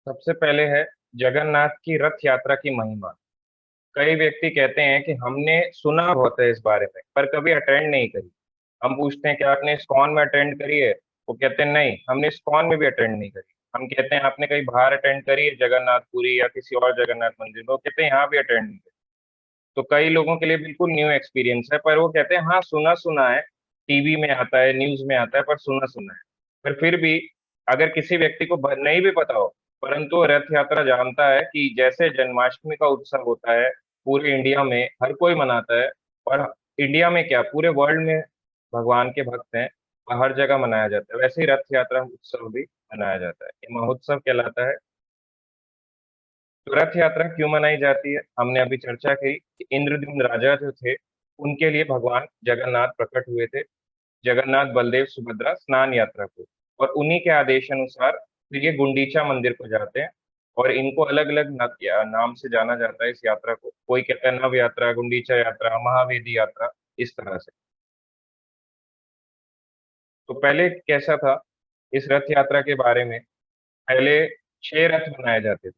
सबसे पहले है जगन्नाथ की रथ यात्रा की महिमा। कई व्यक्ति कहते हैं कि हमने सुना बहुत है इस बारे में पर कभी अटेंड नहीं करी। हम पूछते हैं कि आपने इस्कॉन में अटेंड करी है? वो कहते हैं नहीं, हमने इस्कॉन में भी अटेंड नहीं करी। हम कहते हैं आपने कहीं बाहर अटेंड करी है, जगन्नाथपुरी या किसी और जगन्नाथ मंदिर में? वो कहते हैं यहाँ भी अटेंड नहीं करी। तो कई लोगों के लिए बिल्कुल न्यू एक्सपीरियंस है, पर वो कहते हैं हाँ सुना सुना है, टीवी में आता है, न्यूज में आता है, पर सुना सुना है। पर फिर भी अगर किसी व्यक्ति को नहीं भी पता हो, परंतु वो रथ यात्रा जानता है कि जैसे जन्माष्टमी का उत्सव होता है, पूरे इंडिया में हर कोई मनाता है। और इंडिया में क्या, पूरे वर्ल्ड में भगवान के भक्त हैं और हर जगह मनाया जाता है, वैसे ही रथ यात्रा उत्सव भी मनाया जाता है। ये महोत्सव कहलाता है। तो रथ यात्रा क्यों मनाई जाती है, हमने अभी चर्चा की कि इंद्रद्युम्न राजा जो थे, उनके लिए भगवान जगन्नाथ प्रकट हुए थे। जगन्नाथ बलदेव सुभद्रा स्नान यात्रा को, और उन्हीं के आदेश अनुसार फिर ये गुंडीचा मंदिर को जाते हैं। और इनको अलग अलग नाम से जाना जाता है इस यात्रा को। कोई कहता है नव यात्रा, गुंडीचा यात्रा, महावेदी यात्रा, इस तरह से। तो पहले कैसा था इस रथ यात्रा के बारे में? पहले 6 रथ बनाए जाते थे।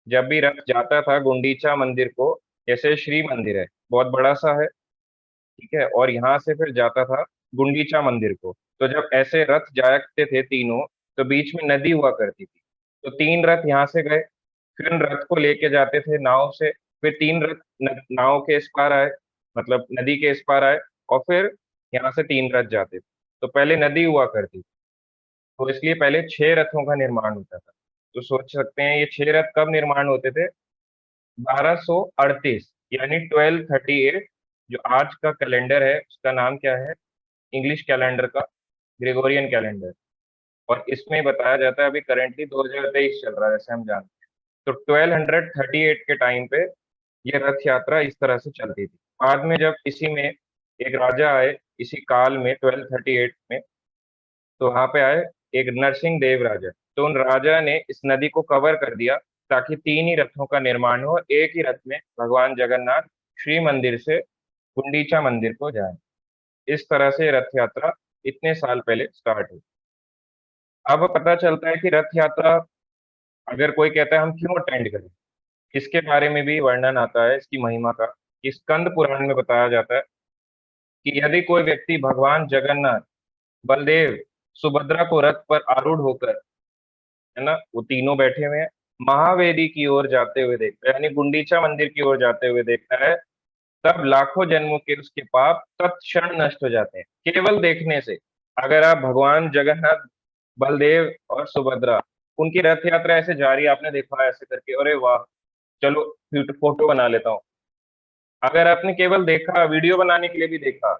जब भी रथ जाता था गुंडीचा मंदिर को, जैसे श्री मंदिर है, बहुत बड़ा सा है, ठीक है, और यहाँ से फिर जाता था गुंडीचा मंदिर को। तो जब ऐसे रथ जाते थे तीनों, तो बीच में नदी हुआ करती थी। तो 3 रथ यहाँ से गए, फिर उन रथ को लेके जाते थे नाव से। फिर 3 रथ नाव के इस पार आए, मतलब नदी के इस पार आए, और फिर यहाँ से 3 रथ जाते थे। तो पहले नदी हुआ करती थी, तो इसलिए पहले 6 रथों का निर्माण होता था। तो सोच सकते हैं ये 6 रथ कब निर्माण होते थे? 1238, यानी 1238। जो आज का कैलेंडर है उसका नाम क्या है, इंग्लिश कैलेंडर का, ग्रेगोरियन कैलेंडर। और इसमें बताया जाता है, अभी करेंटली 2023 चल रहा है जैसे हम जानते हैं। तो 1238 के टाइम पे ये रथ यात्रा इस तरह से चलती थी। बाद में जब इसी में एक राजा आए, इसी काल में 1238 में, तो वहां पे आए एक नरसिंह देव राजा। तो उन राजा ने इस नदी को कवर कर दिया, ताकि 3 ही रथों का निर्माण हो, एक ही रथ में भगवान जगन्नाथ श्री मंदिर से गुंडीचा मंदिर को जाए। इस तरह से रथ यात्रा इतने साल पहले स्टार्ट हुई। अब पता चलता है कि रथ यात्रा, अगर कोई कहता है हम क्यों अटेंड करें, इसके बारे में भी वर्णन आता है इसकी महिमा का। कि स्कंद पुराण में बताया जाता है कि यदि कोई व्यक्ति भगवान जगन्नाथ, बलदेव, सुभद्रा को रथ पर आरूढ़ होकर, है ना, वो तीनों बैठे हुए हैं, महावेदी की ओर जाते हुए देखता है, यानी गुंडीचा मंदिर की ओर जाते हुए देखता है, तब लाखों जन्मों के उसके पाप तत्क्षण नष्ट हो जाते हैं, केवल देखने से। अगर आप भगवान जगन्नाथ, बलदेव और सुभद्रा, उनकी रथ यात्रा ऐसे जा रही है, आपने देखा है ऐसे करके, अरे वाह, चलो फोटो बना लेता हूँ। अगर आपने केवल देखा, वीडियो बनाने के लिए भी देखा,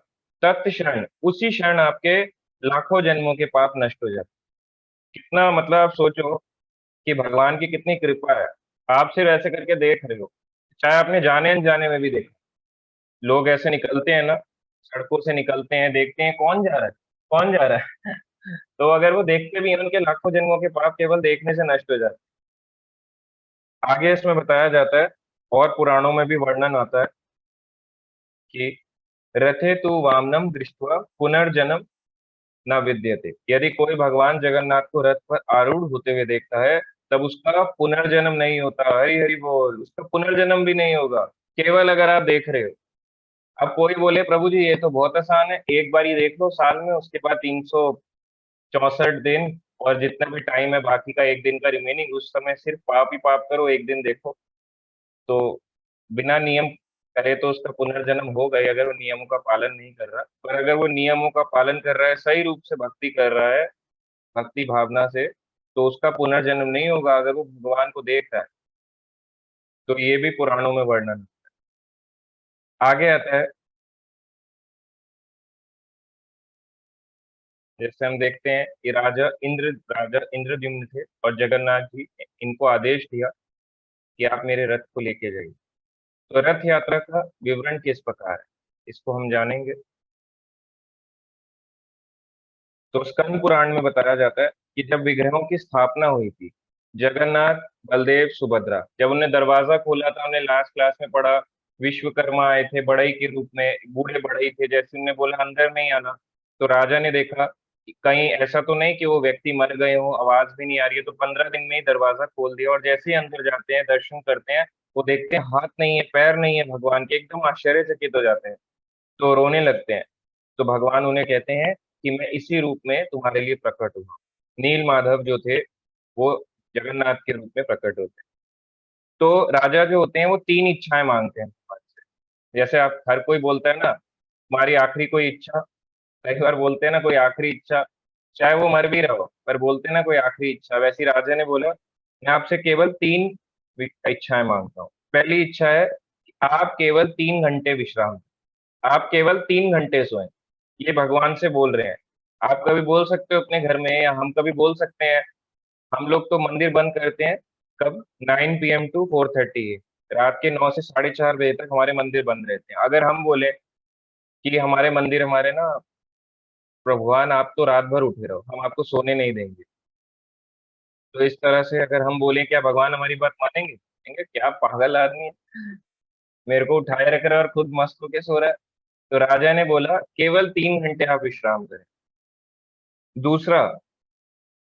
तत्क्षण उसी क्षण आपके लाखों जन्मों के पाप नष्ट हो जाते। कितना, मतलब आप सोचो कि भगवान की कितनी कृपा है। आप सिर्फ ऐसे करके देख रहे हो, चाहे आपने जाने अनजाने में भी देखा। लोग ऐसे निकलते हैं ना, सड़कों से निकलते हैं, देखते हैं कौन जा रहा है, कौन जा रहा है। तो अगर वो देखते भी हैं, उनके लाखों जन्मों के पाप केवल देखने से नष्ट हो जाते हैं। आगे इसमें बताया जाता है, और पुराणों में भी वर्णन आता है कि रथे तु वामनम दृष्ट्वा पुनर्जन्म न विद्यते। यदि कोई भगवान जगन्नाथ को रथ पर आरूढ़ होते हुए देखता है, तब उसका पुनर्जन्म नहीं होता। हरि हरि बोल, उसका पुनर्जन्म भी नहीं होगा, केवल अगर आप देख रहे हो। अब कोई बोले प्रभु जी ये तो बहुत आसान है, एक बार ही देख लो साल में, उसके बाद 364 दिन और जितना भी टाइम है बाकी का, एक दिन का रिमेनिंग, उस समय सिर्फ पाप ही पाप करो, एक दिन देखो। तो बिना नियम करे तो उसका पुनर्जन्म होगा ही, अगर वो नियमों का पालन नहीं कर रहा। पर अगर वो नियमों का पालन कर रहा है, सही रूप से भक्ति कर रहा है, भक्ति भावना से, तो उसका पुनर्जन्म नहीं होगा अगर वो भगवान को देख रहा है। तो ये भी पुराणों में वर्णन। आगे आता है, जैसे हम देखते हैं कि राजा इंद्रद्युम्न थे, और जगन्नाथ जी इनको आदेश दिया कि आप मेरे रथ को लेके जाइए। तो रथ यात्रा का विवरण किस प्रकार है, इसको हम जानेंगे। तो स्कंद पुराण में बताया जाता है कि जब विग्रहों की स्थापना हुई थी, जगन्नाथ, बलदेव, सुभद्रा, जब उन्हें दरवाजा खोला था, हमने लास्ट क्लास में पढ़ा, विश्वकर्मा आए थे बढ़ई के रूप में, बूढ़े बढ़ई थे, जैसे उन्हें बोला अंदर नहीं आना। तो राजा ने देखा कहीं ऐसा तो नहीं कि वो व्यक्ति मर गए हो, आवाज भी नहीं आ रही है, तो 15 दिन में ही दरवाजा खोल दिया, और जैसे ही अंदर जाते हैं, दर्शन करते हैं, वो देखते हैं हाथ नहीं है, पैर नहीं है भगवान के, एकदम आश्चर्यचकित हो जाते हैं, तो रोने लगते हैं। तो भगवान उन्हें कहते हैं कि मैं इसी रूप में तुम्हारे लिए प्रकट हुआ। नील माधव जो थे, वो जगन्नाथ के रूप में प्रकट होते हैं। तो राजा जो होते हैं वो तीन इच्छाएं मांगते हैं भगवान से। जैसे आप, हर कोई बोलता है ना, हमारी आखिरी कोई इच्छा, कई बार बोलते हैं ना कोई आखिरी इच्छा, चाहे वो मर भी रहो पर बोलते हैं ना कोई आखिरी इच्छा, वैसी राजा ने बोला मैं आपसे केवल तीन इच्छाएं मांगता हूँ। पहली इच्छा है कि आप केवल 3 घंटे विश्राम करें। आप केवल 3 घंटे सोएं। ये भगवान से बोल रहे हैं। आप कभी बोल सकते हो अपने घर में, या हम कभी बोल सकते हैं। हम लोग तो मंदिर बंद करते हैं कब, 9 PM टू 4:30, रात के 9 से 4:30 बजे तक हमारे मंदिर बंद रहते हैं। अगर हम बोले कि हमारे मंदिर, हमारे ना, भगवान आप तो रात भर उठे रहो, हम आपको सोने नहीं देंगे, तो इस तरह से अगर हम बोले, क्या भगवान हमारी बात मानेंगे? कहेंगे क्या पागल आदमी है, मेरे को उठाए रख रहा है और खुद मस्त होके सो रहा है। तो राजा ने बोला केवल 3 घंटे आप विश्राम करें। दूसरा,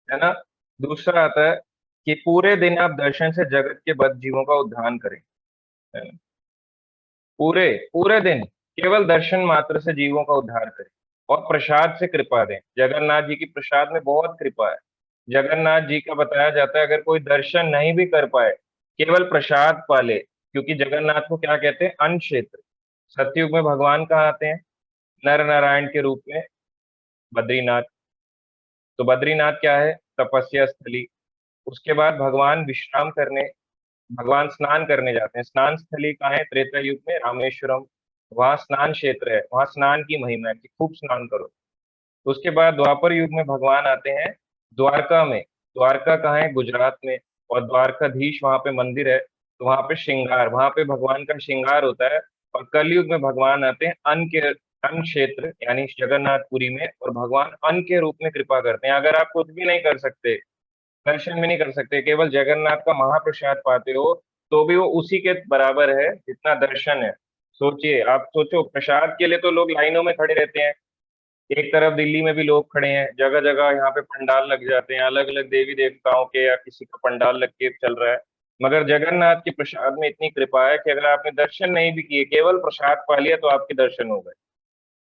है ना, दूसरा आता है कि पूरे दिन आप दर्शन से जगत के बद्ध जीवों का उद्धार करें। है ना? पूरे पूरे दिन केवल दर्शन मात्र से जीवों का उद्धार करें, और प्रसाद से कृपा दें। जगन्नाथ जी की प्रसाद में बहुत कृपा है। जगन्नाथ जी का बताया जाता है, अगर कोई दर्शन नहीं भी कर पाए, केवल प्रसाद पाले, क्योंकि जगन्नाथ को क्या कहते हैं, अन्न क्षेत्र। सतयुग में भगवान कहाँ आते हैं, नर नारायण के रूप में, बद्रीनाथ। तो बद्रीनाथ क्या है, तपस्या स्थली। उसके बाद भगवान विश्राम करने, भगवान स्नान करने जाते हैं। स्नान स्थली कहाँ है, त्रेता युग में रामेश्वरम। वहाँ स्नान क्षेत्र है, वहाँ स्नान की महिमा है कि खूब स्नान करो। उसके बाद द्वापर युग में भगवान आते हैं द्वारका में। द्वारका कहाँ है, गुजरात में। और द्वारकाधीश वहां पे मंदिर है, तो वहां पे श्रृंगार, वहां पे भगवान का श्रृंगार होता है। और कलयुग में भगवान आते हैं अन्न क्षेत्र, यानी जगन्नाथपुरी में, और भगवान अन्न के रूप में कृपा करते हैं। अगर आप कुछ भी नहीं कर सकते, दर्शन भी नहीं कर सकते, केवल जगन्नाथ का महाप्रसाद पाते हो, तो भी वो उसी के बराबर है जितना दर्शन है। सोचिए, आप सोचो, प्रसाद के लिए तो लोग लाइनों में खड़े रहते हैं। एक तरफ दिल्ली में भी लोग खड़े हैं, जगह जगह यहाँ पे पंडाल लग जाते हैं, अलग अलग देवी देवताओं के या किसी का पंडाल लग के चल रहा है। मगर जगन्नाथ के प्रसाद में इतनी कृपा है कि अगर आपने दर्शन नहीं भी किए, केवल प्रसाद पा लिया, तो आपके दर्शन हो गए।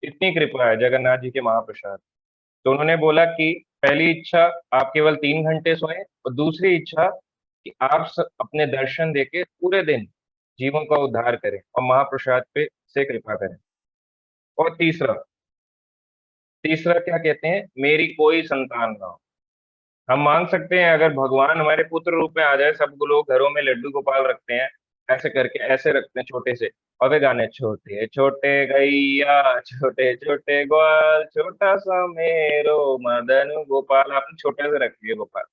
इतनी कृपा है जगन्नाथ जी के महाप्रसाद। तो उन्होंने बोला कि पहली इच्छा, आप केवल 3 घंटे सोएं, और दूसरी इच्छा कि आप अपने दर्शन देके पूरे दिन जीवों का उद्धार करें और महाप्रसाद पे से कृपा करें। और तीसरा, तीसरा क्या कहते हैं, मेरी कोई संतान ना हो। हम मांग सकते हैं अगर भगवान हमारे पुत्र रूप में आ जाए, सब लोग घरों में लड्डू गोपाल रखते हैं, ऐसे करके ऐसे रखते हैं छोटे से, और वे गाने, छोटे छोटे गैया छोटे छोटे ग्वाल, छोटा सा मेरो मदन गोपाल, आपने छोटे से रख लिया गोपाल।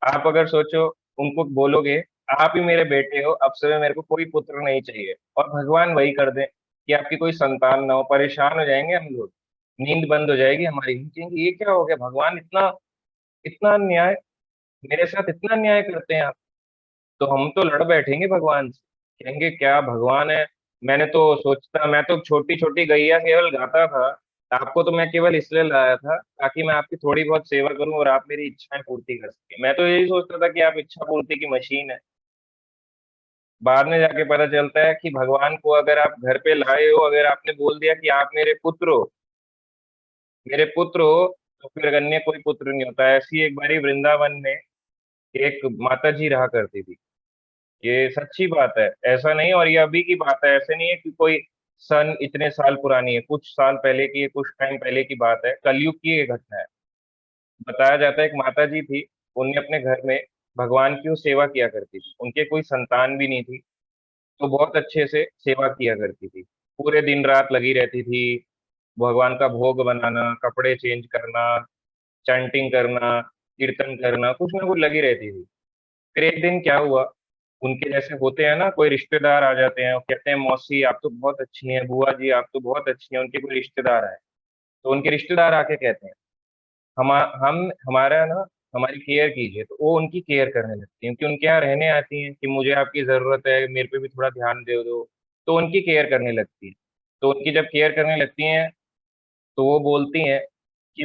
आप अगर सोचो, उनको बोलोगे आप ही मेरे बेटे हो, अब से मेरे को कोई पुत्र नहीं चाहिए, और भगवान वही कर दे कि आपकी कोई संतान ना हो, परेशान हो जाएंगे हम लोग, नींद बंद हो जाएगी हमारी, हम कहेंगे ये क्या हो गया, भगवान इतना इतना अन्याय, मेरे साथ इतना अन्याय करते हैं आप। तो हम तो लड़ बैठेंगे भगवान से, कहेंगे क्या भगवान है, मैंने तो सोचता, मैं तो छोटी छोटी गैया केवल गाता था, आपको तो मैं केवल इसलिए लाया था ताकि मैं आपकी थोड़ी बहुत सेवा करूं और आप मेरी इच्छाएं पूर्ति कर सके। मैं तो यही सोचता था कि आप इच्छा पूर्ति की मशीन है। बाद में जाके पता चलता है कि भगवान को अगर आप घर पे लाए हो, अगर आपने बोल दिया कि आप मेरे पुत्र हो, मेरे पुत्र हो, तो फिर अन्य कोई पुत्र नहीं होता। ऐसी एक बारी वृंदावन में एक माता जी रहा करती थी। ये सच्ची बात है, ऐसा नहीं, और ये अभी की बात है, ऐसे नहीं है कि कोई सन इतने साल पुरानी है, कुछ साल पहले की है, कुछ टाइम पहले की बात है, कलयुग की ये घटना है। बताया जाता है एक माता जी थी, उन्हें अपने घर में भगवान की वो सेवा किया करती थी, उनके कोई संतान भी नहीं थी, तो बहुत अच्छे से सेवा किया करती थी। पूरे दिन रात लगी रहती थी, भगवान का भोग बनाना, कपड़े चेंज करना, चैंटिंग करना, कीर्तन करना, कुछ ना कुछ लगी रहती थी। फिर एक दिन क्या हुआ, उनके जैसे होते हैं ना, कोई रिश्तेदार आ जाते हैं और कहते हैं मौसी आप तो बहुत अच्छी हैं, बुआ जी आप तो बहुत अच्छी हैं, उनके कोई रिश्तेदार आए। तो उनके रिश्तेदार आके कहते हैं हम हमारा ना, हमारी केयर कीजिए, तो वो उनकी केयर करने लगती हैं, क्योंकि उनके यहाँ रहने आती हैं कि मुझे आपकी जरूरत है, मेरे पे भी थोड़ा ध्यान दे दो। तो उनकी केयर करने लगती है। तो उनकी जब केयर करने लगती हैं, तो वो बोलती हैं कि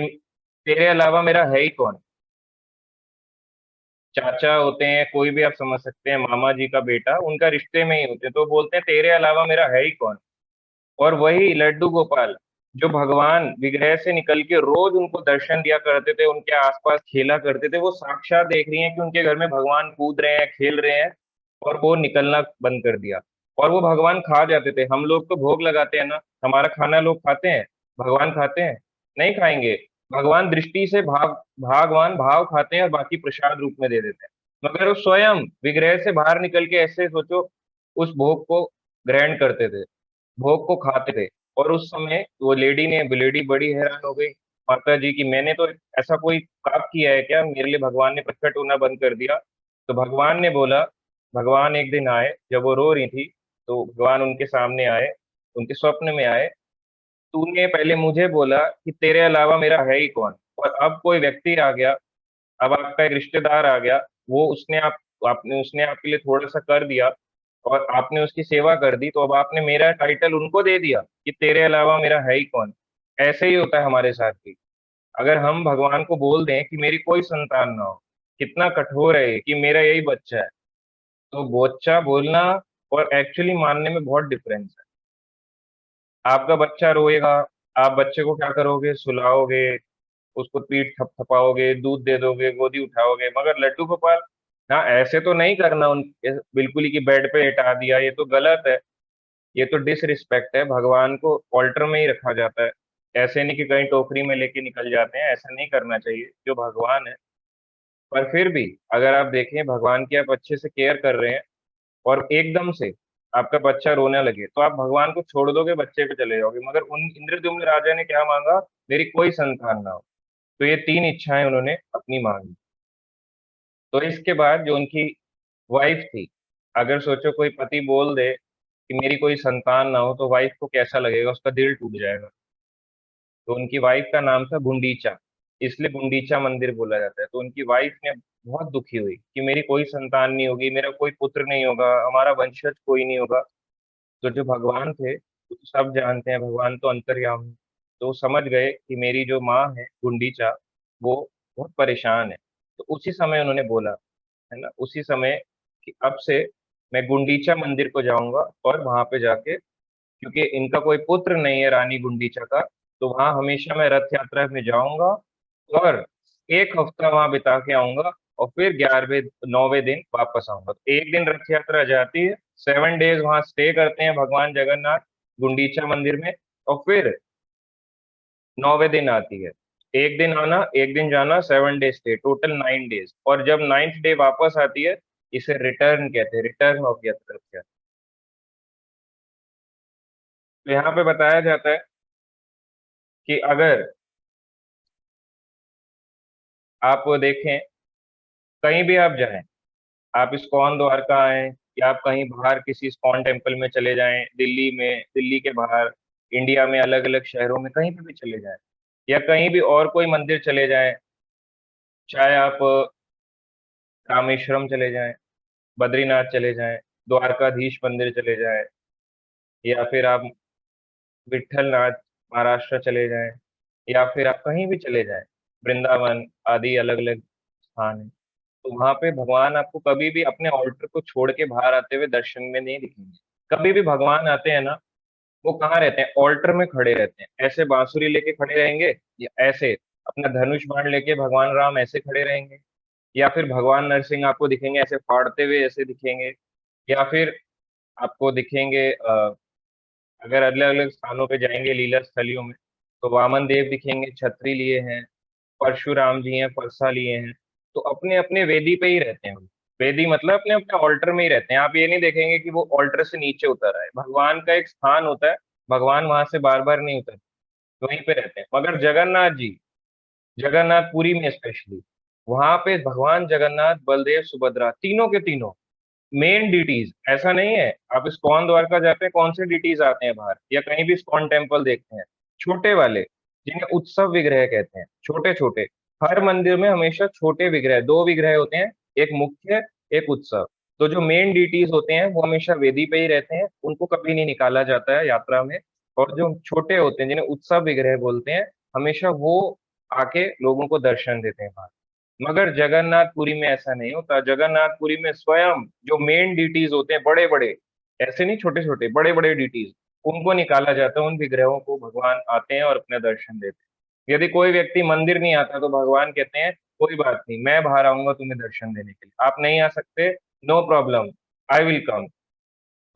तेरे अलावा मेरा है ही कौन। चाचा होते हैं, कोई भी आप समझ सकते हैं, मामा जी का बेटा, उनका रिश्ते में ही होते हैं, तो बोलते हैं तेरे अलावा मेरा है ही कौन। और वही लड्डू गोपाल जो भगवान विग्रह से निकल के रोज उनको दर्शन दिया करते थे, उनके आसपास खेला करते थे, वो साक्षात देख रही हैं कि उनके घर में भगवान कूद रहे हैं, खेल रहे हैं, और वो निकलना बंद कर दिया। और वो भगवान खा जाते थे। हम लोग तो भोग लगाते हैं ना, हमारा खाना लोग खाते हैं, भगवान खाते हैं? नहीं खाएंगे। भगवान दृष्टि से भागवान भाव खाते हैं और बाकी प्रसाद रूप में दे देते हैं, मगर वो स्वयं विग्रह से बाहर निकल के ऐसे सोचो उस भोग को ग्रहण करते थे, भोग को खाते थे। और उस समय वो लेडी बड़ी हैरान हो गई माता जी की, मैंने तो ऐसा कोई पाप किया है क्या, मेरे लिए भगवान ने प्रकट होना बंद कर दिया। तो भगवान ने बोला, भगवान एक दिन आए जब वो रो रही थी, तो भगवान उनके सामने आए, उनके स्वप्न में आए। तूने पहले मुझे बोला कि तेरे अलावा मेरा है ही कौन, और अब कोई व्यक्ति आ गया, अब आपका एक रिश्तेदार आ गया, वो उसने आपके लिए थोड़ा सा कर दिया, और आपने उसकी सेवा कर दी, तो अब आपने मेरा टाइटल उनको दे दिया कि तेरे अलावा मेरा है ही कौन। ऐसे ही होता है हमारे साथ भी। अगर हम भगवान को बोल दें कि मेरी कोई संतान ना हो, कितना कठोर है ये, कि मेरा यही बच्चा है, तो बच्चा बोलना और एक्चुअली मानने में बहुत डिफरेंस है। आपका बच्चा रोएगा, आप बच्चे को क्या करोगे, सुलाओगे, उसको पीठ थपथपाओगे, दूध दे दोगे, गोदी उठाओगे, मगर लड्डू गोपाल, हाँ ऐसे तो नहीं करना उन बिल्कुल ही कि बेड पे लेटा दिया, ये तो गलत है। ये तो डिसरिस्पेक्ट है, भगवान को ऑल्टर में ही रखा जाता है। ऐसे नहीं कि कहीं टोकरी में लेके निकल जाते हैं, ऐसा नहीं करना चाहिए, जो भगवान है। पर फिर भी अगर आप देखें भगवान की आप अच्छे से केयर कर रहे हैं, और एकदम से आपका बच्चा रोने लगे, तो आप भगवान को छोड़ दोगे, बच्चे पे चले जाओगे। मगर उन इंद्रद्युम्न राजा ने क्या मांगा, मेरी कोई संतान ना हो। तो ये तीन इच्छाएं उन्होंने अपनी मांगी। तो इसके बाद जो उनकी वाइफ थी, अगर सोचो कोई पति बोल दे कि मेरी कोई संतान ना हो, तो वाइफ को कैसा लगेगा, उसका दिल टूट जाएगा। तो उनकी वाइफ का नाम था गुंडीचा, इसलिए गुंडीचा मंदिर बोला जाता है। तो उनकी वाइफ ने बहुत दुखी हुई कि मेरी कोई संतान नहीं होगी, मेरा कोई पुत्र नहीं होगा, हमारा वंशज कोई नहीं होगा। तो जो भगवान थे, वो तो सब जानते हैं, भगवान तो अंतर्यामी, तो वो समझ गए कि मेरी जो माँ है गुंडीचा, वो बहुत परेशान है। तो उसी समय उन्होंने बोला, है ना, उसी समय, कि अब से मैं गुंडीचा मंदिर को जाऊंगा, और वहां पे जाके, क्योंकि इनका कोई पुत्र नहीं है रानी गुंडीचा का, तो वहां हमेशा मैं रथ यात्रा में जाऊंगा, और एक हफ्ता वहां बिता के आऊंगा, और फिर 11वें 9वें दिन वापस आऊंगा। तो एक दिन रथ यात्रा जाती है, 7 डेज वहां स्टे करते हैं भगवान जगन्नाथ गुंडीचा मंदिर में, और फिर 9वें दिन आती है। एक दिन आना, एक दिन जाना, 7 डे स्टे, टोटल 9 डेज, और जब 9th डे वापस आती है, इसे रिटर्न कहते हैं, रिटर्न ऑफ यात्रा। तो यहाँ पे बताया जाता है कि अगर आप देखें, कहीं भी आप जाएं, आप इस्कॉन द्वारका आए, या आप कहीं बाहर किसी इस्कॉन टेम्पल में चले जाएं, दिल्ली में, दिल्ली के बाहर, इंडिया में अलग अलग शहरों में कहीं पे भी चले जाएं, या कहीं भी और कोई मंदिर चले जाएं, चाहे आप रामेश्वरम चले जाएं, बद्रीनाथ चले जाएं, द्वारकाधीश मंदिर चले जाएं, या फिर आप विट्ठलनाथ महाराष्ट्र चले जाएं, या फिर आप कहीं भी चले जाएं, वृंदावन आदि अलग अलग स्थान है, तो वहां पे भगवान आपको कभी भी अपने ऑल्टर को छोड़ के बाहर आते हुए दर्शन में नहीं दिखेंगे। कभी भी भगवान आते हैं ना, वो कहाँ रहते हैं, ऑल्टर में खड़े रहते हैं, ऐसे बांसुरी लेके खड़े रहेंगे, या ऐसे अपना धनुष बाण लेके भगवान राम ऐसे खड़े रहेंगे, या फिर भगवान नरसिंह आपको दिखेंगे ऐसे फाड़ते हुए ऐसे दिखेंगे, या फिर आपको दिखेंगे अगर अलग अलग स्थानों पे जाएंगे लीला स्थलियों में, तो वामन देव दिखेंगे, छतरी लिए हैं, परशुराम जी हैं, परसा लिए हैं। तो अपने अपने वेदी पे ही रहते हैं वो। वेदी मतलब अपने अपने ऑल्टर में ही रहते हैं, आप ये नहीं देखेंगे कि वो ऑल्टर से नीचे उतर आए, भगवान का एक स्थान होता है, भगवान वहां से बार बार नहीं उतरते, वहीं पे रहते हैं। मगर जगन्नाथ जी, जगन्नाथपुरी में स्पेशली, वहां पे भगवान जगन्नाथ, बलदेव, सुभद्रा, तीनों के तीनों मेन डिटीज, ऐसा नहीं है आप इस्कॉन द्वारका जाते हैं कौन से डिटीज आते हैं बाहर, या कहीं भी इस्कॉन टेम्पल देखते हैं, छोटे वाले, जिन्हें उत्सव विग्रह कहते हैं, छोटे छोटे, हर मंदिर में हमेशा छोटे विग्रह, दो विग्रह होते हैं, एक मुख्य, एक उत्सव। तो जो मेन डिटीज होते हैं वो हमेशा वेदी पे ही रहते हैं, उनको कभी नहीं निकाला जाता है यात्रा में। और जो छोटे होते हैं जिन्हें उत्सव विग्रह बोलते हैं, हमेशा वो आके लोगों को दर्शन देते हैं बाहर। मगर जगन्नाथपुरी में ऐसा नहीं होता। जगन्नाथपुरी में स्वयं जो मेन डिटीज होते हैं, बड़े बड़े, ऐसे नहीं छोटे छोटे, बड़े बड़े डिटीज, उनको निकाला जाता है। उन विग्रहों को भगवान आते हैं और अपना दर्शन देते हैं। यदि कोई व्यक्ति मंदिर नहीं आता तो भगवान कहते हैं कोई बात नहीं, मैं बाहर आऊंगा तुम्हें दर्शन देने के लिए। आप नहीं आ सकते, no problem, I will come.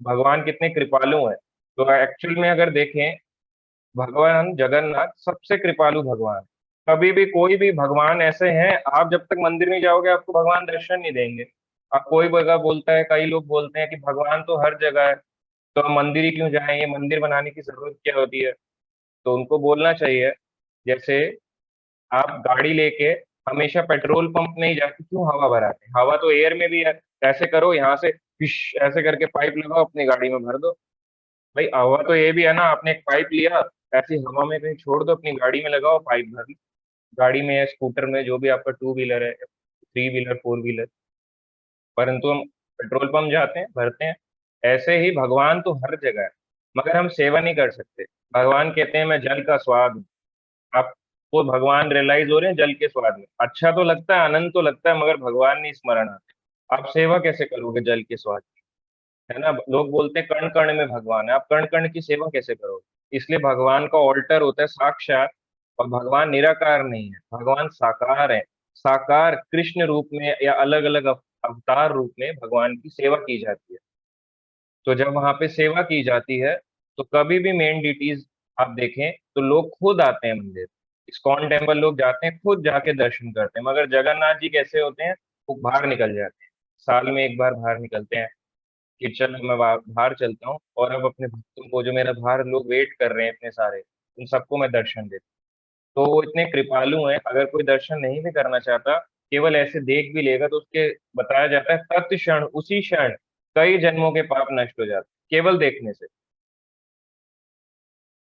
भगवान कितने कृपालु हैं। तो एक्चुअल में अगर देखें, भगवान जगन्नाथ सबसे कृपालु भगवान। कभी भी कोई भी भगवान ऐसे हैं, आप जब तक मंदिर नहीं जाओगे आपको भगवान दर्शन नहीं देंगे। आप कोई जगह बोलता है, कई लोग बोलते हैं कि भगवान तो हर जगह है, तो हम मंदिर ही क्यों जाएं, ये मंदिर बनाने की जरूरत क्या होती है। तो उनको बोलना चाहिए, जैसे आप गाड़ी लेके हमेशा पेट्रोल पंप नहीं जाके क्यों हवा भराते हैं, हवा तो एयर में भी है। ऐसे करो, यहाँ से फिश ऐसे करके पाइप लगाओ अपनी गाड़ी में भर दो। भाई हवा तो ये भी है ना, आपने एक पाइप लिया, ऐसी हवा में कहीं छोड़ दो, अपनी गाड़ी में लगाओ, पाइप भर लो। गाड़ी में या स्कूटर में, जो भी आपका टू व्हीलर है, थ्री व्हीलर, फोर व्हीलर। परंतु हम पेट्रोल पंप जाते हैं, भरते हैं। ऐसे ही भगवान तो हर जगह है, मगर हम सेवा नहीं कर सकते। भगवान कहते हैं मैं जल का स्वाद हूँ। आपको भगवान रियलाइज हो रहे हैं जल के स्वाद में, अच्छा तो लगता है, आनंद तो लगता है, मगर भगवान नहीं स्मरण आते। आप सेवा कैसे करोगे जल के स्वाद की? है ना, लोग बोलते हैं कण कण में भगवान है, आप कण कण की सेवा कैसे करोगे? इसलिए भगवान का ऑल्टर होता है साक्षात। और भगवान निराकार नहीं है, भगवान साकार है। साकार कृष्ण रूप में या अलग अलग अवतार रूप में भगवान की सेवा की जाती है। तो जब वहां पे सेवा की जाती है, तो कभी भी मेन डिटीज आप देखें तो लोग खुद आते हैं मंदिर। इस्कॉन टेम्पल लोग जाते हैं, खुद जाके दर्शन करते हैं। मगर जगन्नाथ जी कैसे होते हैं, वो बाहर निकल जाते हैं, साल में एक बार बाहर निकलते हैं कि चलो मैं बाहर चलता हूँ, और अब अपने भक्तों को, जो मेरा बाहर लोग वेट कर रहे हैं इतने सारे, उन सबको मैं दर्शन देता हूँ। तो वो इतने कृपालु हैं, अगर कोई दर्शन नहीं भी करना चाहता, केवल ऐसे देख भी लेगा, तो उसके बताया जाता है तत्क्षण, उसी क्षण कई जन्मों के पाप नष्ट हो जाते हैं, केवल देखने से।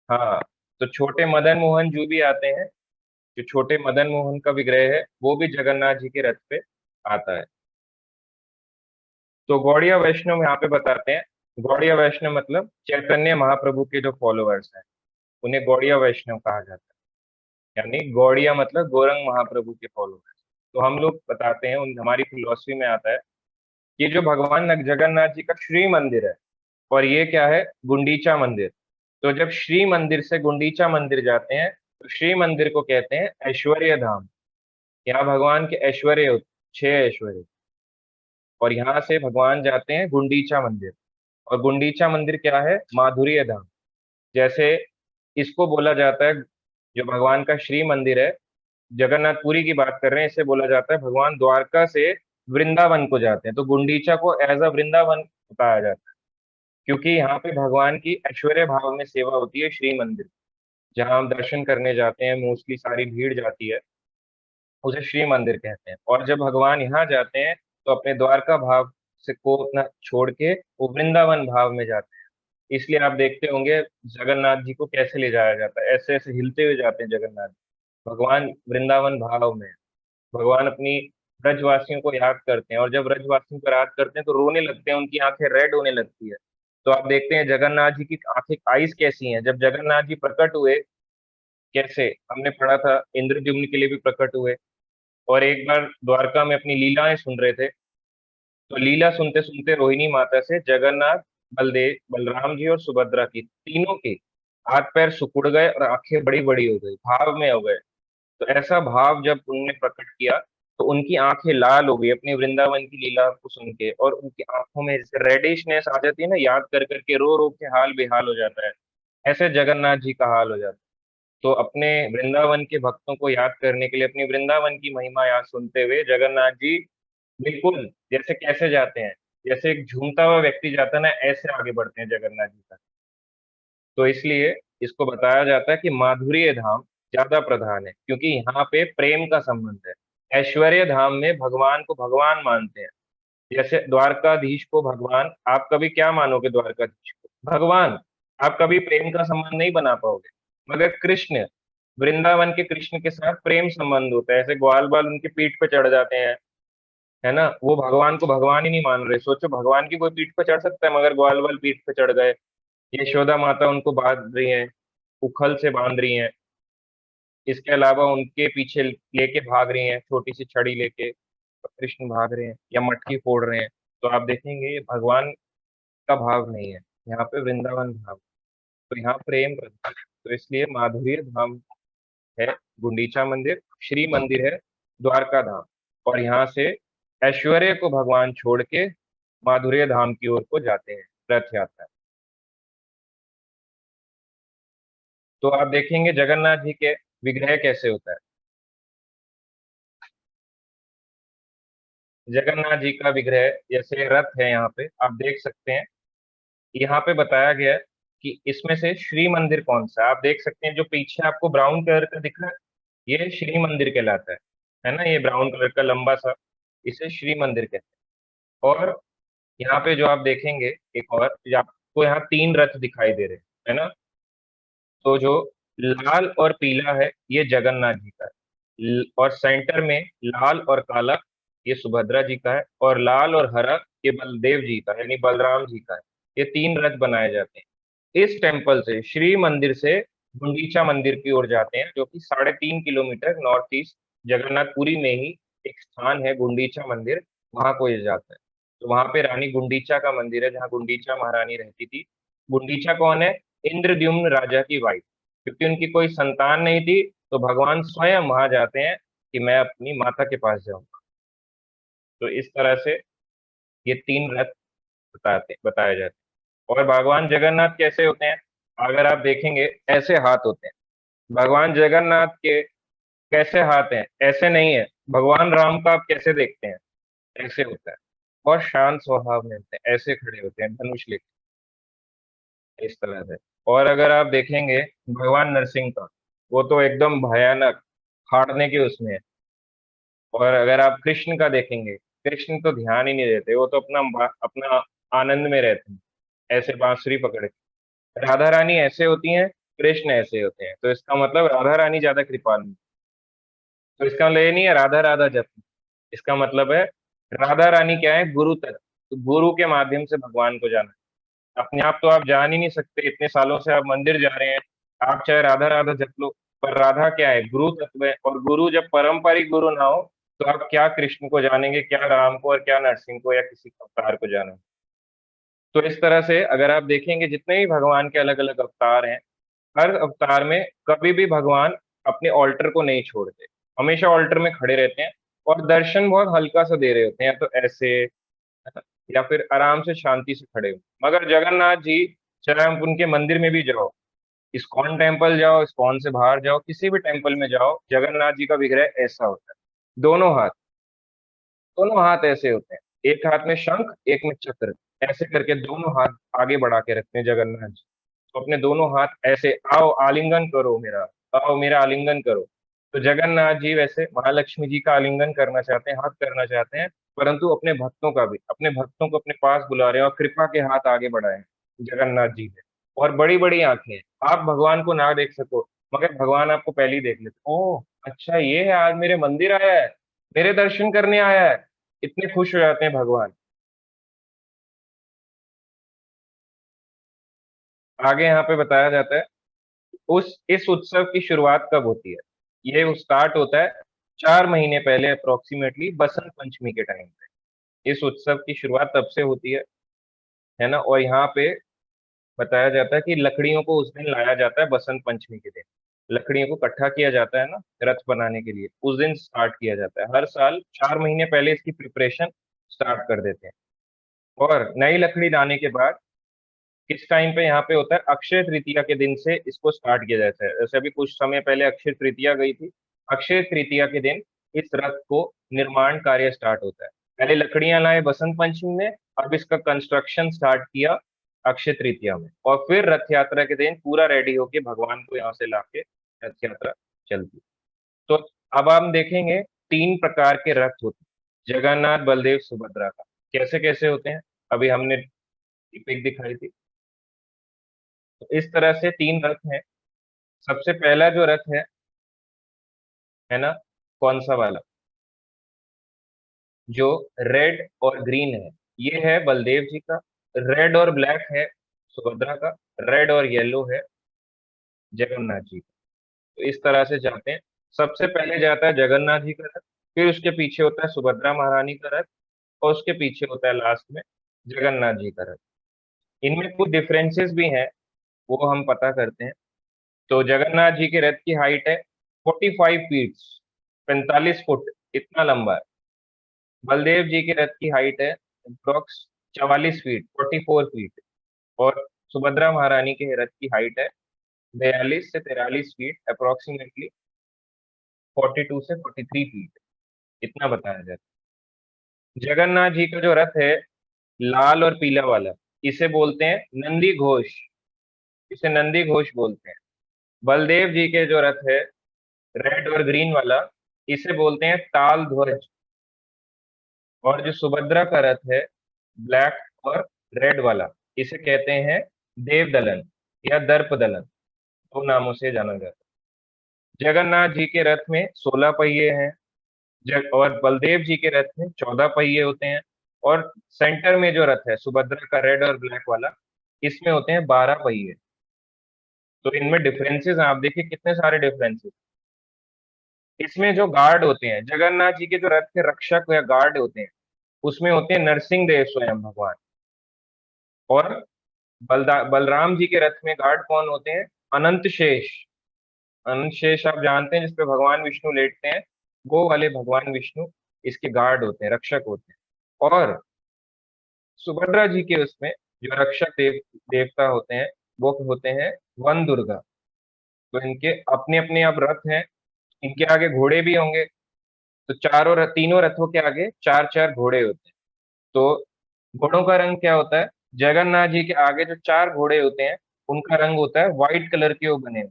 हाँ, तो छोटे मदन मोहन जो भी आते हैं, जो छोटे मदन मोहन का विग्रह है, वो भी जगन्नाथ जी के रथ पे आता है। तो गौड़िया वैष्णव यहाँ पे बताते हैं। गौड़िया वैष्णव मतलब चैतन्य महाप्रभु के जो फॉलोअर्स हैं, उन्हें गौड़िया वैष्णव कहा जाता है। यानी गौड़िया मतलब गौरंग महाप्रभु के फॉलोअर्स। तो हम लोग बताते हैं, उन हमारी फिलोसफी में आता है कि जो भगवान जगन्नाथ जी का श्री मंदिर है, और ये क्या है, गुंडीचा मंदिर। तो जब श्री मंदिर से गुंडीचा मंदिर जाते हैं, तो श्री मंदिर को कहते हैं ऐश्वर्य धाम। यहाँ भगवान के ऐश्वर्य छह ऐश्वर्य। और यहाँ से भगवान जाते हैं गुंडीचा मंदिर। और गुंडीचा मंदिर क्या है, माधुर्य धाम। जैसे इसको बोला जाता है, जो भगवान का श्री मंदिर है, जगन्नाथपुरी की बात कर रहे हैं, इसे बोला जाता है भगवान द्वारका से वृंदावन को जाते हैं, तो गुंडीचा को एज अ वृंदावन बताया जाता है। क्योंकि यहाँ पे भगवान की ऐश्वर्य भाव में सेवा होती है श्री मंदिर, जहाँ हम दर्शन करने जाते हैं, मोस्टली सारी भीड़ जाती है, उसे श्री मंदिर कहते हैं। और जब भगवान यहाँ जाते हैं, तो अपने द्वारका भाव से को अपना छोड़ के वो वृंदावन भाव में जाते हैं। इसलिए आप देखते होंगे जगन्नाथ जी को कैसे ले जाया जाता है, ऐसे ऐसे हिलते हुए जाते हैं जगन्नाथ जी। भगवान वृंदावन भाव में है। भगवान अपनी ब्रजवासियों को याद करते हैं, और जब ब्रजवासियों को याद करते हैं तो रोने लगते हैं, उनकी आंखें रेड होने लगती है। तो आप देखते हैं जगन्नाथ जी की आंखें, आईज कैसी हैं जब जगन्नाथ जी प्रकट हुए। कैसे, हमने पढ़ा था इंद्रद्युम्न के लिए भी प्रकट हुए। और एक बार द्वारका में अपनी लीलाएं सुन रहे थे, तो लीला सुनते सुनते रोहिणी माता से जगन्नाथ, बलदेव, बलराम जी और सुभद्रा की, तीनों के हाथ पैर सिकुड़ गए और आंखें बड़ी बड़ी हो गई, भाव में हो गए। तो ऐसा भाव जब उनने प्रकट किया, तो उनकी आंखें लाल हो गई अपनी वृंदावन की लीला को सुन के, और उनकी आंखों में जैसे रेडिशनेस आ जाती है ना, याद कर करके रो रो के हाल बेहाल हो जाता है। ऐसे जगन्नाथ जी का हाल हो जाता है। तो अपने वृंदावन के भक्तों को याद करने के लिए, अपनी वृंदावन की महिमा याद सुनते हुए जगन्नाथ जी बिल्कुल जैसे कैसे जाते हैं, जैसे एक झूमता हुआ व्यक्ति जाता है ना, ऐसे आगे बढ़ते हैं जगन्नाथ जी तक। तो इसलिए इसको बताया जाता है कि माधुर्य धाम ज्यादा प्रधान है, क्योंकि यहाँ पे प्रेम का संबंध है। ऐश्वर्य धाम में भगवान को भगवान मानते हैं। जैसे द्वारकाधीश को भगवान, आप कभी क्या मानोगे द्वारकाधीश को, भगवान। आप कभी प्रेम का संबंध नहीं बना पाओगे। मगर कृष्ण, वृंदावन के कृष्ण के साथ प्रेम संबंध होता है, ऐसे ग्वाल बाल उनकी पीठ पे चढ़ जाते हैं। है ना, वो भगवान को भगवान ही नहीं मान रहे। सोचो, भगवान की कोई पीठ पे चढ़ सकता है, मगर ग्वाल बाल पीठ पे चढ़ गए। यशोदा माता उनको बांध रही हैं, उखल से बांध रही हैं। इसके अलावा उनके पीछे लेके भाग रही हैं छोटी सी छड़ी लेके, कृष्ण भाग रहे हैं या मटकी फोड़ रहे हैं। तो आप देखेंगे ये भगवान का भाव नहीं है, यहाँ पे वृंदावन भाव। तो यहाँ प्रेम प्रधान है। तो इसलिए माधुर्य धाम है गुंडीचा मंदिर, श्री मंदिर है द्वारका धाम। और यहाँ से ऐश्वर्य को भगवान छोड़ के माधुर्य धाम की ओर को जाते हैं रथ यात्रा। तो आप देखेंगे जगन्नाथ जी के विग्रह कैसे होता है। जगन्नाथ जी का विग्रह जैसे रथ है, यहाँ पे आप देख सकते हैं। यहाँ पे बताया गया है कि इसमें से श्री मंदिर कौन सा है। आप देख सकते हैं जो पीछे आपको ब्राउन कलर का दिख रहा है, ये श्री मंदिर कहलाता है ना, ये ब्राउन कलर का लंबा सा, इसे श्री मंदिर कहते हैं। और यहाँ पे जो आप देखेंगे एक और, ये आपको यहाँ तीन रथ दिखाई दे रहे हैं, है ना। तो जो लाल और पीला है ये जगन्नाथ जी का है, और सेंटर में लाल और काला ये सुभद्रा जी का है, और लाल और हरा ये बलदेव जी का यानी बलराम जी का है। ये तीन रथ बनाए जाते हैं। इस टेम्पल से, श्री मंदिर से गुंडीचा मंदिर की ओर जाते हैं, जो कि 3.5 किलोमीटर नॉर्थ ईस्ट जगन्नाथपुरी में ही एक स्थान है गुंडीचा मंदिर, वहां को ये जाता है। तो वहां पे रानी गुंडीचा का मंदिर है, जहाँ गुंडीचा महारानी रहती थी। गुंडीचा कौन है? इंद्रद्युम्न राजा की वाइफ। क्योंकि उनकी कोई संतान नहीं थी, तो भगवान स्वयं वहां जाते हैं कि मैं अपनी माता के पास जाऊंगा। तो इस तरह से ये तीन रथ बताए जाते हैं। और भगवान जगन्नाथ कैसे होते हैं? अगर आप देखेंगे ऐसे हाथ होते हैं भगवान जगन्नाथ के। कैसे हाथ हैं? ऐसे नहीं है। भगवान राम का आप कैसे देखते हैं? ऐसे होता है। और शांत स्वभाव में होते हैं, ऐसे खड़े होते हैं धनुष लेके, इस तरह से। और अगर आप देखेंगे भगवान नरसिंह का, वो तो एकदम भयानक फाड़ने के उसमें है। और अगर आप कृष्ण का देखेंगे, कृष्ण तो ध्यान ही नहीं देते, वो तो अपना अपना आनंद में रहते हैं, ऐसे बांसुरी पकड़ के। राधा रानी ऐसे होती हैं, कृष्ण ऐसे होते हैं। तो इसका मतलब राधा रानी ज्यादा कृपालु। तो इसका मतलब ये नहीं है राधा राधा जप। इसका मतलब है राधा रानी क्या है? गुरु तत्व। तो गुरु के माध्यम से भगवान को जाना। अपने आप तो आप जान ही नहीं सकते, इतने सालों से आप मंदिर जा रहे हैं, आप चाहे राधा राधा जप लो, पर राधा क्या है? गुरु तत्व है। और गुरु जब पारंपरिक गुरु ना हो, तो आप क्या कृष्ण को जानेंगे, क्या राम को, और क्या नरसिंह को, या किसी अवतार को जानेंगे। तो इस तरह से अगर आप देखेंगे जितने भी भगवान के अलग अलग अवतार हैं, हर अवतार में कभी भी भगवान अपने ऑल्टर को नहीं छोड़ते, हमेशा ऑल्टर में खड़े रहते हैं। और दर्शन बहुत हल्का सा दे रहे होते हैं, या तो ऐसे, या फिर आराम से शांति से खड़े हो। मगर जगन्नाथ जी, चाहे आप उनके मंदिर में भी जाओ, इस्कॉन टेम्पल जाओ, इस्कॉन से बाहर जाओ, किसी भी टेम्पल में जाओ, जगन्नाथ जी का विग्रह ऐसा होता है। दोनों हाथ, दोनों हाथ ऐसे होते हैं, एक हाथ में शंख, एक में चक्र, ऐसे करके दोनों हाथ आगे बढ़ा के रखते हैं जगन्नाथ जी। तो अपने दोनों हाथ ऐसे, आओ आलिंगन करो मेरा, आओ मेरा आलिंगन करो। तो जगन्नाथ जी वैसे महालक्ष्मी जी का आलिंगन करना चाहते हैं, हक करना चाहते हैं, परंतु अपने भक्तों का भी, अपने भक्तों को अपने पास बुला रहे हैं, और कृपा के हाथ आगे बढ़ाए हैं जगन्नाथ जी ने। और बड़ी बड़ी आंखें हैं, आप भगवान को ना देख सको, मगर भगवान आपको पहले ही देख लेते। ओह अच्छा, ये है, आज मेरे मंदिर आया है, मेरे दर्शन करने आया है, इतने खुश हो जाते हैं भगवान। आगे यहाँ पे बताया जाता है उस इस उत्सव की शुरुआत कब होती है। ये स्टार्ट होता है 4 महीने पहले, अप्रोक्सीमेटली बसंत पंचमी के टाइम पे। इस उत्सव की शुरुआत तब से होती है ना। और यहाँ पे बताया जाता है कि लकड़ियों को उस दिन लाया जाता है, बसंत पंचमी के दिन लकड़ियों को इकट्ठा किया जाता है ना, रथ बनाने के लिए उस दिन स्टार्ट किया जाता है। हर साल 4 महीने पहले इसकी प्रिपरेशन स्टार्ट कर देते हैं। और नई लकड़ी लाने के बाद किस टाइम पे यहाँ पे होता है, अक्षय तृतीया के दिन से इसको स्टार्ट किया जाता है। जैसे अभी कुछ समय पहले अक्षय तृतीया गई थी, अक्षय तृतीया के दिन इस रथ को निर्माण कार्य स्टार्ट होता है। पहले लकड़ियां लाए बसंत पंचमी में, अब इसका कंस्ट्रक्शन स्टार्ट किया अक्षय तृतीया में, और फिर रथ यात्रा के दिन पूरा रेडी होके भगवान को यहाँ से लाके रथ यात्रा चलती है। तो अब हम देखेंगे 3 प्रकार के रथ होते हैं जगन्नाथ बलदेव सुभद्रा का, कैसे कैसे होते हैं। अभी हमने पिक दिखाई थी। तो इस तरह से 3 रथ हैं। सबसे पहला जो रथ है ना, कौन सा वाला, जो रेड और ग्रीन है, ये है बलदेव जी का। रेड और ब्लैक है सुभद्रा का। रेड और येलो है जगन्नाथ जी का। तो इस तरह से जाते हैं। सबसे पहले जाता है जगन्नाथ जी का रथ, फिर उसके पीछे होता है सुभद्रा महारानी का रथ, और उसके पीछे होता है लास्ट में जगन्नाथ जी का रथ। इनमें कुछ डिफरेंसेस भी हैं, वो हम पता करते हैं। तो जगन्नाथ जी के रथ की हाइट है 45 फीट, 45 फुट, इतना लंबा है। बलदेव जी के रथ की हाइट है अप्रोक्स 44 फीट, 44 फीट। और सुभद्रा महारानी के रथ की हाइट है 42 से 43 फीट, अप्रोक्सीमेटली 42 से 43 फीट, इतना बताया जाता है। जगन्नाथ जी का जो रथ है लाल और पीला वाला, इसे बोलते हैं नंदी घोष, इसे नंदी घोष बोलते हैं। बलदेव जी के जो रथ है रेड और ग्रीन वाला, इसे बोलते हैं ताल ध्वज। और जो सुभद्रा का रथ है ब्लैक और रेड वाला, इसे कहते हैं देव दलन या दर्प दलन, दो नामों से जाना जाता है। जगन्नाथ जी के रथ में 16 पहिए हैं, और बलदेव जी के रथ में 14 पहिए होते हैं। और सेंटर में जो रथ है सुभद्रा का रेड और ब्लैक वाला, इसमें होते हैं 12 पहिए। तो इनमें डिफरेंसेस आप देखिए, कितने सारे डिफरेंसेस। इसमें जो गार्ड होते हैं, जगन्नाथ जी के जो रथ के रक्षक या गार्ड होते हैं, उसमें होते हैं नरसिंह देव स्वयं भगवान। और बलराम जी के रथ में गार्ड कौन होते हैं? अनंत शेष। अनंत शेष आप जानते हैं, जिसपे भगवान विष्णु लेटते हैं, वो वाले भगवान विष्णु इसके गार्ड होते हैं, रक्षक होते हैं। और सुभद्रा जी के उसमें जो रक्षक देवता होते हैं, वो होते हैं वन दुर्गा। तो इनके अपने अपने अब रथ हैं, इनके आगे घोड़े भी होंगे। तो तीनों रथों के आगे चार चार घोड़े होते हैं। तो घोड़ों का रंग क्या होता है? जगन्नाथ जी के आगे जो चार घोड़े होते हैं, उनका रंग होता है व्हाइट कलर के, वो बने हुए।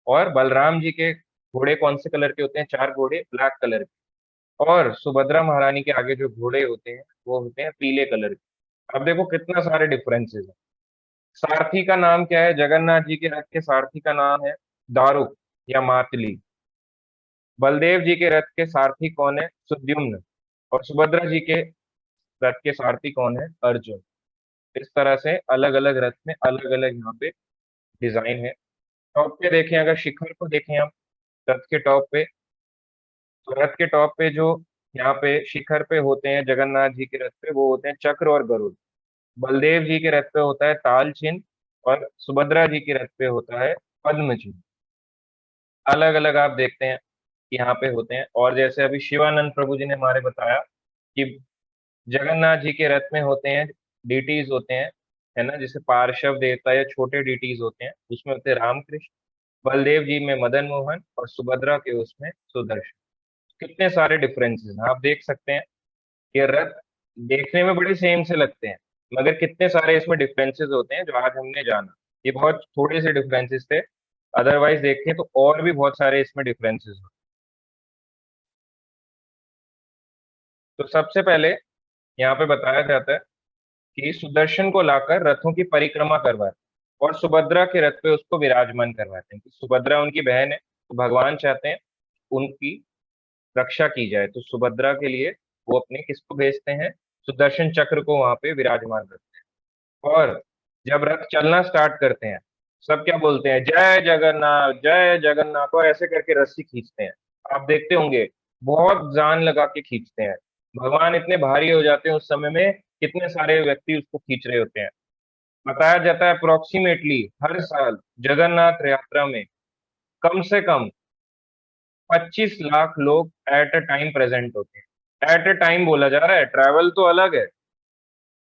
और बलराम जी के घोड़े कौन से कलर के होते हैं? चार घोड़े ब्लैक कलर के। और सुभद्रा महारानी के आगे जो घोड़े होते हैं, वो होते हैं पीले कलर के। अब देखो कितना सारे डिफरेंसेस है। सारथी का नाम क्या है? जगन्नाथ जी के रथ के सारथी का नाम है दारुक या मातली। बलदेव जी के रथ के सारथी कौन है? सुद्युम्न। और सुभद्रा जी के रथ के सारथी कौन है? अर्जुन। इस तरह से अलग अलग रथ में अलग अलग यहाँ पे डिजाइन है। टॉप पे देखें, अगर शिखर को देखें हम, रथ के टॉप पे, तो रथ के टॉप पे जो यहाँ पे शिखर पे होते हैं जगन्नाथ जी के रथ पे, वो होते हैं चक्र और गरुड़। बलदेव जी के रथ पे होता है ताल चिन्ह, और सुभद्रा जी के रथ पे होता है पद्म चिन्ह। अलग अलग आप देखते हैं कि यहाँ पे होते हैं। और जैसे अभी शिवानंद प्रभु जी ने हमारे बताया कि जगन्नाथ जी के रथ में होते हैं डीटीज होते हैं, है ना, जैसे पार्श्व देवता या छोटे डीटीज होते हैं, उसमें होते हैं रामकृष्ण। बलदेव जी में मदन मोहन, और सुभद्रा के उसमें सुदर्शन। कितने सारे डिफरेंसेस हैं, आप देख सकते हैं। ये रथ देखने में बड़े सेम से लगते हैं, मगर कितने सारे इसमें डिफरेंसेस होते हैं, जो आज हमने जाना। ये बहुत थोड़े से डिफरेंसेस थे, अदरवाइज देखें तो और भी बहुत सारे इसमें डिफरेंसेस होते हैं। तो सबसे पहले यहाँ पे बताया जाता है कि सुदर्शन को लाकर रथों की परिक्रमा करवाते हैं, और सुभद्रा के रथ पे उसको विराजमान करवाते हैं। कि सुभद्रा उनकी बहन है, तो भगवान चाहते हैं उनकी रक्षा की जाए, तो सुभद्रा के लिए वो अपने किसको भेजते हैं? सुदर्शन चक्र को वहां पे विराजमान करते हैं। और जब रथ चलना स्टार्ट करते हैं, सब क्या बोलते हैं? जय जगन्नाथ, जय जगन्नाथ, और ऐसे करके रस्सी खींचते हैं। आप देखते होंगे बहुत जान लगा के खींचते हैं। भगवान इतने भारी हो जाते हैं उस समय में, कितने सारे व्यक्ति उसको खींच रहे होते हैं। बताया जाता है अप्रोक्सीमेटली हर साल जगन्नाथ यात्रा में कम से कम 25 लाख लोग एट अ टाइम प्रेजेंट होते हैं। एट अ टाइम बोला जा रहा है, ट्रैवल तो अलग है।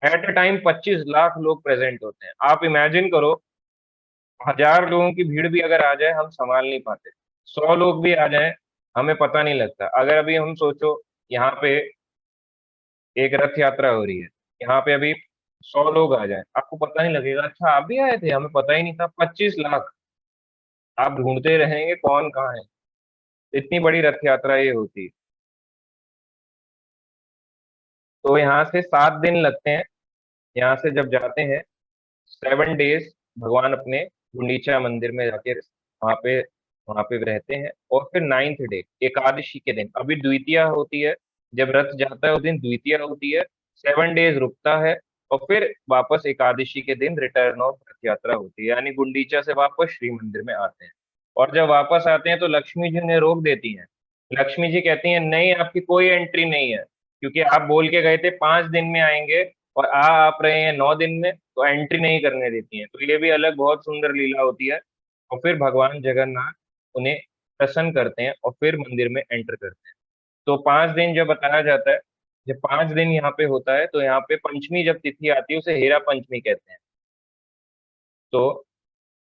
एट अ टाइम 25 लाख लोग प्रेजेंट होते हैं। आप इमेजिन करो, 1000 लोगों की भीड़ भी अगर आ जाए, हम संभाल नहीं पाते। 100 लोग भी आ जाए, हमें पता नहीं लगता। अगर अभी हम सोचो, यहाँ पे एक रथ यात्रा हो रही है, यहाँ पे अभी 100 लोग आ जाए, आपको पता नहीं लगेगा, अच्छा आप भी आए थे, हमें पता ही नहीं था। 25 लाख, आप ढूंढते रहेंगे कौन कहाँ है। इतनी बड़ी रथ यात्रा ये होती है। तो यहाँ से 7 दिन लगते हैं। यहाँ से जब जाते हैं, 7 डेज भगवान अपने गुंडीचा मंदिर में जाके वहां पे रहते हैं। और फिर 9th डे एकादशी के दिन, अभी द्वितीया होती है, जब रथ जाता है उस दिन द्वितीया होती है। 7 डेज रुकता है, और फिर वापस एकादशी के दिन रिटर्न ऑफ रथ यात्रा होती है, यानी गुंडीचा से वापस श्री मंदिर में आते हैं। और जब वापस आते हैं तो लक्ष्मी जी उन्हें रोक देती हैं। लक्ष्मी जी कहती हैं नहीं, आपकी कोई एंट्री नहीं है, क्योंकि आप बोल के गए थे 5 दिन में आएंगे और आप रहे हैं 9 दिन में, तो एंट्री नहीं करने देती हैं। तो ये भी अलग बहुत सुंदर लीला होती है। और फिर भगवान जगन्नाथ उन्हें प्रसन्न करते हैं और फिर मंदिर में एंटर करते हैं। तो 5 दिन जब बताया जाता है, जब 5 दिन यहाँ पे होता है, तो यहाँ पे पंचमी जब तिथि आती है उसे हेरा पंचमी कहते हैं। तो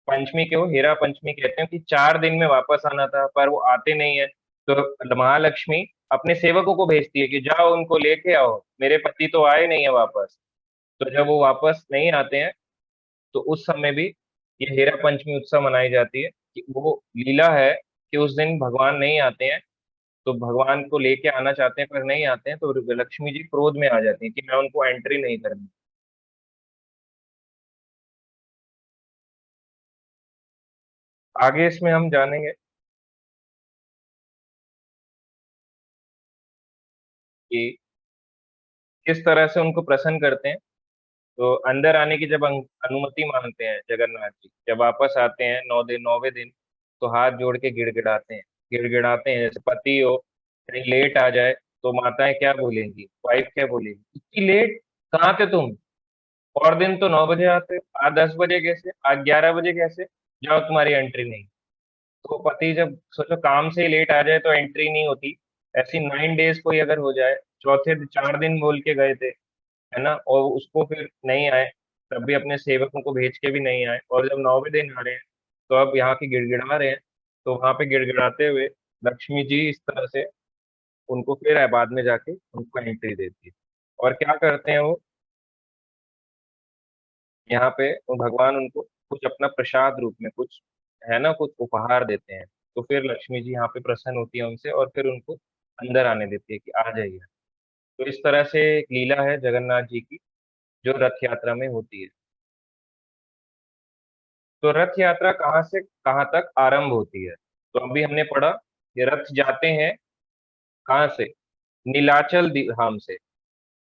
पंचमी को हेरा पंचमी कहते हैं कि 4 दिन में वापस आना था पर वो आते नहीं है। तो महालक्ष्मी अपने सेवकों को भेजती है कि जाओ उनको लेके आओ, मेरे पति तो आए नहीं है वापस। तो जब वो वापस नहीं आते हैं, तो उस समय भी ये हेरा पंचमी उत्सव मनाई जाती है कि वो लीला है कि उस दिन भगवान नहीं आते हैं। तो भगवान को लेके आना चाहते हैं पर नहीं आते हैं, तो लक्ष्मी जी क्रोध में आ जाती हैं कि मैं उनको एंट्री नहीं करनी। आगे इसमें हम जानेंगे कि किस तरह से उनको प्रसन्न करते हैं। तो अंदर आने की जब अनुमति मांगते हैं जगन्नाथ जी, जब वापस आते हैं 9 दिन 9वें दिन, तो हाथ जोड़ के गिड़गिड़ाते हैं। गिड़गिड़ाते हैं जैसे पति हो कहीं लेट आ जाए तो माताएं क्या बोलेंगी, वाइफ क्या बोलेगी, इतनी लेट, कहाँ थे तुम, और दिन तो 9 बजे आते, आज 10 बजे कैसे, आज 11 बजे कैसे, जाओ तुम्हारी एंट्री नहीं। तो पति जब सोचो काम से लेट आ जाए तो एंट्री नहीं होती, ऐसी 9 डेज कोई अगर हो जाए, चौथे 4 दिन बोल के गए थे, है ना, और उसको फिर नहीं आए, तब भी अपने सेवकों को भेज के भी नहीं आए, और जब 9वें दिन आ रहे हैं तो अब यहाँ के गिड़गिड़ा रहे हैं। तो वहां पे गिड़गिड़ाते हुए लक्ष्मी जी इस तरह से उनको फिर बाद में जाके उनको एंट्री देती है। और क्या करते हैं वो, यहाँ पे वो भगवान उनको कुछ अपना प्रसाद रूप में कुछ, है ना, कुछ उपहार देते हैं। तो फिर लक्ष्मी जी यहाँ पे प्रसन्न होती है उनसे और फिर उनको अंदर आने देती है कि आ जाइए। तो इस तरह से एक लीला है जगन्नाथ जी की जो रथ यात्रा में होती है। तो रथ यात्रा कहाँ से कहाँ तक आरंभ होती है, तो अभी हमने पढ़ा कि रथ जाते हैं कहाँ से, नीलाचल धाम से।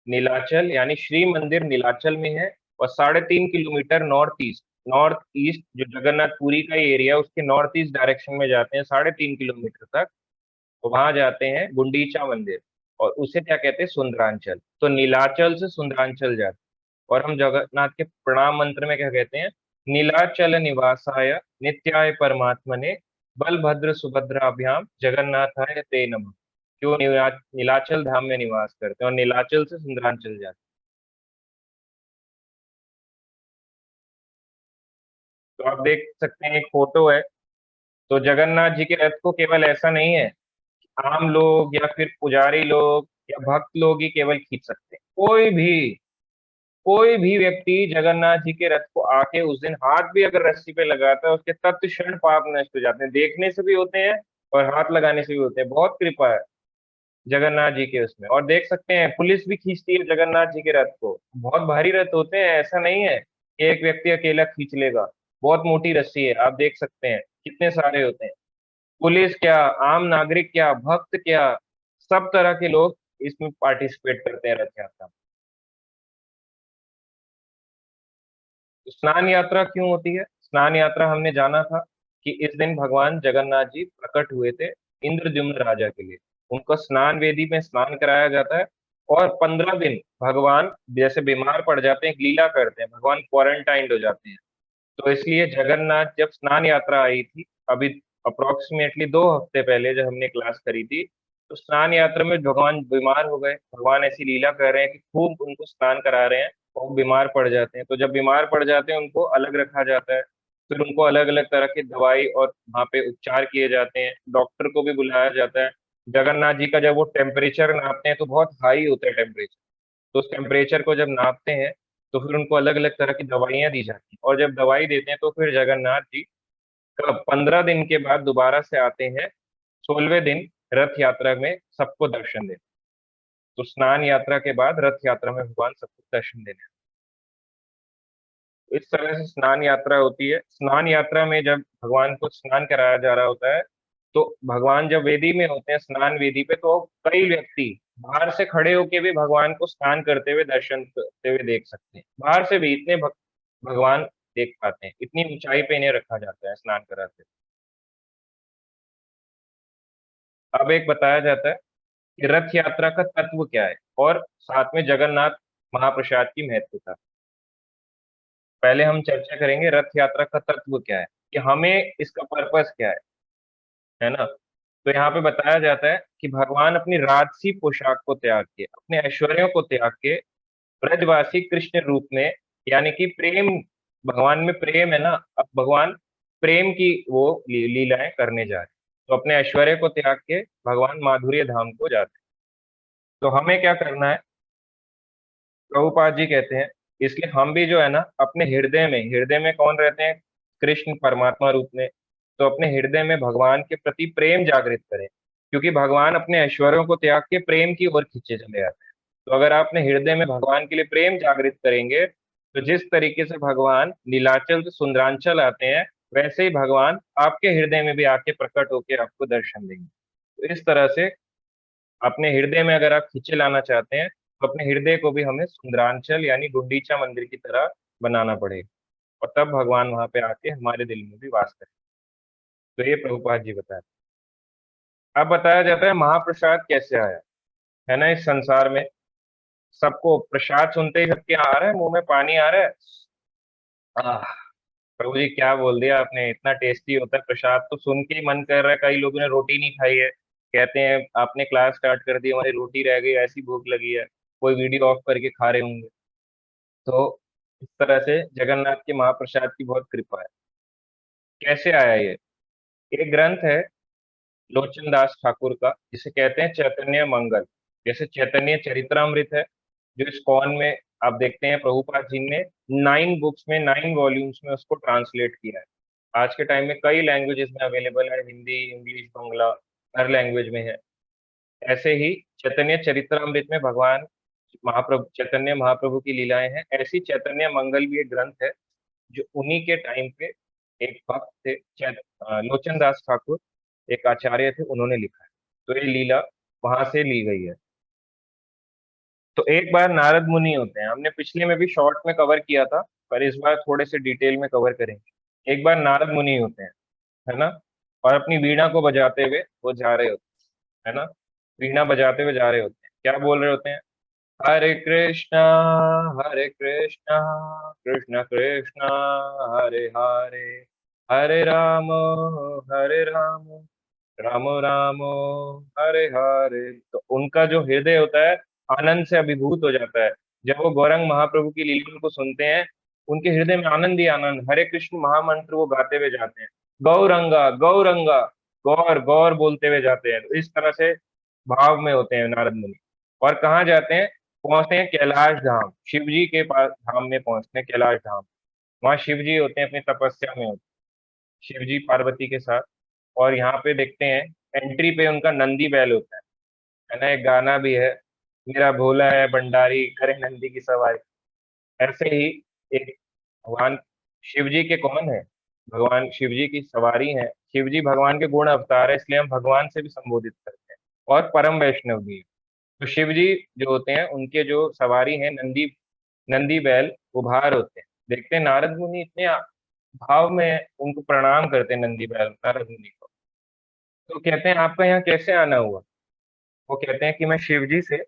नीलाचल यानी श्री मंदिर नीलाचल में है, और 3.5 किलोमीटर नॉर्थ ईस्ट जो जगन्नाथपुरी का एरिया है उसके नॉर्थ ईस्ट डायरेक्शन में जाते हैं 3.5 किलोमीटर तक। तो वहां जाते हैं गुंडीचा मंदिर, और उसे क्या कहते हैं, सुंदरांचल। तो नीलाचल से सुंदरांचल जाते हैं। और हम जगन्नाथ के प्रणाम मंत्र में क्या कहते हैं, नीलाचल निवासाय नित्याय परमात्मने बलभद्र सुभद्राभ्याम जगन्नाथाय ते नमः। क्यों नीलाचल धाम में निवास करते हैं और नीलाचल से सुंदरांचल जाते हैं। तो आप देख सकते हैं एक फोटो है। तो जगन्नाथ जी के रथ को केवल ऐसा नहीं है आम लोग या फिर पुजारी लोग या भक्त लोग ही केवल खींच सकते हैं, कोई भी व्यक्ति जगन्नाथ जी के रथ को आके उस दिन हाथ भी अगर रस्सी पे लगाता है, उसके तत्क्षण पाप नष्ट हो जाते हैं, देखने से भी होते हैं और हाथ लगाने से भी होते हैं। बहुत कृपा है जगन्नाथ जी के उसमें। और देख सकते हैं पुलिस भी खींचती है जगन्नाथ जी के रथ को, बहुत भारी रथ होते हैं, ऐसा नहीं है कि एक व्यक्ति अकेला खींच लेगा। बहुत मोटी रस्सी है, आप देख सकते हैं कितने सारे होते हैं। पुलिस क्या, आम नागरिक क्या, भक्त क्या, सब तरह के लोग इसमें पार्टिसिपेट करते हैं रथ यात्रा में। तो स्नान यात्रा क्यों होती है, स्नान यात्रा हमने जाना था कि इस दिन भगवान जगन्नाथ जी प्रकट हुए थे इंद्रद्युम्न राजा के लिए। उनको स्नान वेदी में स्नान कराया जाता है। और 15 दिन भगवान जैसे बीमार पड़ जाते हैं, एक लीला करते हैं, भगवान क्वारंटाइंड हो जाते हैं। तो इसलिए जगन्नाथ जब स्नान यात्रा आई थी, अभी अप्रोक्सीमेटली 2 हफ्ते पहले जब हमने क्लास करी थी, तो स्नान यात्रा में भगवान बीमार हो गए। भगवान ऐसी लीला कर रहे हैं कि खूब उनको स्नान करा रहे हैं, और वो बीमार पड़ जाते हैं। तो जब बीमार पड़ जाते हैं उनको अलग रखा जाता है, फिर उनको अलग अलग तरह की दवाई और वहाँ पे उपचार किए जाते हैं, डॉक्टर को भी बुलाया जाता है। जगन्नाथ जी का जब वो टेम्परेचर नापते हैं तो बहुत हाई होता है टेम्परेचर। तो उस टेम्परेचर को जब नापते हैं तो फिर उनको अलग अलग तरह की दवाइयाँ दी जाती हैं, और जब दवाई देते हैं तो फिर जगन्नाथ जी कब 15 दिन के बाद दोबारा से आते हैं 16वें दिन रथ यात्रा में सबको दर्शन देने। तो स्नान यात्रा के बाद रथ यात्रा में भगवान सबको दर्शन देने आते हैं। इस तरह से स्नान यात्रा होती है। स्नान यात्रा में जब भगवान को स्नान कराया जा रहा होता है, तो भगवान जब वेदी में होते हैं स्नान वेदी पे, तो कई व्यक्ति बाहर से खड़े होके भी भगवान को स्नान करते हुए दर्शन करते हुए देख सकते हैं। बाहर से भी इतने भगवान देख पाते हैं, इतनी ऊंचाई पे इन्हें रखा जाता है स्नान कराते हैं। अब एक बताया जाता है कि रथ यात्रा का तत्व क्या है, और साथ में जगन्नाथ महाप्रसाद की महत्वता। पहले हम चर्चा करेंगे रथ यात्रा का तत्व क्या है, कि हमें इसका पर्पस क्या है ना। तो यहाँ पे बताया जाता है कि भगवान अपनी राजसी पोशाक को त्याग के, अपने ऐश्वर्यों को त्याग के, ब्रजवासी कृष्ण रूप में, यानी कि प्रेम, भगवान में प्रेम है ना, अब भगवान प्रेम की वो लीलाएं करने जा रहे हैं। तो अपने ऐश्वर्य को त्याग के भगवान माधुर्य धाम को जाते हैं। तो हमें क्या करना है, प्रभुपाद जी कहते हैं, इसलिए हम भी जो है ना अपने हृदय में कौन रहते हैं, कृष्ण परमात्मा रूप में। तो अपने हृदय में भगवान के प्रति प्रेम जागृत करें, क्योंकि भगवान अपने ऐश्वर्यों को त्याग के प्रेम की ओर खींचे चले आते हैं। तो अगर आप अपने हृदय में भगवान के लिए प्रेम जागृत करेंगे, तो जिस तरीके से भगवान नीलाचल से सुंदरांचल आते हैं, वैसे ही भगवान आपके हृदय में भी आके प्रकट होकर आपको दर्शन देंगे। तो इस तरह से अपने हृदय में अगर आप खींचे लाना चाहते हैं, तो अपने हृदय को भी हमें सुंदरांचल यानी गुंडीचा मंदिर की तरह बनाना पड़ेगा, और तब भगवान वहां पे आके हमारे दिल में भी वास करें। तो ये प्रभुपाद जी बताते हैं। अब बताया जाता है महाप्रसाद कैसे आया, है ना। इस संसार में सबको प्रसाद सुनते ही सबके आ रहा है, मुंह में पानी आ रहा है। आह, प्रभु जी क्या बोल दिया आपने, इतना टेस्टी होता है प्रसाद, तो सुन के ही मन कर रहा है। कई लोगों ने रोटी नहीं खाई है, कहते हैं आपने क्लास स्टार्ट कर दी, हमारी रोटी रह गई, ऐसी भूख लगी है। कोई वीडियो ऑफ करके खा रहे होंगे। तो इस तरह से जगन्नाथ के महाप्रसाद की बहुत कृपा है। कैसे आया ये, एक ग्रंथ है लोचन दास ठाकुर का, जिसे कहते हैं चैतन्य मंगल। जैसे चैतन्य चरितमृत है, जो इस्कॉन में आप देखते हैं प्रभुपाद जी ने 9 बुक्स में, 9 वॉल्यूम्स में उसको ट्रांसलेट किया है। आज के टाइम में कई लैंग्वेजेस में अवेलेबल है, हिंदी, इंग्लिश, बांग्ला, हर लैंग्वेज में है। ऐसे ही चैतन्य चरितमृत में भगवान महाप्रभु, चैतन्य महाप्रभु की लीलाएं हैं। ऐसी चैतन्य मंगल भी एक ग्रंथ है, जो उन्हीं के टाइम पे एक भक्त थे, लोचन दास ठाकुर एक आचार्य थे, उन्होंने लिखा है। तो ये लीला वहां से ली गई है। तो एक बार नारद मुनि होते हैं, हमने पिछले में भी शॉर्ट में कवर किया था, पर इस बार थोड़े से डिटेल में कवर करेंगे। एक बार नारद मुनि होते हैं, है ना, और अपनी वीणा को बजाते हुए वो जा रहे होते हैं, है ना। वीणा बजाते हुए जा रहे होते हैं, क्या बोल रहे होते हैं, हरे कृष्णा, हरे कृष्णा, कृष्ण कृष्णा, हरे हरे, हरे राम, हरे राम, राम राम, हरे हरे। तो उनका जो हृदय होता है आनंद से अभिभूत हो जाता है। जब वो गौरंग महाप्रभु की लीला को सुनते हैं, उनके हृदय में आनंद ही आनंद, हरे कृष्ण महामंत्र वो गाते हुए जाते हैं। गौरंगा गौरंगा, गौर गौर बोलते हुए जाते हैं। तो इस तरह से भाव में होते हैं नारद मुनि। और कहाँ जाते हैं, पहुंचते हैं कैलाश धाम, शिव जी के पास धाम में पहुंचते हैं, कैलाश धाम। वहां शिव जी होते हैं, अपनी तपस्या में होते हैं, शिव जी पार्वती के साथ। और यहाँ पे देखते हैं एंट्री पे उनका नंदी बैल होता है ना। एक गाना भी है, मेरा भोला है भंडारी करे नंदी की सवारी। ऐसे ही एक भगवान शिव जी के कौन है, भगवान शिव जी की सवारी है। शिव जी भगवान के गुण अवतार है, इसलिए हम भगवान से भी संबोधित करते हैं, और परम वैष्णव भी है। तो शिव जी जो होते हैं, उनके जो सवारी है नंदी, नंदी बैल उभार होते हैं। देखते हैं नारद मुनि इतने भाव में उनको प्रणाम करते हैं, नंदी बैल नारद मुनि को। तो कहते हैं आपका यहाँ कैसे आना हुआ। वो कहते हैं कि मैं शिव जी से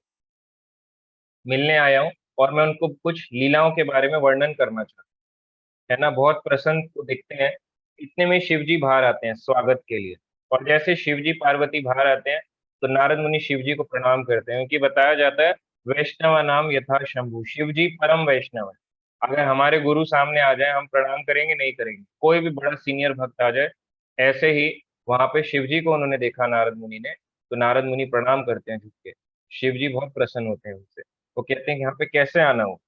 मिलने आया हूँ, और मैं उनको कुछ लीलाओं के बारे में वर्णन करना चाहता हूँ, है ना। बहुत प्रसन्न को दिखते हैं। इतने में शिव जी बाहर आते हैं स्वागत के लिए। और जैसे शिव जी पार्वती बाहर आते हैं, तो नारद मुनि शिव जी को प्रणाम करते हैं, क्योंकि बताया जाता है वैष्णव नाम यथा शंभु, शिव जी परम वैष्णव है। अगर हमारे गुरु सामने आ जाए, हम प्रणाम करेंगे नहीं करेंगे, कोई भी बड़ा सीनियर भक्त आ जाए। ऐसे ही वहां पे शिव जी को उन्होंने देखा नारद मुनि ने, तो नारद मुनि प्रणाम करते हैं झुक के। शिव जी बहुत प्रसन्न होते हैं उनसे। वो कहते हैं कि यहाँ पे कैसे आना हो।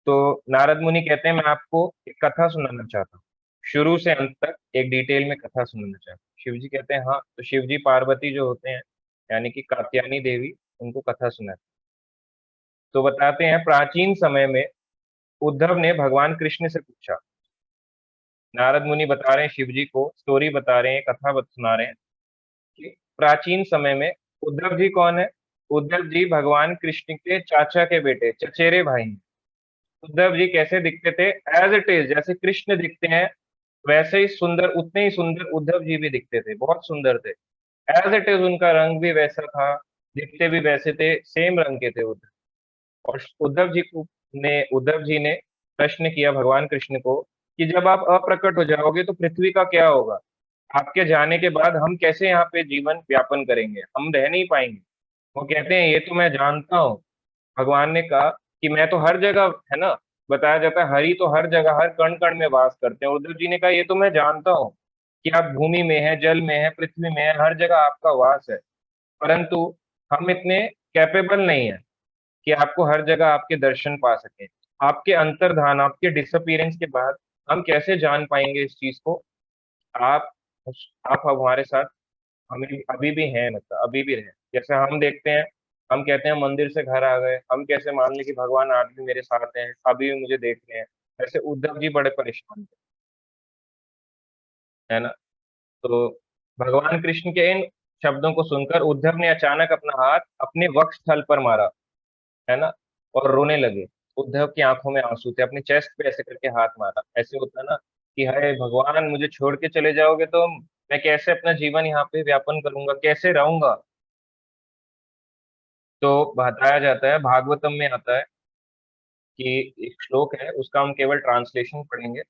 तो नारद मुनि कहते हैं मैं आपको एक कथा सुनाना चाहता हूँ, शुरू से अंत तक एक डिटेल में कथा सुनाना चाहता हूँ। शिव जी कहते हैं हाँ। तो शिव जी पार्वती जो होते हैं, यानी कि कात्यायनी देवी, उनको कथा सुनाते हैं। तो बताते हैं प्राचीन समय में उद्धव ने भगवान कृष्ण से पूछा। नारद मुनि बता रहे हैं शिव जी को, स्टोरी बता रहे हैं, कथा सुना रहे हैं कि प्राचीन समय में उद्धव जी कौन है, उद्धव जी भगवान कृष्ण के चाचा के बेटे, चचेरे भाई हैं। उद्धव जी कैसे दिखते थे, एज इट इज जैसे कृष्ण दिखते हैं, वैसे ही सुंदर, उतने ही सुंदर उद्धव जी भी दिखते थे, बहुत सुंदर थे। एज इट इज उनका रंग भी वैसा था, दिखते भी वैसे थे, सेम रंग के थे उद्धव। और उद्धव जी ने प्रश्न किया भगवान कृष्ण को कि जब आप अप्रकट हो जाओगे तो पृथ्वी का क्या होगा? आपके जाने के बाद हम कैसे यहाँ पे जीवन व्यापन करेंगे, हम रह नहीं पाएंगे। वो कहते हैं ये तो मैं जानता हूँ। भगवान ने कहा कि मैं तो हर जगह, है ना, बताया जाता है हरि तो हर जगह हर कण कण में वास करते हैं। उद्धव जी ने कहा ये तो मैं जानता हूँ कि आप भूमि में है, जल में है, पृथ्वी में है, हर जगह आपका वास है। परंतु हम इतने कैपेबल नहीं है कि आपको हर जगह आपके दर्शन पा सके। आपके अंतर्धान, आपके डिसअपीयरेंस के बाद हम कैसे जान पाएंगे इस चीज को? आप आप हमारे साथ, हमें अभी भी हैं, मतलब अभी भी रहे। जैसे हम देखते हैं, हम कहते हैं मंदिर से घर आ गए, हम कैसे मान लें कि भगवान आज भी मेरे साथ हैं, अभी भी मुझे देख रहे हैं? ऐसे उद्धव जी बड़े परेशान थे, है ना। तो भगवान कृष्ण के इन शब्दों को सुनकर उद्धव ने अचानक अपना हाथ अपने वक्ष स्थल पर मारा, है ना, और रोने लगे। उद्धव की आंखों में आंसू थे, अपने चेस्ट पे ऐसे करके हाथ मारा। ऐसे होता है ना कि हाय भगवान, मुझे छोड़ के चले जाओगे तो मैं कैसे अपना जीवन यहाँ पे व्यापन करूंगा, कैसे रहूंगा? तो बताया जाता है, भागवतम में आता है कि एक श्लोक है, उसका हम केवल ट्रांसलेशन पढ़ेंगे।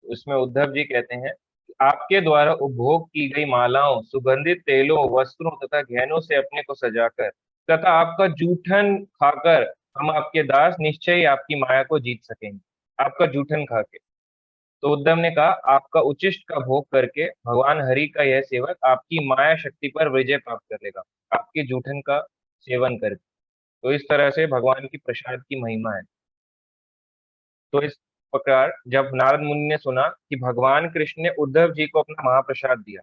उसमें उद्धव जी कहते हैं कि आपके द्वारा उपभोग की गई मालाओं, सुगंधित तेलों, वस्त्रों तथा गहनों से अपने को सजाकर तथा आपका जूठन खाकर हम आपके दास निश्चय ही आपकी माया को जीत सकेंगे। आपका जूठन खा के। तो उद्धव ने कहा आपका उचिष्ट का भोग करके भगवान हरि का यह सेवक आपकी माया शक्ति पर विजय प्राप्त कर लेगा, आपके जूठन का सेवन करके। तो इस तरह से भगवान की प्रसाद की महिमा है। तो इस प्रकार जब नारद मुनि ने सुना कि भगवान कृष्ण ने उद्धव जी को अपना महाप्रसाद दिया,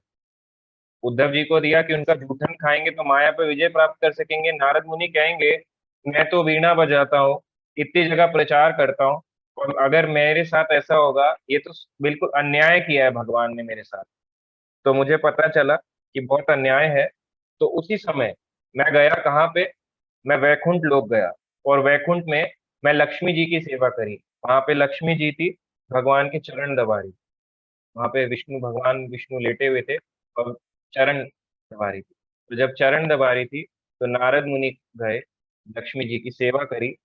उद्धव जी को दिया कि उनका जूठन खाएंगे तो माया पर विजय प्राप्त कर सकेंगे, नारद मुनि कहेंगे मैं तो वीणा बजाता हूँ, इतनी जगह प्रचार करता हूँ, और अगर मेरे साथ ऐसा होगा, ये तो बिल्कुल अन्याय किया है भगवान ने मेरे साथ। तो मुझे पता चला कि बहुत अन्याय है। तो उसी समय मैं गया कहाँ पे? मैं वैकुंठ लोक गया। और वैकुंठ में मैं लक्ष्मी जी की सेवा करी। वहां पे लक्ष्मी जी थी, भगवान के चरण दबा रही। वहां पे भगवान विष्णु लेटे हुए थे और चरण दबा रही थी। तो जब चरण दबा रही थी तो नारद मुनि गए, लक्ष्मी जी की सेवा करी।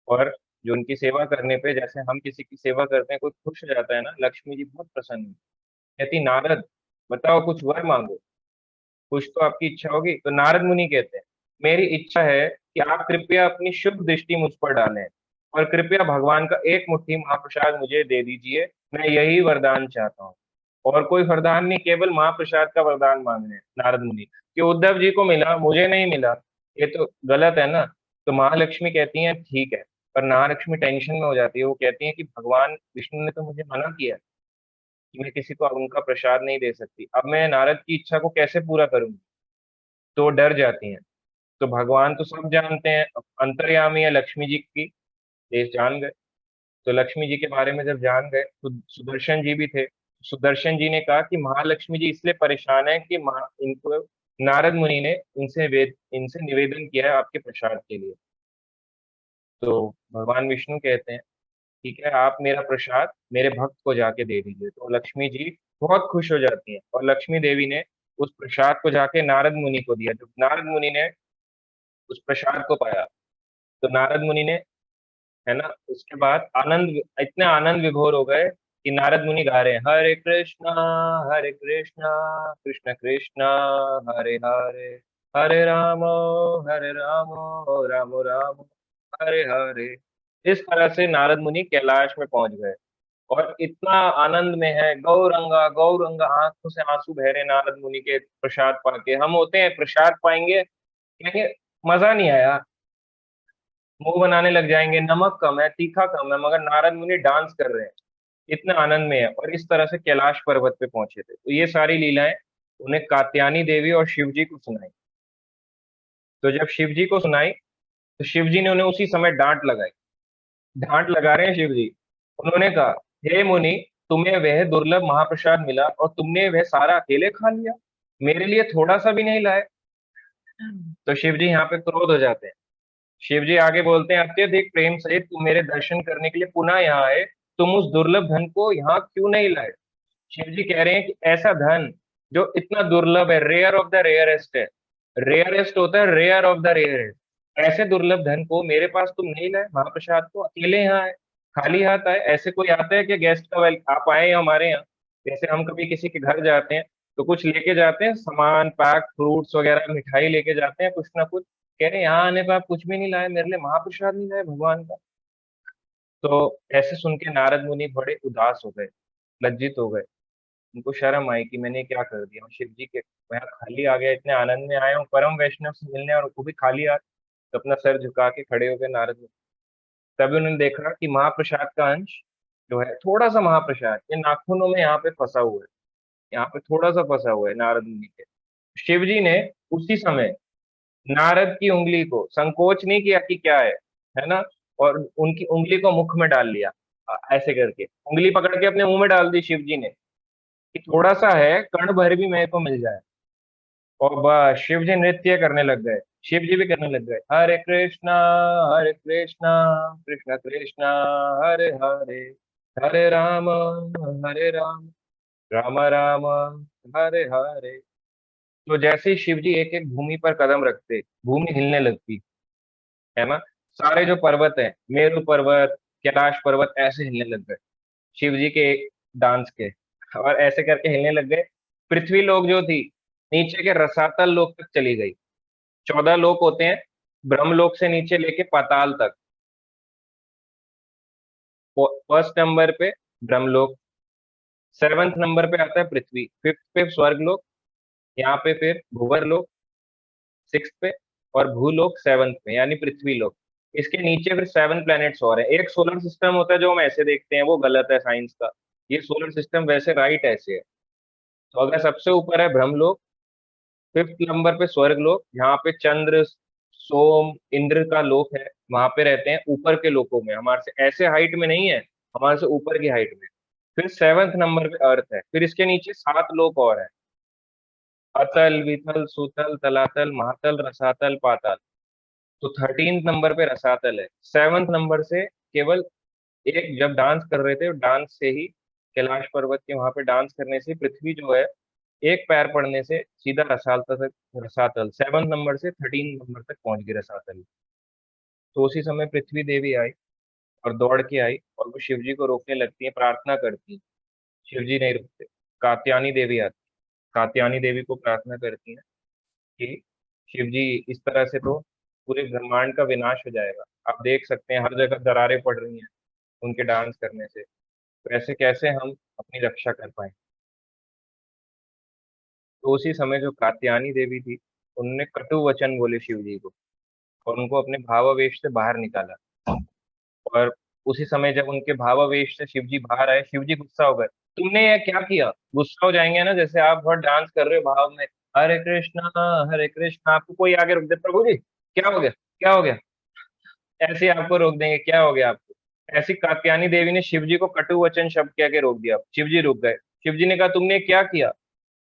और जो उनकी सेवा करने पे, जैसे हम किसी की सेवा करते हैं, कोई खुश हो जाता है ना, लक्ष्मी जी बहुत प्रसन्न हुई। कहती नारद, बताओ कुछ वर मांगो, कुछ तो आपकी इच्छा होगी। तो नारद मुनि कहते हैं मेरी इच्छा है कि आप कृपया अपनी शुभ दृष्टि मुझ पर डालें और कृपया भगवान का एक मुट्ठी महाप्रसाद मुझे दे दीजिए। मैं यही वरदान चाहता हूँ, और कोई वरदान नहीं, केवल महाप्रसाद का वरदान मांग रहे हैं नारद मुनि। कि उद्धव जी को मिला, मुझे नहीं मिला, ये तो गलत है ना। तो महालक्ष्मी कहती हैं ठीक है। पर महालक्ष्मी टेंशन में हो जाती है, वो कहती है कि भगवान विष्णु ने तो मुझे मना किया कि मैं किसी को उनका प्रसाद नहीं दे सकती, अब मैं नारद की इच्छा को कैसे पूरा करूंगी? तो वो डर जाती हैं। तो भगवान तो सब जानते हैं, अब अंतर्यामी है लक्ष्मी जी की, देश जान गए। तो लक्ष्मी जी के बारे में जब जान गए तो सुदर्शन जी भी थे। सुदर्शन जी ने कहा कि महालक्ष्मी जी इसलिए परेशान है कि इनको नारद मुनि ने इनसे निवेदन किया है आपके प्रसाद के लिए। तो भगवान विष्णु कहते हैं ठीक है, आप मेरा प्रसाद मेरे भक्त को जाके दे दीजिए। तो लक्ष्मी जी बहुत खुश हो जाती हैं और लक्ष्मी देवी ने उस प्रसाद को जाके नारद मुनि को दिया। जब नारद मुनि ने उस प्रसाद को पाया तो नारद मुनि ने, है ना, उसके बाद आनंद, इतने आनंद विभोर हो गए कि नारद मुनि गा रहे हैं हरे कृष्णा कृष्ण कृष्णा हरे हरे, हरे राम हरे राम राम राम हरे हरे। इस तरह से नारद मुनि कैलाश में पहुंच गए और इतना आनंद में है, गौरंगा गौरंगा, आंखों से आंसू बह रहे नारद मुनि के प्रसाद पाके। हम होते हैं प्रसाद पाएंगे, कहेंगे मजा नहीं आया, मुंह बनाने लग जाएंगे, नमक कम है, तीखा कम है, मगर नारद मुनि डांस कर रहे हैं, इतने आनंद में है। और इस तरह से कैलाश पर्वत पे पहुंचे थे। तो ये सारी लीलाएं उन्हें कात्यायनी देवी और शिव जी को सुनाई। तो जब शिव जी को सुनाई तो शिव जी ने उन्हें उसी समय डांट लगाई। डांट लगा रहे हैं शिव जी। उन्होंने कहा हे मुनि, तुम्हें वह दुर्लभ महाप्रसाद मिला और तुमने वह सारा अकेले खा लिया, मेरे लिए थोड़ा सा भी नहीं लाए। तो शिव जी यहाँ पे क्रोध हो जाते हैं। शिव जी आगे बोलते हैं अत्यधिक प्रेम सहित तुम मेरे दर्शन करने के लिए पुनः यहाँ आए, तुम उस दुर्लभ धन को यहाँ क्यों नहीं लाए? शिव जी कह रहे हैं कि ऐसा धन जो इतना दुर्लभ है, रेयर ऑफ द रेयरेस्ट है। रेयरेस्ट होता है रेयर ऑफ द रेयरेस्ट। ऐसे दुर्लभ धन को मेरे पास तुम नहीं लाए, महाप्रसाद को अकेले यहाँ आए, खाली हाथ आए। ऐसे कोई आता है कि गेस्ट का वेल आप आए हैं हमारे यहाँ। जैसे हम कभी किसी के घर जाते हैं तो कुछ लेके जाते हैं सामान, पैक फ्रूट्स वगैरह, मिठाई लेके जाते हैं कुछ ना कुछ, कह रहे हैं यहाँ आने पर आप कुछ भी नहीं लाए, मेरे लिए महाप्रसाद नहीं लाए भगवान का। तो ऐसे सुन के नारद मुनि बड़े उदास हो गए, लज्जित हो गए। उनको शर्म आई कि मैंने क्या कर दिया, शिव जी के मैं खाली आ गया, इतने आनंद में आया हूँ परम वैष्णव से मिलने और वो भी खाली आ। तो अपना सर झुका के खड़े हो गए नारद मुनि। तभी उन्होंने देखा कि महाप्रसाद का अंश जो है, थोड़ा सा महाप्रसाद ये नाखूनों में यहाँ पे फंसा हुआ है, यहाँ पे थोड़ा सा फंसा हुआ है नारद मुनि के। शिव जी ने उसी समय नारद की उंगली को संकोच नहीं किया कि क्या है ना, और उनकी उंगली को मुख में डाल लिया। ऐसे करके उंगली पकड़ के अपने मुंह में डाल दी शिव जी ने कि थोड़ा सा है, कण भर भी मेरे को मिल जाए। और बस शिव जी नृत्य करने लग गए, शिव जी भी करने लग गए, हरे कृष्णा कृष्ण कृष्ण हरे हरे, हरे हरे राम राम राम हरे हरे। तो जैसे ही शिव जी एक एक भूमि पर कदम रखते, भूमि हिलने लगती, है ना। सारे जो पर्वत हैं, मेरु पर्वत, कैलाश पर्वत ऐसे हिलने लग गए शिव जी के डांस के। और ऐसे करके हिलने लग गए। पृथ्वी लोक जो थी नीचे के रसातल लोक तक चली गई। 14 लोक होते हैं, ब्रह्मलोक से नीचे लेके पाताल तक। फर्स्ट नंबर पे ब्रह्मलोक, सेवंथ नंबर पे आता है पृथ्वी, फिफ्थ पे स्वर्ग लोक, यहाँ पे फिर भूवर लोक सिक्स पे, और भूलोक सेवंथ पे यानी पृथ्वी लोक। इसके नीचे फिर 7 प्लैनेट्स और हैं। एक सोलर सिस्टम होता है जो हम ऐसे देखते हैं, वो गलत है साइंस का। ये सोलर सिस्टम वैसे राइट ऐसे है। तो अगर सबसे ऊपर है ब्रह्मलोक, फिफ्थ नंबर पे स्वर्ग लोक, यहाँ पे चंद्र, सोम, इंद्र का लोक है, वहां पे रहते हैं ऊपर के लोकों में, हमारे से ऐसे हाइट में नहीं है, हमारे से ऊपर की हाइट में। फिर सेवंथ नंबर पे अर्थ है, फिर इसके नीचे 7 लोक और है, अतल वितल सुतल तलातल महातल रसातल पाताल। तो 13 नंबर पे रसातल है। सेवंथ नंबर से केवल एक, जब डांस कर रहे थे डांस से ही, कैलाश पर्वत के वहां पे डांस करने से पृथ्वी जो है, एक पैर पड़ने से सीधा रसातल तक, रसातल 7 नंबर से 13 नंबर तक पहुंच गई रसातल। तो उसी समय पृथ्वी देवी आई और दौड़ के आई और वो शिव जी को रोकने लगती है, प्रार्थना करती है। शिव जी नहीं रुकते। कात्यायनी देवी आती, कात्यायनी देवी को प्रार्थना करती है कि शिव जी इस तरह से तो पूरे ब्रह्मांड का विनाश हो जाएगा, आप देख सकते हैं हर जगह दरारें पड़ रही हैं उनके डांस करने से, तो ऐसे कैसे हम अपनी रक्षा कर पाए। तो उसी समय जो कात्यायनी देवी थी, उन्होंने कटु वचन बोले शिव जी को और उनको अपने भावावेश से बाहर निकाला। और उसी समय जब उनके भावावेश से शिव जी बाहर आए, शिव जी गुस्सा हो गए, तुमने ये क्या किया। गुस्सा हो जाएंगे ना, जैसे आप बहुत डांस कर रहे हो भाव में, हरे कृष्णा, आपको कोई आगे रोक दे, प्रभु जी क्या हो गया, क्या हो गया, ऐसे ही आपको रोक देंगे, क्या हो गया आपको। ऐसी कात्यायनी देवी ने शिव जी को कटु वचन शब्द कह के रोक दिया, शिव जी रुक गए। शिव जी ने कहा तुमने क्या किया,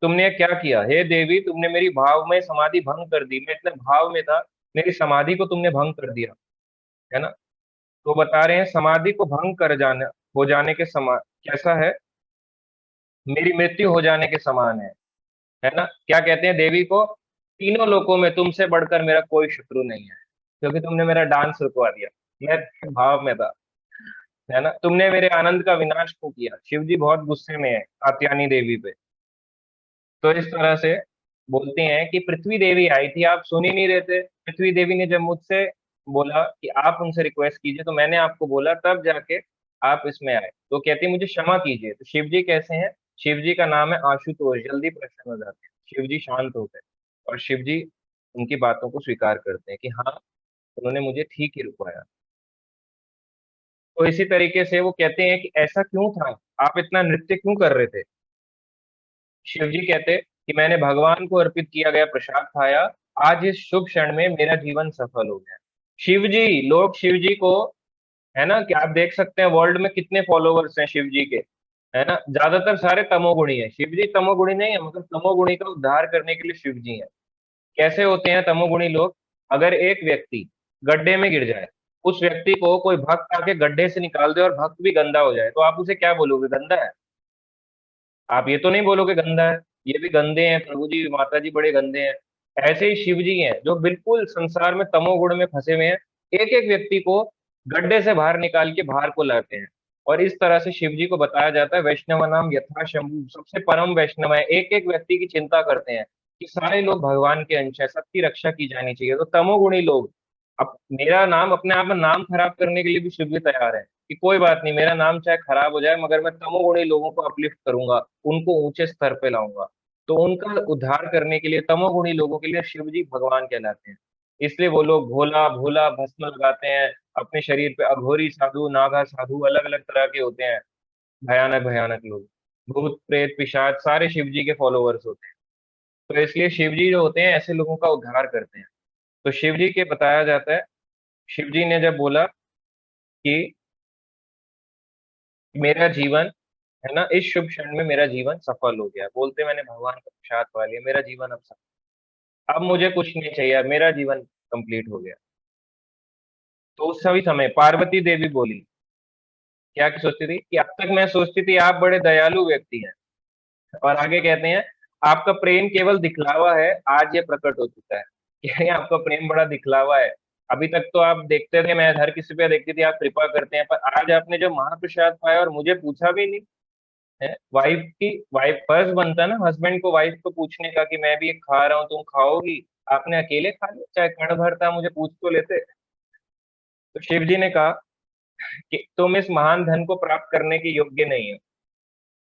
तुमने क्या किया, हे देवी तुमने मेरी भाव में समाधि भंग कर दी, मैं इतने भाव में था, मेरी समाधि को तुमने भंग कर दिया, है ना। तो बता रहे हैं समाधि को भंग कर जाना, हो जाने के समान कैसा है, मेरी मृत्यु हो जाने के समान है ना। क्या कहते हैं देवी को, तीनों लोकों में तुमसे बढ़कर मेरा कोई शत्रु नहीं है, क्योंकि तुमने मेरा डांस रुकवा दिया, मैं भाव में था, है ना। तुमने मेरे आनंद का विनाश क्यों किया। शिव जी बहुत गुस्से में है कात्यायनी देवी पे। तो इस तरह से बोलते हैं कि पृथ्वी देवी आई थी, आप सुन ही नहीं रहे थे। पृथ्वी देवी ने जब मुझसे बोला कि आप उनसे रिक्वेस्ट कीजिए, तो मैंने आपको बोला, तब जाके आप इसमें आए। तो कहती मुझे क्षमा कीजिए। तो शिव जी कैसे हैं, शिव जी का नाम है आशुतोष, जल्दी प्रसन्न हो जाते हैं, शिव जी शांत हो गए और शिव जी उनकी बातों को स्वीकार करते हैं कि हाँ, उन्होंने मुझे ठीक ही रुकवाया। तो इसी तरीके से वो कहते हैं कि ऐसा क्यों था, आप इतना नृत्य क्यों कर रहे थे। शिव जी कहते कि मैंने भगवान को अर्पित किया गया प्रसाद खाया, आज इस शुभ क्षण में मेरा जीवन सफल हो गया। शिव जी, लोग शिव जी को, है ना, कि आप देख सकते हैं वर्ल्ड में कितने फॉलोवर्स हैं शिव जी के, है ना, ज्यादातर सारे तमोगुणी हैं। शिव जी तमोगुणी नहीं है, मगर तमोगुणी का उद्धार करने के लिए शिव जी हैं। कैसे होते हैं तमोगुणी लोग, अगर एक व्यक्ति गड्ढे में गिर जाए, उस व्यक्ति को कोई भक्त आके गड्ढे से निकाल दे और भक्त भी गंदा हो जाए, तो आप उसे क्या बोलोगे, गंदा है। आप ये तो नहीं बोलोगे गंदा है। ये भी गंदे हैं, प्रभु जी माता जी बड़े गंदे हैं। ऐसे ही शिव जी हैं जो बिल्कुल संसार में तमोगुण में फंसे हुए हैं, एक एक व्यक्ति को गड्ढे से बाहर निकाल के बाहर को लाते हैं। और इस तरह से शिव जी को बताया जाता है वैष्णव नाम यथा शंभु, सबसे परम वैष्णव है, एक एक व्यक्ति की चिंता करते हैं कि सारे लोग भगवान के अंश है, सबकी रक्षा की जानी चाहिए। तो तमोगुणी लोग, अब मेरा नाम अपने आप में नाम खराब करने के लिए भी शिव जी तैयार है कि कोई बात नहीं, मेरा नाम चाहे खराब हो जाए मगर मैं तमोगुणी लोगों को अपलिफ्ट करूंगा, उनको ऊंचे स्तर पे लाऊंगा। तो उनका उद्धार करने के लिए तमोगुणी लोगों के लिए शिव जी भगवान कहलाते हैं। इसलिए वो लोग भोला भोला भस्म लगाते हैं अपने शरीर पे, अघोरी साधु नागा साधु अलग अलग तरह के होते हैं, भयानक भयानक लोग, भूत प्रेत पिशाच सारे शिव जी के फॉलोअर्स होते हैं। तो इसलिए शिव जी जो होते हैं ऐसे लोगों का उद्धार करते हैं। तो शिव जी के बताया जाता है, शिव जी ने जब बोला कि मेरा जीवन है ना, इस शुभ क्षण में मेरा जीवन सफल हो गया, बोलते मैंने भगवान का प्रसाद पा लिया, मेरा जीवन अब सफल, अब मुझे कुछ नहीं चाहिए, अब मेरा जीवन कंप्लीट हो गया। तो उस सभी समय पार्वती देवी बोली, क्या सोचती थी कि अब तक मैं सोचती थी आप बड़े दयालु व्यक्ति हैं, और आगे कहते हैं आपका प्रेम केवल दिखलावा है, आज ये प्रकट हो चुका है। यानी आपका प्रेम बड़ा दिखलावा है। अभी तक तो आप देखते थे, मैं हर किसी पे देखती थी आप कृपा करते हैं, पर आज आपने जो महाप्रसाद पाया और मुझे पूछा भी नहीं है। वाइफ फर्ज बनता है ना हस्बैंड को वाइफ को पूछने का कि मैं भी एक खा रहा हूँ, तुम खाओगी? आपने अकेले खा लिया, चाहे कण भर था, मुझे पूछ तो लेते। तो शिव जी ने कहा कि तुम इस महान धन को प्राप्त करने के योग्य नहीं हो,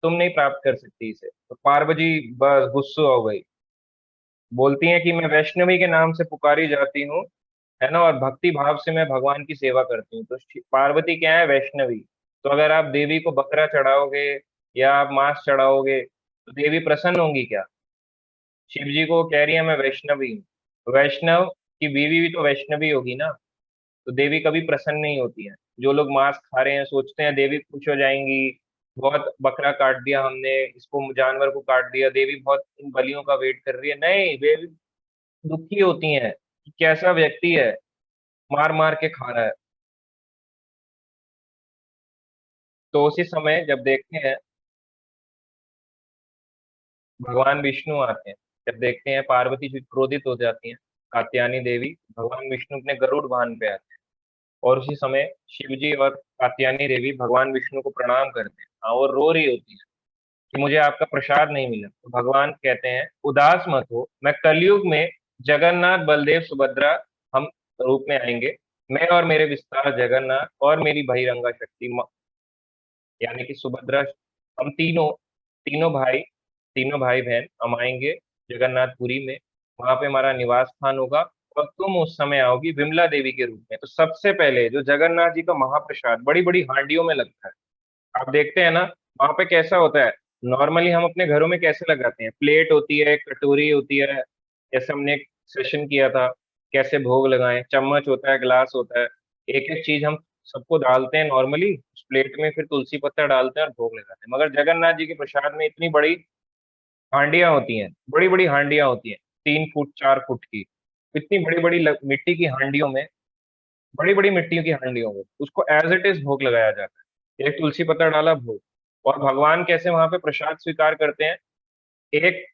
तुम नहीं प्राप्त कर सकती इसे। तो पार्वती बस गुस्सा हो गई, बोलती हैं कि मैं वैष्णवी के नाम से पुकारी जाती हूँ, है ना, और भक्ति भाव से मैं भगवान की सेवा करती हूँ। तो पार्वती क्या है? वैष्णवी। तो अगर आप देवी को बकरा चढ़ाओगे या आप मांस चढ़ाओगे तो देवी प्रसन्न होंगी क्या? शिव जी को कह रही है मैं वैष्णवी हूँ, तो वैष्णव की बीवी भी तो वैष्णवी होगी ना। तो देवी कभी प्रसन्न नहीं होती है। जो लोग मांस खा रहे हैं सोचते हैं देवी खुश हो जाएंगी, बहुत बकरा काट दिया हमने, इसको जानवर को काट दिया, देवी बहुत इन बलियों का वेट कर रही है। नहीं, देवी दुखी होती हैं कि कैसा व्यक्ति है, मार मार के खा रहा है। तो उसी समय जब देखते हैं भगवान विष्णु आते हैं, जब देखते हैं पार्वती जी क्रोधित हो जाती हैं, कात्यायनी देवी, भगवान विष्णु अपने गरुड़ वाहन पे आते हैं, और उसी समय शिव जी और कात्यायनी देवी भगवान विष्णु को प्रणाम करते हैं, हाँ, और रो रही होती है कि मुझे आपका प्रसाद नहीं मिला। तो भगवान कहते हैं उदास मत हो, मैं कलयुग में जगन्नाथ बलदेव सुभद्रा हम रूप में आएंगे, मैं और मेरे विस्तार जगन्नाथ और मेरी बहिरंगा शक्ति यानी कि सुभद्रा, हम तीनों तीनों भाई बहन हम आएंगे जगन्नाथपुरी में, वहां पे हमारा निवास स्थान होगा, और तुम उस समय आओगी विमला देवी के रूप में। तो सबसे पहले जो जगन्नाथ जी का महाप्रसाद बड़ी बड़ी हांडियों में लगता है, आप देखते हैं ना, वहां पे कैसा होता है, नॉर्मली हम अपने घरों में कैसे लगाते हैं, प्लेट होती है, कटोरी होती है, जैसे हमने एक सेशन किया था कैसे भोग लगाएं, चम्मच होता है, ग्लास होता है, एक एक चीज हम सबको डालते हैं नॉर्मली उस प्लेट में, फिर तुलसी पत्ता डालते हैं और भोग लगाते हैं। मगर जगन्नाथ जी के प्रसाद में इतनी बड़ी हांडियां होती हैं, बड़ी बड़ी हांडियां होती हैं, 3 फुट 4 फुट की, इतनी बड़ी बड़ी मिट्टी की हांडियों में, बड़ी बड़ी मिट्टियों की हांडियों में उसको एज इट इज भोग लगाया जाता है, एक तुलसी पत्ता डाला भोग। और भगवान कैसे वहां पे प्रसाद स्वीकार करते हैं, एक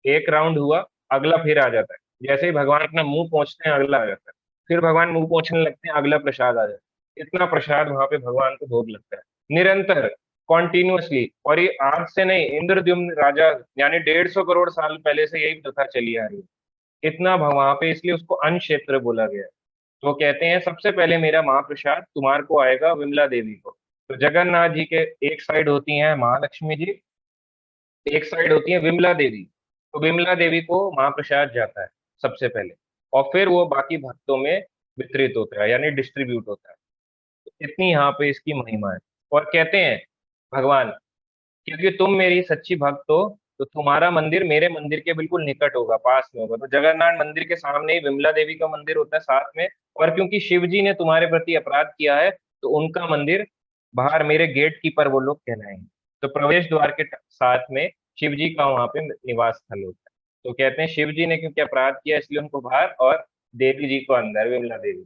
एक राउंड हुआ, अगला फिर आ जाता है, जैसे ही भगवान अपना मुंह पहुंचते हैं अगला आ जाता है, फिर भगवान मुंह पहुंचने लगते हैं, अगला प्रसाद आ जाता है। इतना प्रसाद वहां पे भगवान को भोग लगता है, निरंतर, कॉन्टिन्यूअसली। और ये आज से नहीं, इंद्रद्युम्न राजा यानी 150 करोड़ साल पहले से यही प्रथा चली आ रही है, इतना वहां पे, इसलिए उसको अन्न क्षेत्र बोला गया है। तो कहते हैं सबसे पहले मेरा महाप्रसाद तुम्हार को आएगा विमला देवी को। तो जगन्नाथ जी के एक साइड होती हैं महालक्ष्मी जी, एक साइड होती है विमला देवी। तो विमला देवी को महाप्रसाद जाता है सबसे पहले, और फिर वो बाकी भक्तों में वितरित होता है, यानी डिस्ट्रीब्यूट होता है। तो इतनी यहाँ पे इसकी महिमा है। और कहते हैं भगवान, क्योंकि तुम मेरी सच्ची भक्त हो, तो तुम्हारा मंदिर मेरे मंदिर के बिल्कुल निकट होगा, पास में होगा। तो जगन्नाथ मंदिर के सामने ही विमला देवी का मंदिर होता है साथ में। और क्योंकि शिव जी ने तुम्हारे प्रति अपराध किया है, तो उनका मंदिर बाहर, मेरे गेट कीपर वो लोग कहलाएंगे। तो प्रवेश द्वार के साथ में शिव जी का वहां पे निवास स्थल होता है। तो कहते हैं शिव जी ने क्योंकि अपराध किया इसलिए उनको बाहर, और देवी जी को अंदर, विमला देवी।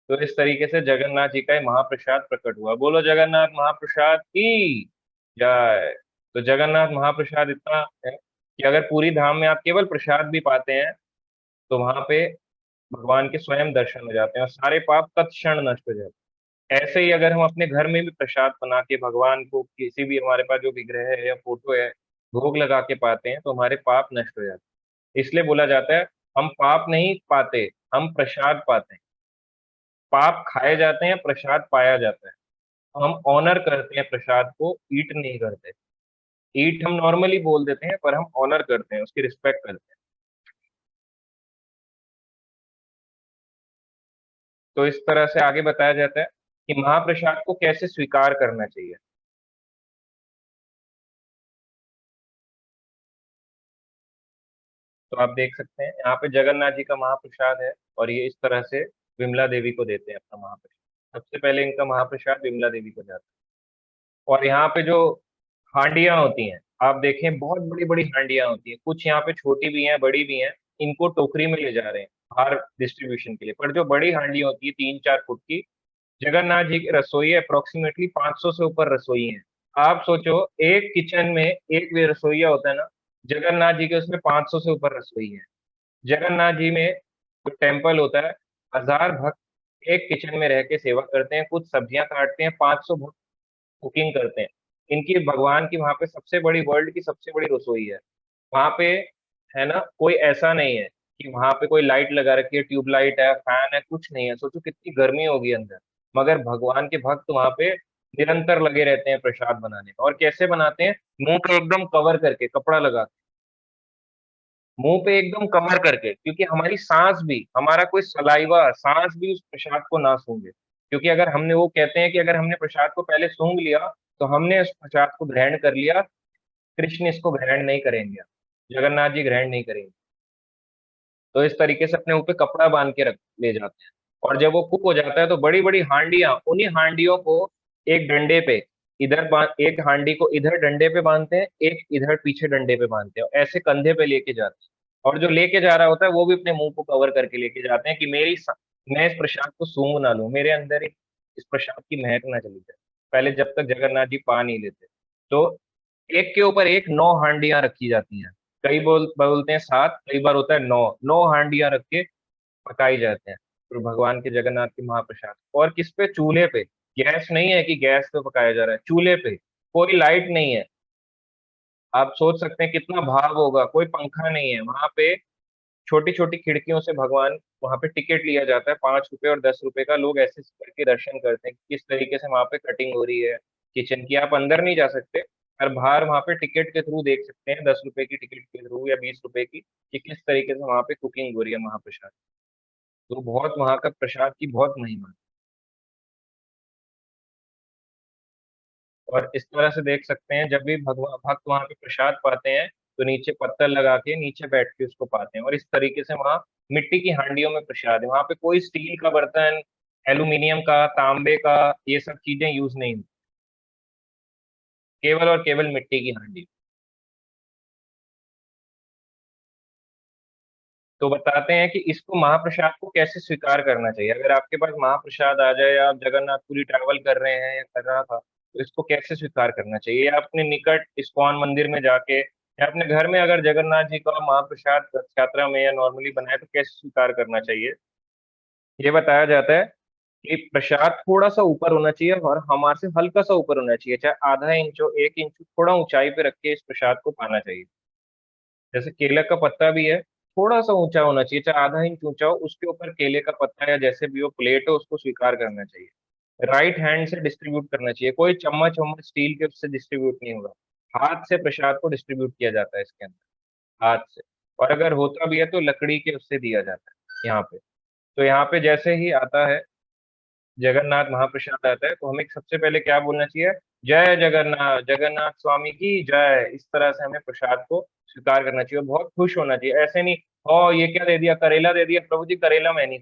तो इस तरीके से जगन्नाथ जी का ये महाप्रसाद प्रकट हुआ। बोलो जगन्नाथ महाप्रसाद की जय। तो जगन्नाथ महाप्रसाद इतना है, कि अगर पूरी धाम में आप केवल प्रसाद भी पाते हैं तो वहां पे भगवान के स्वयं दर्शन हो जाते हैं और सारे पाप तत्क्षण नष्ट हो जाते हैं। ऐसे ही अगर हम अपने घर में भी प्रसाद बना के भगवान को किसी भी हमारे पास जो विग्रह है या फोटो है भोग लगा के पाते हैं तो हमारे पाप नष्ट हो जाते हैं। इसलिए बोला जाता है हम पाप नहीं पाते, हम प्रसाद पाते हैं। पाप खाए जाते हैं, प्रसाद पाया जाता है। हम ऑनर करते हैं प्रसाद को, ईट नहीं करते। ईट हम नॉर्मली बोल देते हैं पर हम ऑनर करते हैं, उसकी रिस्पेक्ट करते हैं। तो इस तरह से आगे बताया जाता है कि महाप्रसाद को कैसे स्वीकार करना चाहिए। तो आप देख सकते हैं यहाँ पे जगन्नाथ जी का महाप्रसाद है और ये इस तरह से विमला देवी को देते हैं अपना महाप्रसाद। सबसे पहले इनका महाप्रसाद विमला देवी को जाता है। और यहाँ पे जो हांडियां होती हैं, आप देखें बहुत बड़ी बड़ी हांडियां होती हैं, कुछ यहाँ पे छोटी भी हैं बड़ी भी हैं। इनको टोकरी में ले जा रहे हैं बाहर डिस्ट्रीब्यूशन के लिए। पर जो बड़ी हांडी होती है 3-4 फुट की, जगन्नाथ जी की रसोई अप्रोक्सीमेटली 500 से ऊपर रसोई है। आप सोचो, एक किचन में एक भी रसोईया होता है ना, जगन्नाथ जी के उसमें 500 से ऊपर रसोई है। जगन्नाथ जी में जो टेम्पल होता है, 1000 भक्त एक किचन में रह के सेवा करते हैं, कुछ सब्जियां काटते हैं, 500 भक्त कुकिंग करते हैं। इनकी भगवान की वहां पे सबसे बड़ी, वर्ल्ड की सबसे बड़ी रसोई है वहां पे। है ना, कोई ऐसा नहीं है कि वहां पे कोई लाइट लगा रखी है, ट्यूबलाइट है, फैन है, कुछ नहीं है। सोचो कितनी गर्मी होगी अंदर, मगर भगवान के भक्त वहां पे निरंतर लगे रहते हैं प्रसाद बनाने में। और कैसे बनाते हैं? मुंह पे एकदम कवर करके, कपड़ा लगा के, मुंह पे एकदम कवर करके, क्योंकि हमारी सांस भी, हमारा कोई सलाइवा, सांस भी उस प्रसाद को ना सूंघे। क्योंकि अगर हमने, वो कहते हैं कि अगर हमने प्रसाद को पहले सूंघ लिया तो हमने उस प्रसाद को ग्रहण कर लिया, कृष्ण इसको ग्रहण नहीं करेंगे, जगन्नाथ जी ग्रहण नहीं करेंगे। तो इस तरीके से अपने ऊपर कपड़ा बांध के रख ले जाते हैं। और जब वो कुक हो जाता है तो बड़ी बड़ी हांडियां, उन्हीं हांडियों को एक डंडे पे, इधर बांध, एक हांडी को इधर डंडे पे बांधते हैं, एक इधर पीछे डंडे पे बांधते हैं, और ऐसे कंधे पे लेके जाते हैं। और जो लेके जा रहा होता है वो भी अपने मुंह को कवर करके लेके जाते हैं कि मैं इस प्रसाद को सूंघ ना लूं, मेरे अंदर इस प्रसाद की महक ना चली जाए, पहले जब तक जगन्नाथ जी पा नहीं लेते। तो एक के ऊपर एक 9 हांडियां रखी जाती हैं। कई बोलते हैं 7, कई बार होता है 9। 9 हांडियां रख के पकाई जाते हैं तो भगवान के, जगन्नाथ के महाप्रसाद। और किस पे? चूल्हे पे। गैस नहीं है कि गैस पे पकाया जा रहा है, चूल्हे पे। कोई लाइट नहीं है। आप सोच सकते हैं कितना भाव होगा, कोई पंखा नहीं है वहां पे। छोटी छोटी खिड़कियों से भगवान, वहां पे टिकट लिया जाता है, 5 रुपए और 10 रुपए का। लोग ऐसे करके दर्शन करते हैं कि किस तरीके से वहां पे कटिंग हो रही है किचन की। आप अंदर नहीं जा सकते, पर बाहर वहां पे टिकट के थ्रू देख सकते हैं, 10 रुपए की टिकट के थ्रू या 20 रुपए की, कि किस तरीके से वहां पे कुकिंग हो रही है महाप्रसाद। तो बहुत, वहां का प्रसाद की बहुत महिमा है। और इस तरह से देख सकते हैं, जब भी भगवान भक्त वहां पे प्रसाद पाते हैं तो नीचे पत्थर लगा के नीचे बैठ के उसको पाते हैं। और इस तरीके से वहाँ मिट्टी की हांडियों में प्रसाद है, वहां पे कोई स्टील का बर्तन, एल्यूमिनियम का, तांबे का, ये सब चीजें यूज नहीं होती, केवल और केवल मिट्टी की हांडी। तो बताते हैं कि इसको, महाप्रसाद को कैसे स्वीकार करना चाहिए। अगर आपके पास महाप्रसाद आ जाए, आप जगन्नाथपुरी ट्रैवल कर रहे हैं या कर रहा था, तो इसको कैसे स्वीकार करना चाहिए? या अपने निकट इस्कॉन मंदिर में जाके, या अपने घर में अगर जगन्नाथ जी का महाप्रसाद रथ यात्रा में या नॉर्मली बनाए तो कैसे स्वीकार करना चाहिए? ये बताया जाता है कि प्रसाद थोड़ा सा ऊपर होना चाहिए और हमारे से हल्का सा ऊपर होना चाहिए, चाहे आधा इंच हो, 1 इंच, थोड़ा ऊंचाई पे रख के इस प्रसाद को पाना चाहिए। जैसे केले का पत्ता भी है, थोड़ा सा ऊंचा होना चाहिए, चाहे आधा इंच ऊंचा हो, उसके ऊपर केले का पत्ता या जैसे भी हो प्लेट हो, उसको स्वीकार करना चाहिए। राइट हैंड से डिस्ट्रीब्यूट करना चाहिए, कोई चम्मच वम्मच स्टील के उससे डिस्ट्रीब्यूट नहीं होगा। हाथ से प्रसाद को डिस्ट्रीब्यूट किया जाता है इसके अंदर, हाथ से। और अगर होता भी है तो लकड़ी के उससे दिया जाता है यहाँ पे। तो यहाँ पे जैसे ही आता है जगन्नाथ महाप्रसाद आता है तो हमें सबसे पहले क्या बोलना चाहिए? जय जगन्नाथ, जगन्नाथ स्वामी की जय। इस तरह से हमें प्रसाद को स्वीकार करना चाहिए और बहुत खुश होना चाहिए। ऐसे नहीं, ओ ये क्या दे दिया, करेला दे दिया प्रभु जी, करेला मैं नहीं।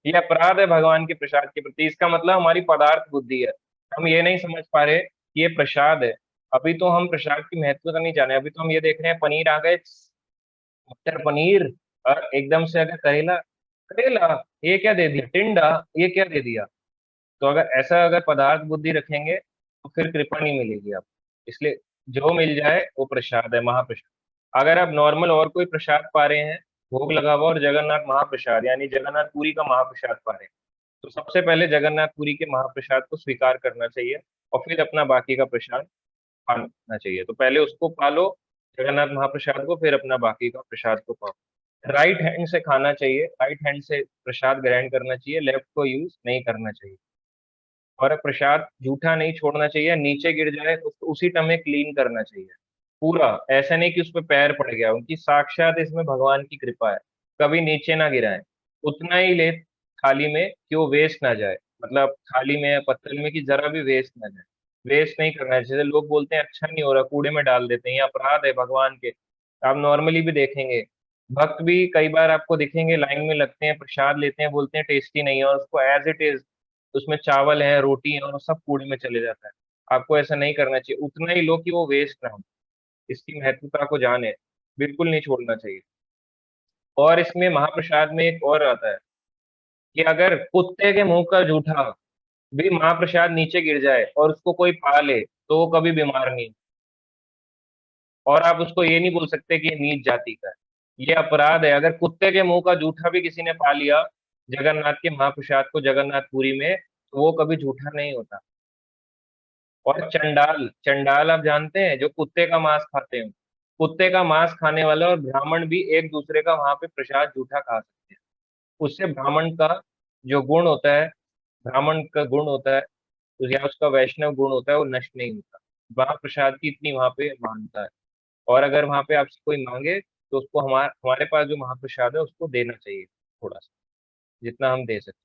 ये अपराध है भगवान के प्रसाद के प्रति। इसका मतलब हमारी पदार्थ बुद्धि है, हम ये नहीं समझ पा रहे कि ये प्रसाद है। अभी तो हम प्रसाद की महत्वता नहीं जाने, अभी तो हम ये देख रहे हैं पनीर आ गए, मटर पनीर, और एकदम से अगर करेला, करेला ये क्या दे दिया, टिंडा ये क्या दे दिया। तो अगर ऐसा, अगर पदार्थ बुद्धि रखेंगे तो फिर कृपा नहीं मिलेगी आपको। इसलिए जो मिल जाए वो प्रसाद है, महाप्रसाद। अगर आप नॉर्मल और कोई प्रसाद पा रहे हैं, भोग लगा हुआ, और जगन्नाथ महाप्रसाद यानी जगन्नाथ पुरी का महाप्रसाद पा रहे हैं, तो सबसे पहले जगन्नाथ पुरी के महाप्रसाद को स्वीकार करना चाहिए, और फिर अपना बाकी का प्रसाद पाना चाहिए। तो पहले उसको पालो, जगन्नाथ महाप्रसाद को, फिर अपना बाकी का प्रसाद को पाओ। राइट हैंड से खाना चाहिए, राइट हैंड से प्रसाद ग्रहण करना चाहिए, लेफ्ट को यूज नहीं करना चाहिए। और प्रसाद जूठा नहीं छोड़ना चाहिए, नीचे गिर जाए तो उसको उसी टाइम क्लीन करना चाहिए पूरा। ऐसा नहीं कि उस पर पैर पड़ गया, उनकी साक्षात इसमें भगवान की कृपा है, कभी नीचे ना गिराए। उतना ही ले थाली में कि वो वेस्ट ना जाए, मतलब थाली में या पत्तल में कि जरा भी वेस्ट ना जाए। वेस्ट नहीं करना है, जैसे लोग बोलते हैं अच्छा नहीं हो रहा, कूड़े में डाल देते हैं, ये अपराध है भगवान के। आप नॉर्मली भी देखेंगे, भक्त भी कई बार आपको दिखेंगे लाइन में लगते हैं, प्रसाद लेते हैं, बोलते हैं टेस्टी नहीं है, और उसको एज इट इज, उसमें चावल है, रोटी है, और वो सब कूड़े में चले जाता है। आपको ऐसा नहीं करना चाहिए, उतना ही लो कि वो वेस्ट ना हो। इसकी महत्वता को जाने, बिल्कुल नहीं छोड़ना चाहिए। और इसमें महाप्रसाद में एक और आता है कि अगर कुत्ते के मुंह का जूठा भी महाप्रसाद नीचे गिर जाए और उसको कोई पा ले, तो वो कभी बीमार नहीं। और आप उसको ये नहीं बोल सकते कि ये नीच जाति का है, ये अपराध है। अगर कुत्ते के मुंह का जूठा भी किसी ने पा लिया जगन्नाथ के महाप्रसाद को जगन्नाथपुरी में, तो वो कभी झूठा नहीं होता। और चंडाल, चंडाल आप जानते हैं, जो कुत्ते का मांस खाते हैं, कुत्ते का मांस खाने वाला और ब्राह्मण भी एक दूसरे का वहां पे प्रसाद जूठा खा सकते हैं। उससे ब्राह्मण का जो गुण होता है, ब्राह्मण का गुण होता है, तो या उसका वैष्णव गुण होता है, वो नष्ट नहीं होता। वहां प्रसाद की इतनी वहां पे मान्यता है। और अगर वहां पे आपसे कोई मांगे, तो उसको हमारे पास जो महाप्रसाद है उसको देना चाहिए, थोड़ा सा, जितना हम दे सकते।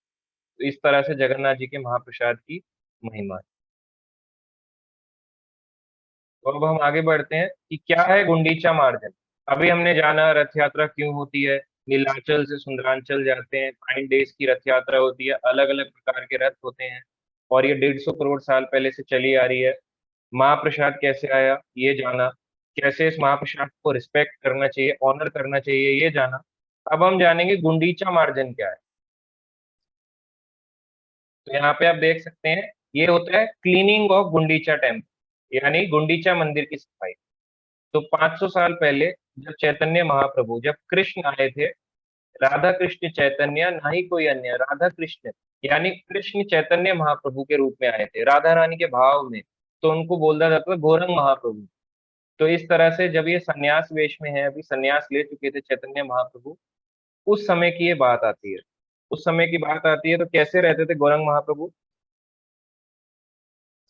तो इस तरह से जगन्नाथ जी के महाप्रसाद की महिमा है। तो अब हम आगे बढ़ते हैं कि क्या है गुंडीचा मार्जन। अभी हमने जाना रथ यात्रा क्यों होती है, नीलाचल से सुंदरांचल जाते हैं, 5 डेज की रथ यात्रा होती है, अलग अलग प्रकार के रथ होते हैं, और ये 150 करोड़ साल पहले से चली आ रही है। महाप्रसाद कैसे आया ये जाना, कैसे इस महाप्रसाद को रिस्पेक्ट करना चाहिए, ऑनर करना चाहिए, ये जाना। अब हम जानेंगे गुंडीचा मार्जन क्या है। तो यहाँ पे आप देख सकते हैं, ये होता है क्लीनिंग ऑफ गुंडीचा टेम्पल, यानी गुंडीचा मंदिर की सफाई। तो 500 साल पहले जब चैतन्य महाप्रभु, जब कृष्ण आए थे, राधा कृष्ण चैतन्य, ना ही कोई अन्य, राधा कृष्ण, यानी कृष्ण चैतन्य महाप्रभु के रूप में आए थे, राधा रानी के भाव में। तो उनको बोला जाता है गौरंग महाप्रभु। तो इस तरह से जब ये सन्यास वेश में है, अभी सन्यास ले चुके थे चैतन्य महाप्रभु, उस समय की ये बात आती है। उस समय की बात आती है, तो कैसे रहते थे गौरंग महाप्रभु,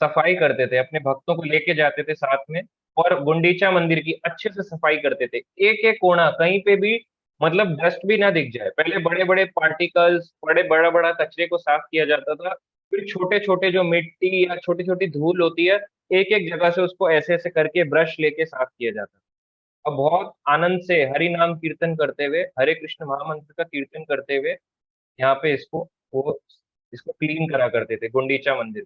सफाई करते थे, अपने भक्तों को लेके जाते थे साथ में, और गुंडीचा मंदिर की अच्छे से सफाई करते थे, एक एक कोना कहीं पे भी, मतलब डस्ट भी ना दिख जाए। पहले बड़े बड़े पार्टिकल्स, बड़े बड़ा बड़ा कचरे को साफ किया जाता था, फिर छोटे छोटे जो मिट्टी या छोटी छोटी धूल होती है, एक एक जगह से उसको ऐसे ऐसे करके ब्रश लेके साफ किया जाता था। और बहुत आनंद से हरि नाम कीर्तन करते हुए, हरे कृष्ण महामंत्र का कीर्तन करते हुए, यहाँ पे वो इसको क्लीन करा करते थे गुंडीचा मंदिर।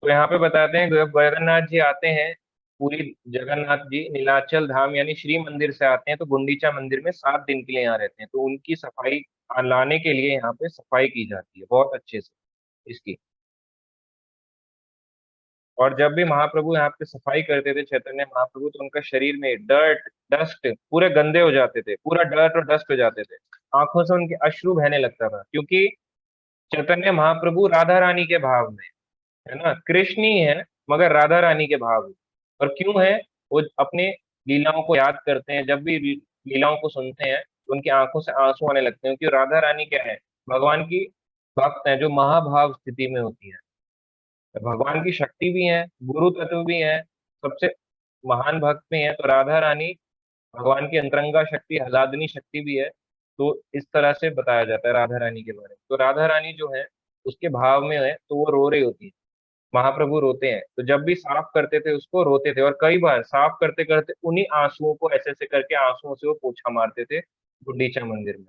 तो यहाँ पे बताते हैं जब जगन्नाथ जी आते हैं, पूरी जगन्नाथ जी नीलाचल धाम यानी श्री मंदिर से आते हैं, तो गुंडीचा मंदिर में 7 दिन के लिए यहाँ रहते हैं। तो उनकी सफाई लाने के लिए यहाँ पे सफाई की जाती है बहुत अच्छे से इसकी। और जब भी महाप्रभु यहाँ पे सफाई करते थे चैतन्य महाप्रभु, तो उनका शरीर में डर्ट, डस्ट पूरे गंदे हो जाते थे, पूरा डर्ट और डस्ट हो जाते थे। आंखों से उनके अश्रु बहने लगता था, क्योंकि चैतन्य महाप्रभु राधा रानी के भाव में है ना, कृष्ण ही है, मगर राधा रानी के भाव में। और क्यों है, वो अपने लीलाओं को याद करते हैं, जब भी लीलाओं को सुनते हैं, तो उनकी आंखों से आंसू आने लगते हैं, क्योंकि राधा रानी क्या है, भगवान की भक्त है, जो महाभाव स्थिति में होती है, भगवान की शक्ति भी है, गुरु तत्व भी है, सबसे महान भक्त भी है। तो राधा रानी भगवान की अंतरंगा शक्ति, हलादनी शक्ति भी है। तो इस तरह से बताया जाता है राधा रानी के बारे में। तो राधा रानी जो है उसके भाव में है, तो वो रो रही होती है, महाप्रभु रोते हैं, तो जब भी साफ करते थे उसको रोते थे, और कई बार साफ करते करते उन्हीं आंसुओं को ऐसे ऐसे करके आंसुओं से वो पोछा मारते थे गुंडीचा मंदिर में।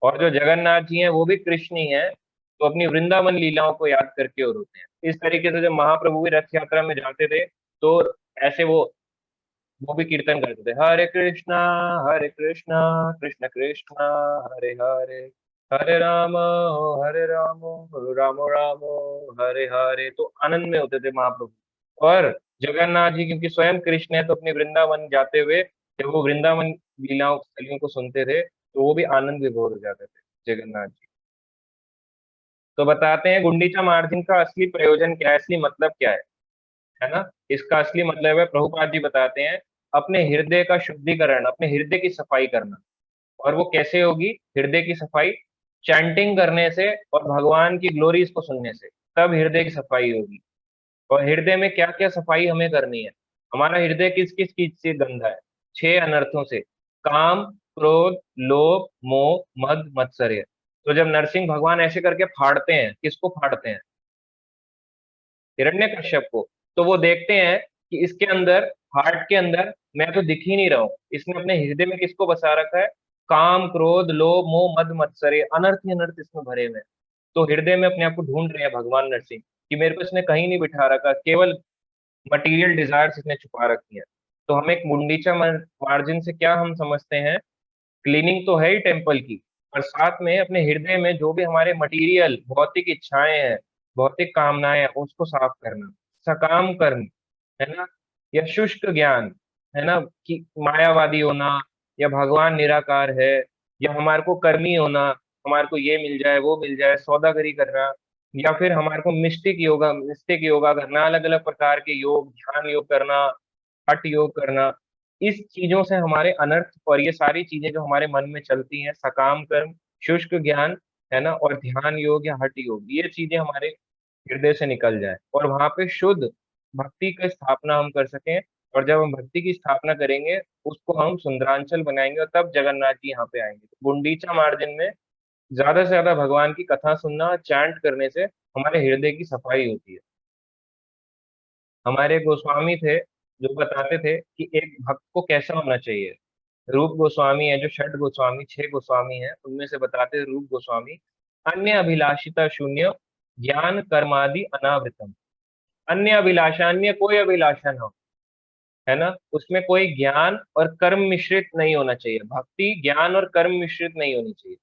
और जो जगन्नाथ जी हैं वो भी कृष्ण ही हैं, तो अपनी वृंदावन लीलाओं को याद करके वो रोते हैं। इस तरीके से जब महाप्रभु भी रथ यात्रा में जाते थे, तो ऐसे वो भी कीर्तन करते थे, हरे कृष्णा कृष्ण कृष्णा हरे हरे, हरे राम राम राम हरे हरे। तो आनंद में होते थे महाप्रभु। और जगन्नाथ जी क्योंकि स्वयं कृष्ण है, तो अपने वृंदावन जाते हुए जब वो वृंदावन लीलाओं स्थलियों को सुनते थे तो वो भी आनंद विभोर हो जाते थे जगन्नाथ जी। तो बताते हैं गुंडीचा मार्जिन का असली प्रयोजन क्या है, असली मतलब क्या है ना। इसका असली मतलब है, प्रभुपाद जी बताते हैं, अपने हृदय का शुद्धिकरण, अपने हृदय की सफाई करना। और वो कैसे होगी हृदय की सफाई? चैंटिंग करने से और भगवान की ग्लोरीज को सुनने से, तब हृदय की सफाई होगी। और हृदय में क्या क्या सफाई हमें करनी है? हमारा हृदय किस किस चीज से गंदा है? 6 अनर्थों से। काम, क्रोध, लोभ, मोह, मद, मत्सर्य। तो जब नरसिंह भगवान ऐसे करके फाड़ते हैं, किसको फाड़ते हैं? हिरण्यकश्यप को। तो वो देखते हैं कि इसके अंदर, हार्ट के अंदर मैं तो दिख ही नहीं रहा हूँ, इसने अपने हृदय में किसको बसा रखा है? काम, क्रोध, लोभ, मोह, मद, मत्सर्य, अनर्थ ही अनर्थ इसमें भरे हुए हैं। तो हृदय में अपने आप को ढूंढ रहे हैं भगवान नरसिंह कि मेरे को इसने कहीं नहीं बिठा रखा, केवल मटीरियल डिजायर्स इसने छुपा रखी है। तो हम एक मुंडीचा मार्जिन से क्या हम समझते हैं? क्लीनिंग तो है ही टेम्पल की, और साथ में अपने हृदय में जो भी हमारे मटीरियल भौतिक इच्छाएं हैं, भौतिक कामनाएं हैं, उसको साफ करना। सकाम कर्म, है ना, या शुष्क ज्ञान, है ना, कि मायावादी होना, या भगवान निराकार है, या हमारे को कर्मी होना, हमारे को ये मिल जाए वो मिल जाए, सौदागरी करना, या फिर हमारे को मिस्टिक योगा करना, अलग अलग प्रकार के योग, ध्यान योग करना, हठ योग करना। इस चीजों से हमारे अनर्थ, और ये सारी चीजें जो हमारे मन में चलती हैं, सकाम कर्म, शुष्क ज्ञान, है ना, और ध्यान योग या हठ योग, ये चीजें हमारे हृदय से निकल जाए और वहां पे शुद्ध भक्ति की स्थापना हम कर सकें। और जब हम भक्ति की स्थापना करेंगे, उसको हम सुंदरांचल बनाएंगे, और तब जगन्नाथ जी यहाँ पे आएंगे। तो गुंडीचा मार्जिन में ज्यादा से ज्यादा भगवान की कथा सुनना, चैंट करने से हमारे हृदय की सफाई होती है। हमारे गोस्वामी थे जो बताते थे कि एक भक्त को कैसा होना चाहिए। रूप गोस्वामी है, जो षड गोस्वामी, 6 गोस्वामी है, उनमें से बताते हैं रूप गोस्वामी, अन्य अभिलाषिता शून्य, ज्ञान कर्मादि अनावृतम। अन्य अभिलाषा, अन्य कोई अभिलाषा ना हो, है ना, उसमें कोई ज्ञान और कर्म मिश्रित नहीं होना चाहिए। भक्ति ज्ञान और कर्म मिश्रित नहीं होनी चाहिए।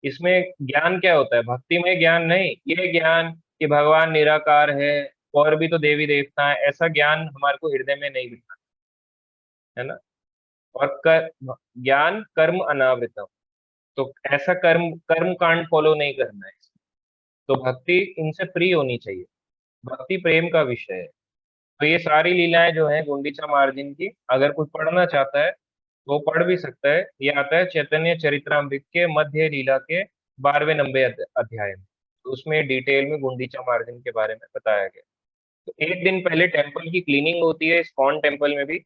इसमें ज्ञान क्या होता है? भक्ति में ज्ञान नहीं, ये ज्ञान कि भगवान निराकार है और भी तो देवी देवता है, ऐसा ज्ञान हमारे को हृदय में नहीं मिलता, है ना। और ज्ञान कर्म अनावृतम, तो ऐसा कर्म कर्म कांड फॉलो नहीं करना है। तो भक्ति इनसे फ्री होनी चाहिए। भक्ति प्रेम का विषय है। तो ये सारी लीलाएं जो है गुंडीचा मार्जिन की, अगर कोई पढ़ना चाहता है तो वो पढ़ भी सकता है। ये आता है चैतन्य चरितमृत के मध्य लीला के 12वें 90 अध्याय में। तो उसमें डिटेल में गुंडीचा मार्जिन के बारे में बताया गया। तो एक दिन पहले टेम्पल की क्लीनिंग होती है, इस्कॉन टेम्पल में भी।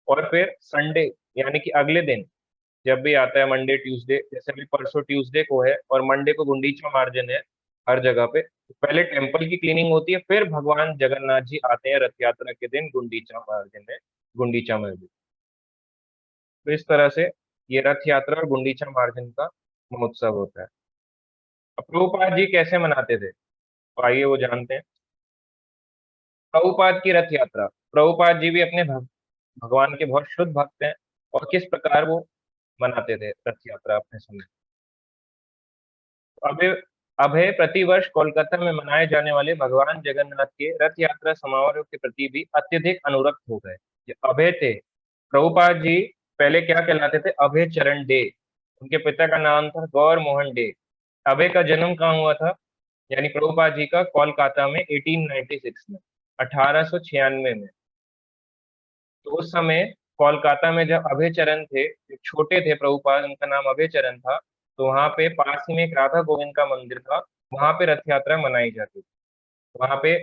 और फिर संडे, यानी कि अगले दिन, जब भी आता है मंडे ट्यूसडे, जैसे अभी परसों ट्यूसडे को है और मंडे को गुंडीचा मार्जिन है हर जगह पे, तो पहले टेम्पल की क्लीनिंग होती है, फिर भगवान जगन्नाथ जी आते हैं रथ यात्रा के दिन गुंडीचा मार्जिन में, गुंडीचा मंदिर। तो इस तरह से ये रथ यात्रा और गुंडीचा मार्जिन का महोत्सव होता है। अब प्रभुपाद जी कैसे मनाते थे, तो आइए वो जानते हैं। प्रभुपाद की रथ यात्रा, प्रभुपाद जी भी अपने भगवान के बहुत शुद्ध भक्त हैं, और किस प्रकार वो मनाते थे रथ यात्रा अपने समय। अभय अभय प्रतिवर्ष कोलकाता में मनाए जाने वाले भगवान जगन्नाथ के रथ यात्रा समारोह के प्रति भी अत्यधिक अनुरक्त हो गए। ये अभय थे प्रभुपाद जी, पहले क्या कहलाते थे? अभय चरण डे। उनके पिता का नाम था गौर मोहन डे। अभय का जन्म कहाँ हुआ था? यानी प्रभुपाद जी का कोलकाता में 1896 में, 1896 में। तो उस समय कोलकाता में जब अभय चरण थे, जो छोटे थे प्रभुपाद, उनका नाम अभय चरण था, तो वहां पे पास ही में एक राधा गोविंद का मंदिर था, वहां पे रथ यात्रा मनाई जाती थी। वहां पे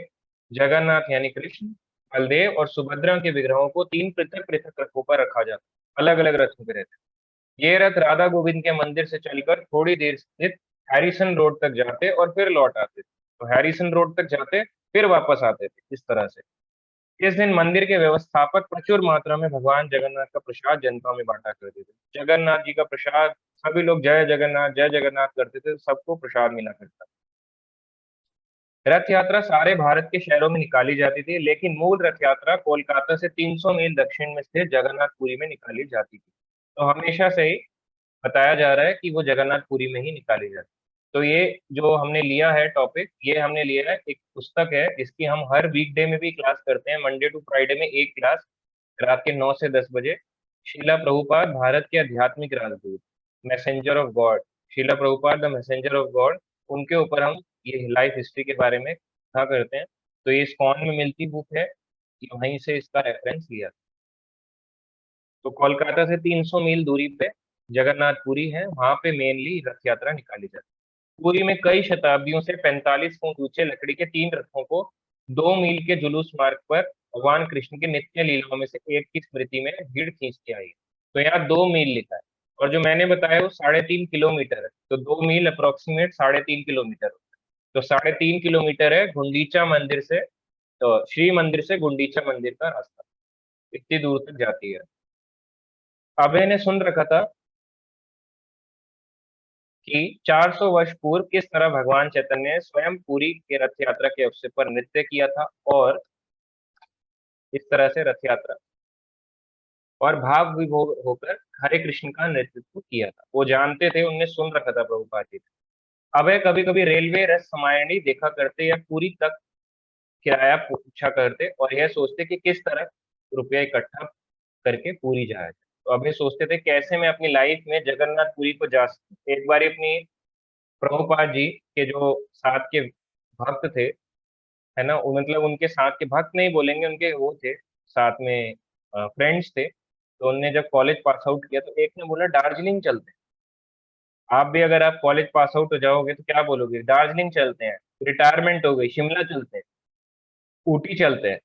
जगन्नाथ यानी कृष्ण, बलदेव और सुभद्रा के विग्रहों को 3 पृथक पृथक रथों पर रखा जाता, अलग अलग रथों पे रहते। ये रथ राधा गोविंद के मंदिर से चलकर थोड़ी देर स्थित हैरिसन रोड तक जाते और फिर लौट आते थे। तो हैरिसन रोड तक जाते, फिर वापस आते थे, इस तरह से। इस दिन मंदिर के व्यवस्थापक प्रचुर मात्रा में भगवान जगन्नाथ का प्रसाद जनता में बांटा करते थे। जगन्नाथ जी का प्रसाद, सभी लोग जय जगन्नाथ करते थे, सबको प्रसाद मिला करता। रथ यात्रा सारे भारत के शहरों में निकाली जाती थी, लेकिन मूल रथ यात्रा कोलकाता से 300 मील दक्षिण में स्थित जगन्नाथपुरी में निकाली जाती थी। तो हमेशा से ही बताया जा रहा है कि वो जगन्नाथपुरी में ही निकाली जाती है। तो ये जो हमने लिया है टॉपिक, ये हमने लिया है, एक पुस्तक है, इसकी हम हर वीकडे में भी क्लास करते हैं, मंडे टू फ्राइडे में एक क्लास, रात के 9 से 10 बजे। शीला प्रभुपाद भारत के आध्यात्मिक राजदूत, messenger of God, Shila Prabhupada the messenger of God, उनके ऊपर हम ये लाइफ हिस्ट्री के बारे में कथा करते हैं। तो ये इस्कॉन में मिलती बुक है, ये वहीं से इसका रेफरेंस लिया। तो कोलकाता से 300 मील दूरी पे जगन्नाथपुरी है, वहां पे मेनली रथ यात्रा निकाली जाती है। पुरी में कई शताब्दियों से 45 फुट ऊंचे लकड़ी के 3 रथों को 2 मील के जुलूस मार्ग पर भगवान कृष्ण की नित्य लीलाओं में से एक की स्मृति में भीड़ खींचती आई है। तो यहाँ 2 मील लिखा है, और जो मैंने बताया वो 3.5 किलोमीटर है, तो 2 मील अप्रोक्सीमेट 3.5 किलोमीटर। तो 3.5 किलोमीटर है गुंडीचा मंदिर से, तो श्री मंदिर से गुंडीचा मंदिर का रास्ता, इतनी दूर तक जाती है। अभय ने सुन रखा था कि 400 वर्ष पूर्व किस तरह भगवान चैतन्य ने स्वयं पुरी के रथ यात्रा के अवसर पर नृत्य किया था, और इस तरह से रथ यात्रा और भाव विभोर होकर हरे कृष्ण का नेतृत्व किया था। वो जानते थे, उनने सुन रखा था प्रभुपाद जी। अभय कभी कभी रेलवे रथ समायणी देखा करते या पूरी तक किराया पूछा करते, और यह सोचते कि किस तरह रुपया इकट्ठा करके पूरी जाए। तो अभय सोचते थे कैसे मैं अपनी लाइफ में जगन्नाथपुरी को जा सकूं। एक बार अपनी प्रभुपाद जी के जो साथ के भक्त थे, है ना, मतलब उनके साथ के भक्त नहीं बोलेंगे, उनके वो थे साथ में, फ्रेंड्स थे। तो उनने जब कॉलेज पास आउट किया तो एक ने बोला दार्जिलिंग चलते हैं। आप भी अगर आप कॉलेज पास आउट हो जाओगे तो क्या बोलोगे? दार्जिलिंग चलते हैं, रिटायरमेंट हो गई, शिमला चलते हैं, ऊटी चलते हैं।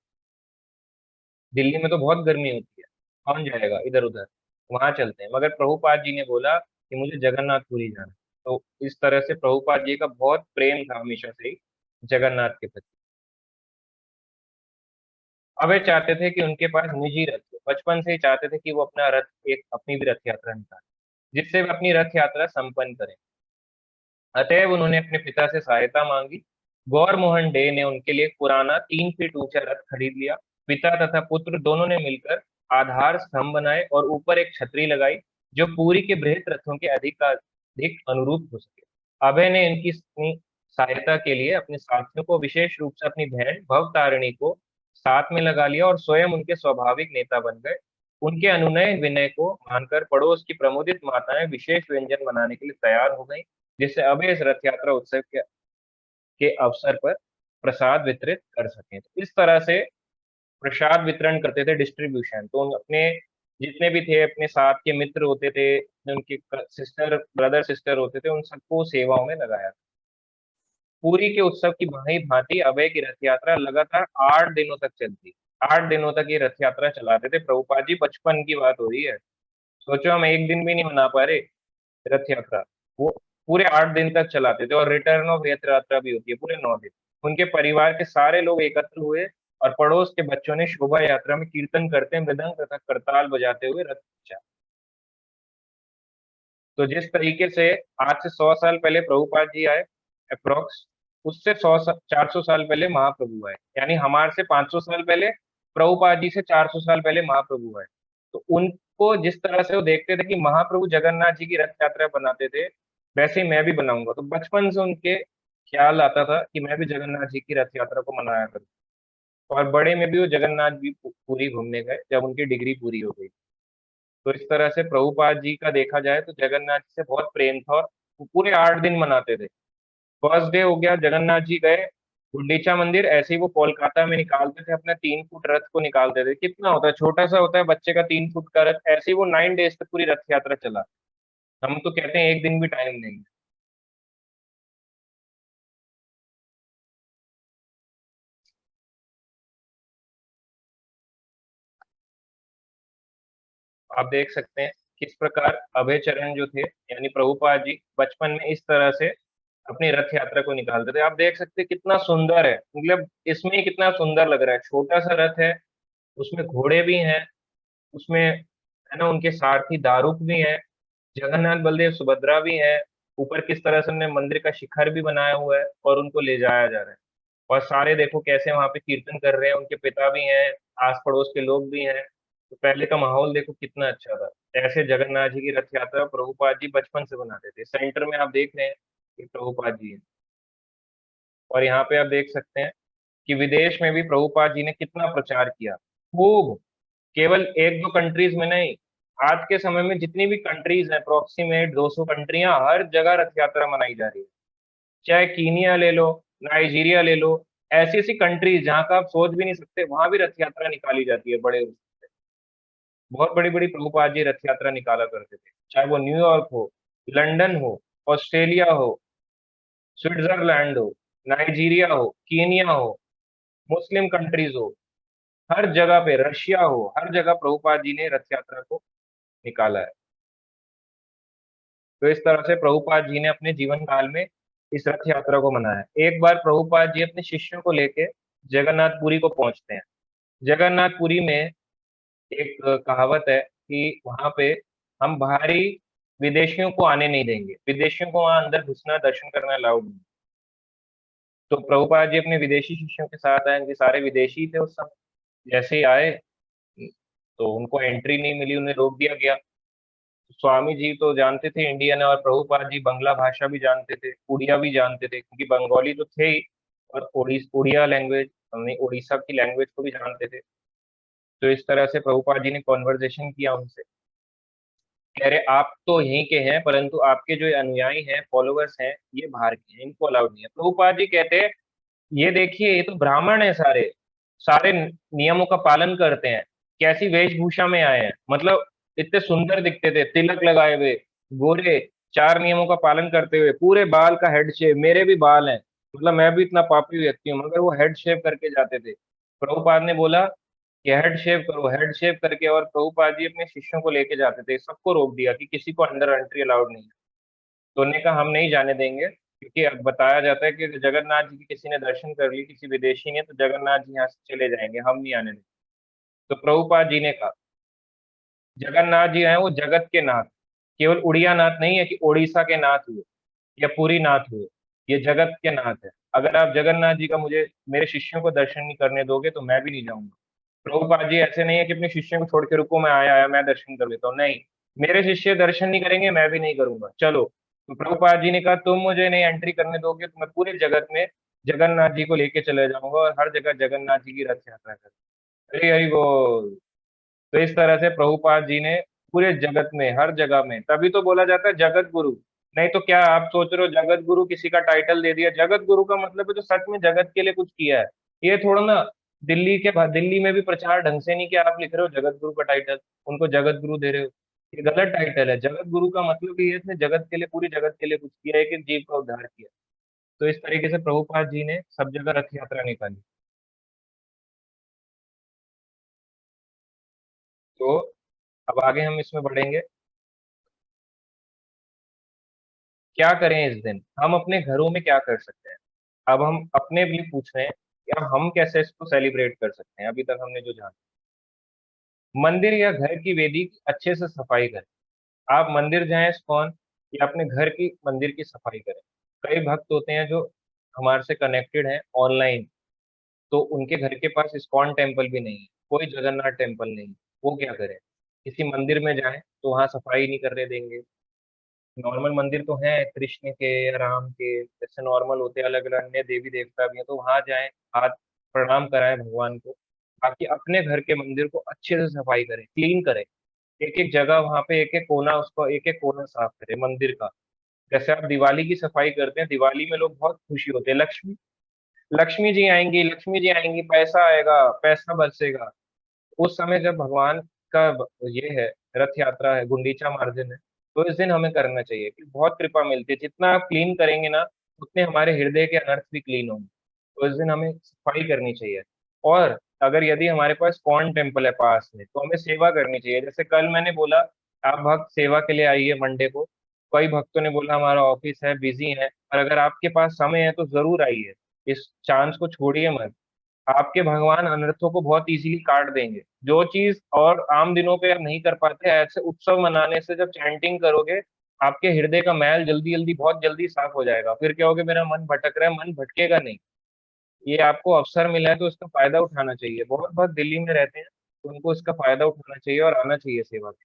दिल्ली में तो बहुत गर्मी होती है, कौन जाएगा इधर उधर, वहां चलते हैं। मगर प्रभुपाद जी ने बोला कि मुझे जगन्नाथपुरी जाना है। तो इस तरह से प्रभुपाद जी का बहुत प्रेम था हमेशा से ही जगन्नाथ के प्रति। अब वे चाहते थे कि उनके पास निजी रथ हो, बचपन से ही चाहते थे कि वो अपना रथ, एक अपनी भी रथ यात्रा निकालें जिससे वे अपनी रथ यात्रा संपन्न करें। अतएव उन्होंने अपने पिता से सहायता मांगी। गौर मोहन डे ने उनके लिए एक पुराना 3 फीट ऊंचा रथ खरीद लिया। पिता तथा पुत्र दोनों ने मिलकर आधार स्तंभ बनाए और ऊपर एक छतरी लगाई जो पूरी के बृहत रथों के अधिक अनुरूप हो सके। अभय ने इनकी सहायता के लिए अपने साथियों को, विशेष रूप से अपनी बहन भवतारिणी को साथ में लगा लिया और स्वयं उनके स्वाभाविक नेता बन गए। उनके अनुनय विनय को मानकर पड़ोस की प्रमुदित माताएं विशेष व्यंजन बनाने के लिए तैयार हो गई, जिससे अब इस रथ यात्रा उत्सव के अवसर पर प्रसाद वितरित कर सकें। तो इस तरह से प्रसाद वितरण करते थे, डिस्ट्रीब्यूशन। तो उन अपने जितने भी थे, अपने साथ के मित्र होते थे, उनके सिस्टर ब्रदर सिस्टर होते थे, उन सबको सेवाओं में लगाया। पूरी के उत्सव की भांति भांति अभय की रथ यात्रा लगातार 8 दिनों तक चलती। 8 दिनों तक ये रथ यात्रा चलाते थे प्रभुपाद जी, बचपन की बात हो रही है। सोचो हम एक दिन भी नहीं मना पा रहे रथ यात्रा, वो पूरे 8 दिन तक चलाते थे। और रिटर्न ऑफ रथ यात्रा भी होती है पूरे 9 दिन। उनके परिवार के सारे लोग एकत्र हुए और पड़ोस के बच्चों ने शोभा यात्रा में कीर्तन करते, मृदंग तथा करताल बजाते हुए रथ खींचा। तो जिस तरीके से आज से 100 साल पहले प्रभुपाद जी आए, अप्रोक्स, उससे 400 साल पहले महाप्रभु आए, यानी हमारे से 500 साल पहले, प्रभुपाद जी से 400 साल पहले महाप्रभु आए। तो उनको जिस तरह से वो देखते थे कि महाप्रभु जगन्नाथ जी की रथ यात्रा बनाते थे, वैसे ही मैं भी बनाऊंगा। तो बचपन से उनके ख्याल आता था कि मैं भी जगन्नाथ जी की रथ यात्रा को मनाया करूँ। और बड़े में भी वो जगन्नाथ जी पूरी घूमने गए जब उनकी डिग्री पूरी हो गई। तो इस तरह से प्रभुपाद जी का देखा जाए तो जगन्नाथ जी से बहुत प्रेम था, और वो पूरे 8 दिन मनाते थे। फर्स्ट डे हो गया, जगन्नाथ जी गए गुंडीचा मंदिर, ऐसे ही वो कोलकाता में निकालते थे अपना 3 फुट रथ को, निकालते थे। कितना होता है, छोटा सा होता है बच्चे का 3 फुट का रथ, ऐसे ही वो 9 डेज तक पूरी रथ यात्रा चला। हम तो कहते हैं एक दिन भी टाइम नहीं है। आप देख सकते हैं किस प्रकार अभय चरण जो थे, यानी प्रभुपाद जी, बचपन में इस तरह से अपनी रथ यात्रा को निकालते थे। आप देख सकते हैं कितना सुंदर है, मतलब इसमें ही कितना सुंदर लग रहा है। छोटा सा रथ है, उसमें घोड़े भी हैं, उसमें, है ना, उनके सारथी दारूक भी हैं, जगन्नाथ बलदेव सुभद्रा भी हैं। ऊपर किस तरह से उन्होंने मंदिर का शिखर भी बनाया हुआ है और उनको ले जाया जा रहा है। और सारे देखो कैसे वहां पे कीर्तन कर रहे हैं, उनके पिता भी हैं, आस पड़ोस के लोग भी हैं। तो पहले का माहौल देखो कितना अच्छा था। ऐसे जगन्नाथ जी की रथ यात्रा प्रभुपाद जी बचपन से बनाते थे। सेंटर में आप देख रहे हैं ये प्रभुपाद जी हैं। और यहाँ पे आप देख सकते हैं कि विदेश में भी प्रभुपाद जी ने कितना प्रचार किया, खूब। केवल एक दो कंट्रीज में नहीं, आज के समय में जितनी भी कंट्रीज हैं, अप्रोक्सीमेट 200 कंट्रियां, हर जगह रथ यात्रा मनाई जा रही है। चाहे कीनिया ले लो, नाइजीरिया ले लो, ऐसी ऐसी कंट्रीज जहां का आप सोच भी नहीं सकते, वहां भी रथ यात्रा निकाली जाती है बड़े। बहुत बड़ी बड़ी प्रभुपाद जी रथ यात्रा निकाला करते थे, चाहे वो न्यूयॉर्क हो, लंदन हो, ऑस्ट्रेलिया हो, स्विट्जरलैंड हो, नाइजीरिया हो, कीनिया हो, मुस्लिम कंट्रीज हो, हर जगह पे, रशिया हो, हर जगह प्रभुपाद जी ने रथ यात्रा को निकाला है। तो इस तरह से प्रभुपाद जी ने अपने जीवन काल में इस रथ यात्रा को मनाया। एक बार प्रभुपाद जी अपने शिष्यों को लेके जगन्नाथपुरी को पहुंचते हैं। जगन्नाथपुरी में एक कहावत है कि वहां पे हम बाहरी विदेशियों को आने नहीं देंगे, विदेशियों को वहां अंदर घुसना, दर्शन करना अलाउड नहीं। तो प्रभुपाद जी अपने विदेशी शिष्यों के साथ आए, जो सारे विदेशी थे उस समय। जैसे ही आए तो उनको एंट्री नहीं मिली, उन्हें रोक दिया गया। स्वामी जी तो जानते थे इंडियन है, और प्रभुपाद जी बांग्ला भाषा भी जानते थे, उड़िया भी जानते थे, क्योंकि बंगाली तो थे ही, और उड़िया लैंग्वेज, उड़ीसा की लैंग्वेज को भी जानते थे। तो इस तरह से प्रभुपाद जी ने कॉन्वर्जेशन किया उनसे। कह रहे आप तो यहीं के हैं, परंतु आपके जो अनुयायी हैं, फॉलोअर्स हैं, ये बाहर के हैं, इनको अलाउड नहीं है। प्रभुपाद जी कहते हैं, ये देखिए, ये तो ब्राह्मण है, सारे सारे नियमों का पालन करते हैं, कैसी वेशभूषा में आए हैं, मतलब इतने सुंदर दिखते थे, तिलक लगाए हुए, गोरे, चार नियमों का पालन करते हुए, पूरे बाल का हेड शेव, मेरे भी बाल हैं, मतलब मैं भी इतना पापी व्यक्ति हूँ, मगर वो हेड शेव करके जाते थे। प्रभुपाद ने बोला कि हेड शेव करो, हेड शेव करके। और प्रभुपाद जी अपने शिष्यों को लेके जाते थे, सबको रोक दिया कि किसी को अंदर एंट्री अलाउड नहीं है। तो उन्होंने कहा हम नहीं जाने देंगे, क्योंकि अब बताया जाता है कि जगन्नाथ जी के किसी ने दर्शन कर ली, किसी विदेशी ने, तो जगन्नाथ जी यहाँ से चले जाएंगे, हम नहीं आने देंगे। तो प्रभुपाद जी ने कहा, जगन्नाथ जी हैं वो जगत के नाथ, केवल उड़िया नाथ नहीं है कि उड़ीसा के नाथ हुए या पूरी नाथ हुए, ये जगत के नाथ है। अगर आप जगन्नाथ जी का मुझे, मेरे शिष्यों को दर्शन नहीं करने दोगे तो मैं भी नहीं जाऊंगा। प्रभुपाद जी ऐसे नहीं है कि अपने शिष्यों को छोड़ के रुको, मैं आया आया मैं दर्शन कर लेता हूँ, नहीं, मेरे शिष्य दर्शन नहीं करेंगे, मैं भी नहीं करूंगा, चलो। तो प्रभुपाद जी ने कहा तुम मुझे नहीं एंट्री करने दोगे तो मैं पूरे जगत में जगन्नाथ जी को लेके चले जाऊंगा, और हर जगह जगन्नाथ जी की रथ यात्रा करूंगा। हरि हरि बोल। तो इस तरह से प्रभुपाद जी ने पूरे जगत में, हर जगह में, तभी तो बोला जाता है जगत गुरु। नहीं तो क्या आप सोच रहे हो जगत गुरु किसी का टाइटल दे दिया? जगत गुरु का मतलब है जो सच में जगत के लिए कुछ किया है। ये थोड़ा ना, दिल्ली में भी प्रचार ढंग से नहीं किया, आप लिख रहे हो जगत गुरु का टाइटल, उनको जगत गुरु दे रहे हो। ये गलत टाइटल है। जगत गुरु का मतलब ये है इसने जगत के लिए, पूरी जगत के लिए कुछ किया है, एक एक जीव का उद्धार किया। तो इस तरीके से प्रभुपाद जी ने सब जगह रथ यात्रा निकाली। तो अब आगे हम इसमें बढ़ेंगे। क्या करें इस दिन, हम अपने घरों में क्या कर सकते हैं? अब हम अपने लिए पूछ रहे हैं कि अब हम कैसे इसको सेलिब्रेट कर सकते हैं। अभी तक हमने जो जाना, मंदिर या घर की वेदी की अच्छे से सफाई करें। आप मंदिर जाएं इस्कॉन, या अपने घर की मंदिर की सफाई करें। कई भक्त होते हैं जो हमारे से कनेक्टेड हैं ऑनलाइन, तो उनके घर के पास इस्कॉन टेम्पल भी नहीं है, कोई जगन्नाथ टेम्पल नहीं है। वो क्या करें? किसी मंदिर में जाएं तो वहां सफाई नहीं करने देंगे। नॉर्मल मंदिर तो हैं कृष्ण के या राम के, जैसे नॉर्मल होते हैं, अलग अलग अन्य देवी देवता भी हैं, तो वहां जाएं, हाथ प्रणाम कराएं भगवान को। बाकी अपने घर के मंदिर को अच्छे से सफाई करें, क्लीन करें। एक एक जगह वहां पे, एक एक कोना, उसको एक एक कोना साफ करें मंदिर का। जैसे आप दिवाली की सफाई करते हैं, दिवाली में लोग बहुत खुशी होते हैं, लक्ष्मी लक्ष्मी जी आएंगी, लक्ष्मी जी आएंगी, पैसा आएगा, पैसा बरसेगा। उस समय जब भगवान का ये है, रथ यात्रा है, गुंडीचा मार्जन है, तो इस दिन हमें करना चाहिए कि बहुत कृपा मिलती है। जितना आप क्लीन करेंगे ना, उतने हमारे हृदय के अनर्थ भी क्लीन होंगे। तो इस दिन हमें सफाई करनी चाहिए। और अगर यदि हमारे पास कौन टेम्पल है पास में, तो हमें सेवा करनी चाहिए। जैसे कल मैंने बोला, आप भक्त सेवा के लिए आइए मंडे को। कई भक्तों ने बोला हमारा ऑफिस है, बिजी है, और अगर आपके पास समय है तो जरूर आइए, इस चांस को छोड़िए मत। आपके भगवान अनर्थों को बहुत इजीली काट देंगे। जो चीज और आम दिनों पे आप नहीं कर पाते, ऐसे उत्सव मनाने से जब चैंटिंग करोगे, आपके हृदय का मैल जल्दी जल्दी, बहुत जल्दी साफ हो जाएगा। फिर क्या होगा, मेरा मन भटक रहा है, मन भटकेगा नहीं। ये आपको अवसर मिला है तो इसका फायदा उठाना चाहिए। बहुत बहुत दिल्ली में रहते हैं, तो उनको इसका फायदा उठाना चाहिए और आना चाहिए सेवा के।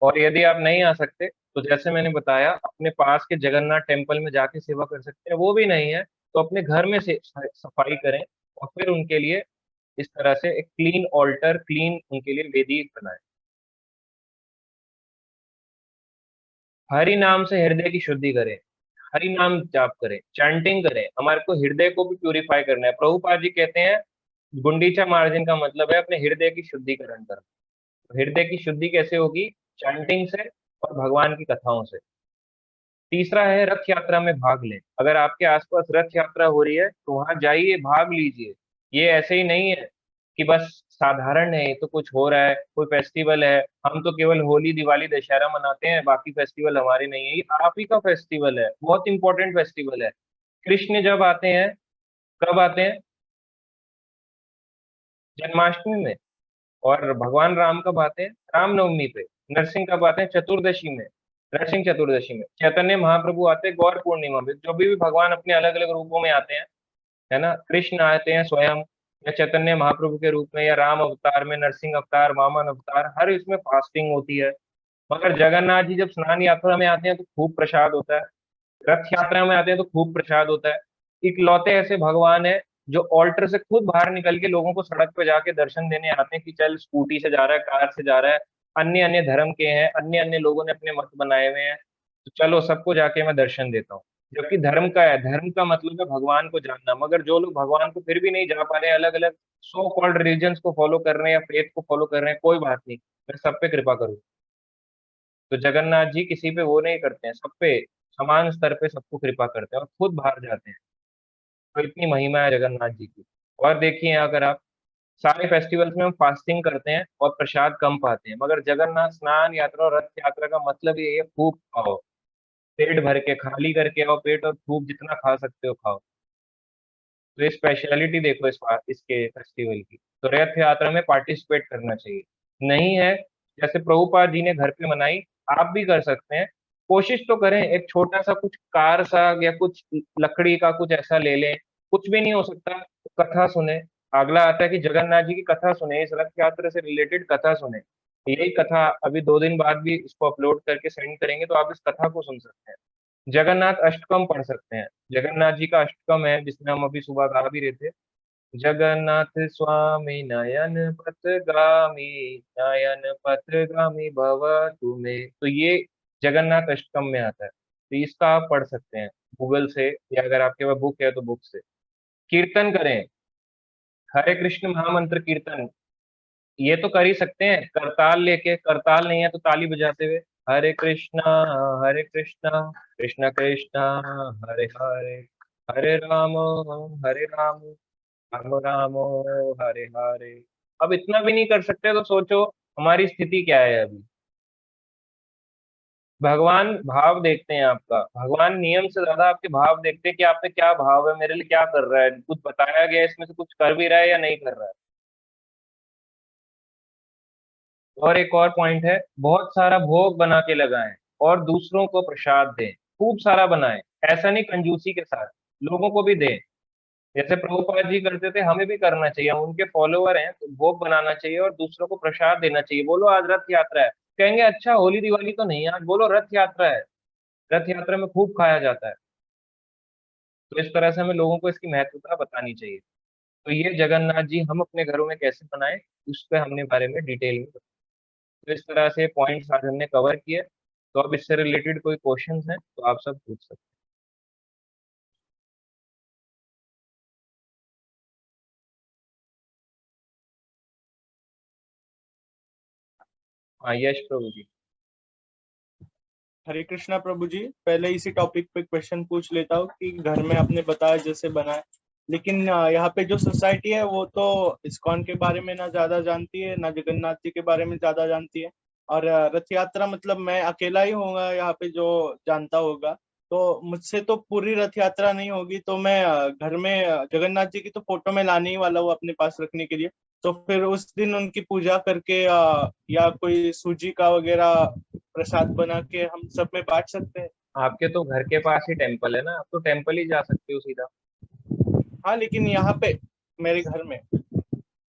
और यदि आप नहीं आ सकते तो जैसे मैंने बताया, अपने पास के जगन्नाथ टेम्पल में जाके सेवा कर सकते हैं, वो भी नहीं है तो अपने घर में से सफाई करें, और फिर उनके लिए इस तरह से एक क्लीन ऑल्टर, क्लीन उनके लिए वेदी बनाएं। हरि नाम से हृदय की शुद्धि करें, हरि नाम जाप करें, चैंटिंग करें। हमारे को हृदय को भी प्यूरिफाई करना है। प्रभुपाद जी कहते हैं गुंडीचा मार्जिन का मतलब है अपने हृदय की शुद्धिकरण करना। तो हृदय की शुद्धि कैसे होगी? चैंटिंग से और भगवान की कथाओं से। तीसरा है रथ यात्रा में भाग लें। अगर आपके आसपास रथ यात्रा हो रही है तो वहां जाइए, भाग लीजिए। ये ऐसे ही नहीं है कि बस साधारण है, ये तो कुछ हो रहा है, कोई फेस्टिवल है, हम तो केवल होली दिवाली दशहरा मनाते हैं, बाकी फेस्टिवल हमारे नहीं है। ये आप ही का फेस्टिवल है, बहुत इंपॉर्टेंट फेस्टिवल है। कृष्ण जब आते हैं, कब आते हैं? जन्माष्टमी में। और भगवान राम कब आते हैं? रामनवमी पे। नरसिंह कब आते हैं? चतुर्दशी में। नरसिंह चतुर्दशी में। चैतन्य महाप्रभु आते हैं गौर पूर्णिमा में। जो भी भगवान अपने अलग अलग रूपों में आते हैं, है ना, कृष्ण आते हैं स्वयं, या चैतन्य महाप्रभु के रूप में, या राम अवतार में, नरसिंह अवतार, वामन अवतार, हर इसमें फास्टिंग होती है। मगर जगन्नाथ जी जब स्नान यात्रा में आते हैं तो खूब प्रसाद होता है। रथ यात्रा में आते हैं तो खूब प्रसाद होता है। इकलौते ऐसे भगवान है जो ऑल्टर से खुद बाहर निकल के लोगों को सड़क पे जाके दर्शन देने आते हैं कि चल स्कूटी से जा रहा है, कार से जा रहा है, अन्य अन्य धर्म के हैं, अन्य अन्य लोगों ने अपने मत बनाए हुए हैं, तो चलो सबको जाके मैं दर्शन देता हूँ। जबकि धर्म का है, धर्म का मतलब है भगवान को जानना। मगर जो लोग भगवान को फिर भी नहीं जा पा रहे, अलग अलग सो कॉल्ड रिलीजन्स को फॉलो कर रहे हैं या फेथ को फॉलो कर रहे हैं, कोई बात नहीं, मैं सब पे कृपा करूँ। तो जगन्नाथ जी किसी पे वो नहीं करते हैं, सब पे समान स्तर पे सबको कृपा करते हैं और खुद बाहर जाते हैं। तो इतनी महिमा है जगन्नाथ जी की। और देखिए, अगर आप सारे फेस्टिवल्स में हम फास्टिंग करते हैं और प्रसाद कम पाते हैं, मगर जगन्नाथ स्नान यात्रा और रथ यात्रा का मतलब ये है खूब खाओ, पेट भर के, खाली करके आओ पेट, और खूब जितना खा सकते हो खाओ। तो ये स्पेशलिटी देखो इसके फेस्टिवल की। तो रथ यात्रा में पार्टिसिपेट करना चाहिए। नहीं है, जैसे प्रभुपाद जी ने घर पे मनाई, आप भी कर सकते हैं। कोशिश तो करें, एक छोटा सा कुछ कार सा या कुछ लकड़ी का कुछ ऐसा ले लें। कुछ भी नहीं हो सकता तो कथा सुने। अगला आता है कि जगन्नाथ जी की कथा सुने, इस रथ यात्रा से रिलेटेड कथा सुने। यही कथा अभी 2 दिन बाद भी इसको अपलोड करके सेंड करेंगे, तो आप इस कथा को सुन सकते हैं। जगन्नाथ अष्टकम पढ़ सकते हैं। जगन्नाथ जी का अष्टकम है जिसमें हम अभी सुबह गा भी रहे थे। जगन्नाथ स्वामी नयन पथगामी भव तुम्हें, तो ये जगन्नाथ अष्टकम में आता है। तो इसका आप पढ़ सकते हैं गूगल से, या अगर आपके पास बुक है तो बुक से। कीर्तन करें, हरे कृष्ण महामंत्र कीर्तन, ये तो कर ही सकते हैं करताल लेके। करताल नहीं है तो ताली बजाते हुए, हरे कृष्णा, हरे कृष्णा, कृष्ण कृष्णा, हरे हरे, हरे राम, हरे राम, राम राम, हरे हरे। अब इतना भी नहीं कर सकते तो सोचो हमारी स्थिति क्या है अभी। भगवान भाव देखते हैं आपका, भगवान नियम से ज्यादा आपके भाव देखते हैं कि आप में क्या भाव है, मेरे लिए क्या कर रहा है, कुछ बताया गया है, इसमें से कुछ कर भी रहा है या नहीं कर रहा है। और एक और पॉइंट है, बहुत सारा भोग बना के लगाएं और दूसरों को प्रसाद दें। खूब सारा बनाएं, ऐसा नहीं कंजूसी के साथ, लोगों को भी दें। जैसे प्रभुपाद जी करते थे, हमें भी करना चाहिए। हम उनके फॉलोअर हैं तो भोग बनाना चाहिए और दूसरों को प्रसाद देना चाहिए। बोलो आज रथ यात्रा है, कहेंगे अच्छा होली दिवाली तो नहीं है आज, बोलो रथ यात्रा है, रथ यात्रा में खूब खाया जाता है। तो इस तरह से हमें लोगों को इसकी महत्वता बतानी चाहिए। तो ये जगन्नाथ जी हम अपने घरों में कैसे बनाएं, उस पर हमने बारे में डिटेल में, तो इस तरह से पॉइंट्स आज हमने कवर किए। तो अब इससे रिलेटेड कोई क्वेश्चंस हैं तो आप सब पूछ सकते हैं। हाँ, यश प्रभु जी। हरे कृष्णा प्रभु जी, पहले इसी टॉपिक पे क्वेश्चन पूछ लेता हूँ कि घर में आपने बताया जैसे बनाए, लेकिन यहाँ पे जो सोसाइटी है वो तो इस्कॉन के बारे में ना ज्यादा जानती है ना जगन्नाथ जी के बारे में ज्यादा जानती है। और रथ यात्रा मतलब मैं अकेला ही होऊंगा यहाँ पे जो जानता होगा। तो मुझसे तो पूरी रथ यात्रा नहीं होगी, तो मैं घर में जगन्नाथ जी की तो फोटो में लाने ही वाला हूँ अपने पास रखने के लिए। तो फिर उस दिन उनकी पूजा करके या कोई सूजी का वगैरह प्रसाद बना के हम सब में बांट सकते हैं। आपके तो घर के पास ही टेम्पल है ना, आप तो टेम्पल ही जा सकते हो सीधा। हाँ, लेकिन यहाँ पे मेरे घर में।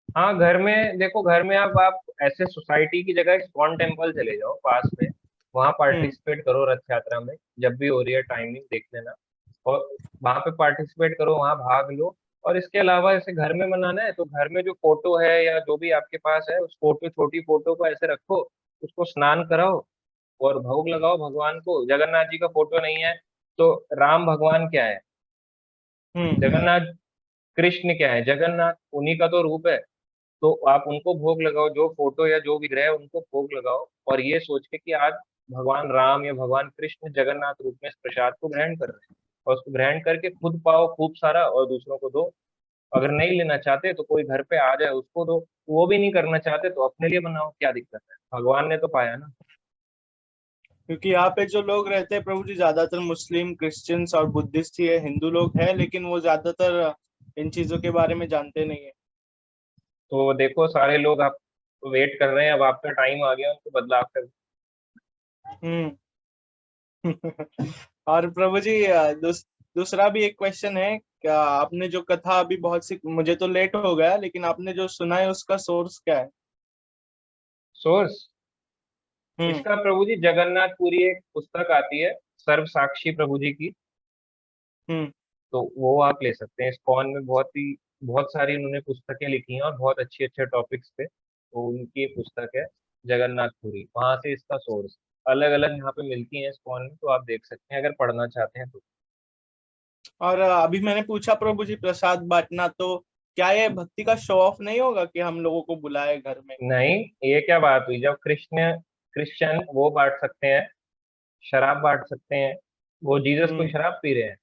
हाँ, घर में देखो, घर में अब आप ऐसे सोसाइटी की जगह इस्कॉन टेम्पल चले जाओ पास में, वहां हम्म पार्टिसिपेट करो रथ यात्रा में, जब भी हो रही है टाइमिंग देख लेना, और वहां पे पार्टिसिपेट करो, वहां भाग लो। और इसके अलावा ऐसे घर में मनाना है तो घर में जो फोटो है या जो भी आपके पास है, उस फोटो, छोटी फोटो को ऐसे रखो, उसको स्नान कराओ और भोग लगाओ भगवान को। जगन्नाथ जी का फोटो नहीं है तो राम भगवान क्या है, हम्म जगन्नाथ कृष्ण क्या है, जगन्नाथ उन्हीं का तो रूप है। तो आप उनको भोग लगाओ, जो फोटो या जो विग्रह है उनको भोग लगाओ, और ये सोच के कि आज भगवान राम या भगवान कृष्ण जगन्नाथ रूप में इस प्रसाद को ग्रहण कर रहे हैं, और उसको ग्रहण करके खुद पाओ खूब सारा और दूसरों को दो। अगर नहीं लेना चाहते तो कोई घर पे आ जाए उसको दो, वो भी नहीं करना चाहते तो अपने लिए बनाओ, क्या दिक्कत है, भगवान ने तो पाया ना। क्योंकि यहाँ पे जो लोग रहते हैं प्रभु जी, ज्यादातर मुस्लिम, क्रिश्चियंस और बुद्धिस्ट ही है। हिंदू लोग हैं लेकिन वो ज्यादातर इन चीजों के बारे में जानते नहीं है। तो देखो सारे लोग आप वेट कर रहे हैं, अब आपका टाइम आ गया उनको बदलाव कर। हम्म और प्रभु जी दूसरा भी एक क्वेश्चन है। क्या आपने जो कथा अभी बहुत सी, मुझे तो लेट हो गया, लेकिन आपने जो सुना है उसका सोर्स क्या है? सोर्स हम्म इसका प्रभु जी जगन्नाथपुरी एक पुस्तक आती है, सर्व साक्षी प्रभु जी की, हम्म तो वो आप ले सकते हैं। इस्कॉन में बहुत सारी उन्होंने पुस्तकें लिखी हैं और बहुत अच्छे अच्छे टॉपिक्स पे, तो उनकी एक पुस्तक है जगन्नाथपुरी, वहां से इसका सोर्स अलग अलग यहाँ पे मिलती है इस्कॉन में, तो आप देख सकते हैं अगर पढ़ना चाहते हैं तो। और अभी मैंने पूछा प्रभु जी प्रसाद बांटना, तो क्या ये भक्ति का शो ऑफ नहीं होगा कि हम लोगों को बुलाए घर में? नहीं, ये क्या बात हुई, जब क्रिश्चियन वो बांट सकते हैं, शराब बांट सकते हैं, वो जीसस कोई हम्म शराब पी रहे हैं।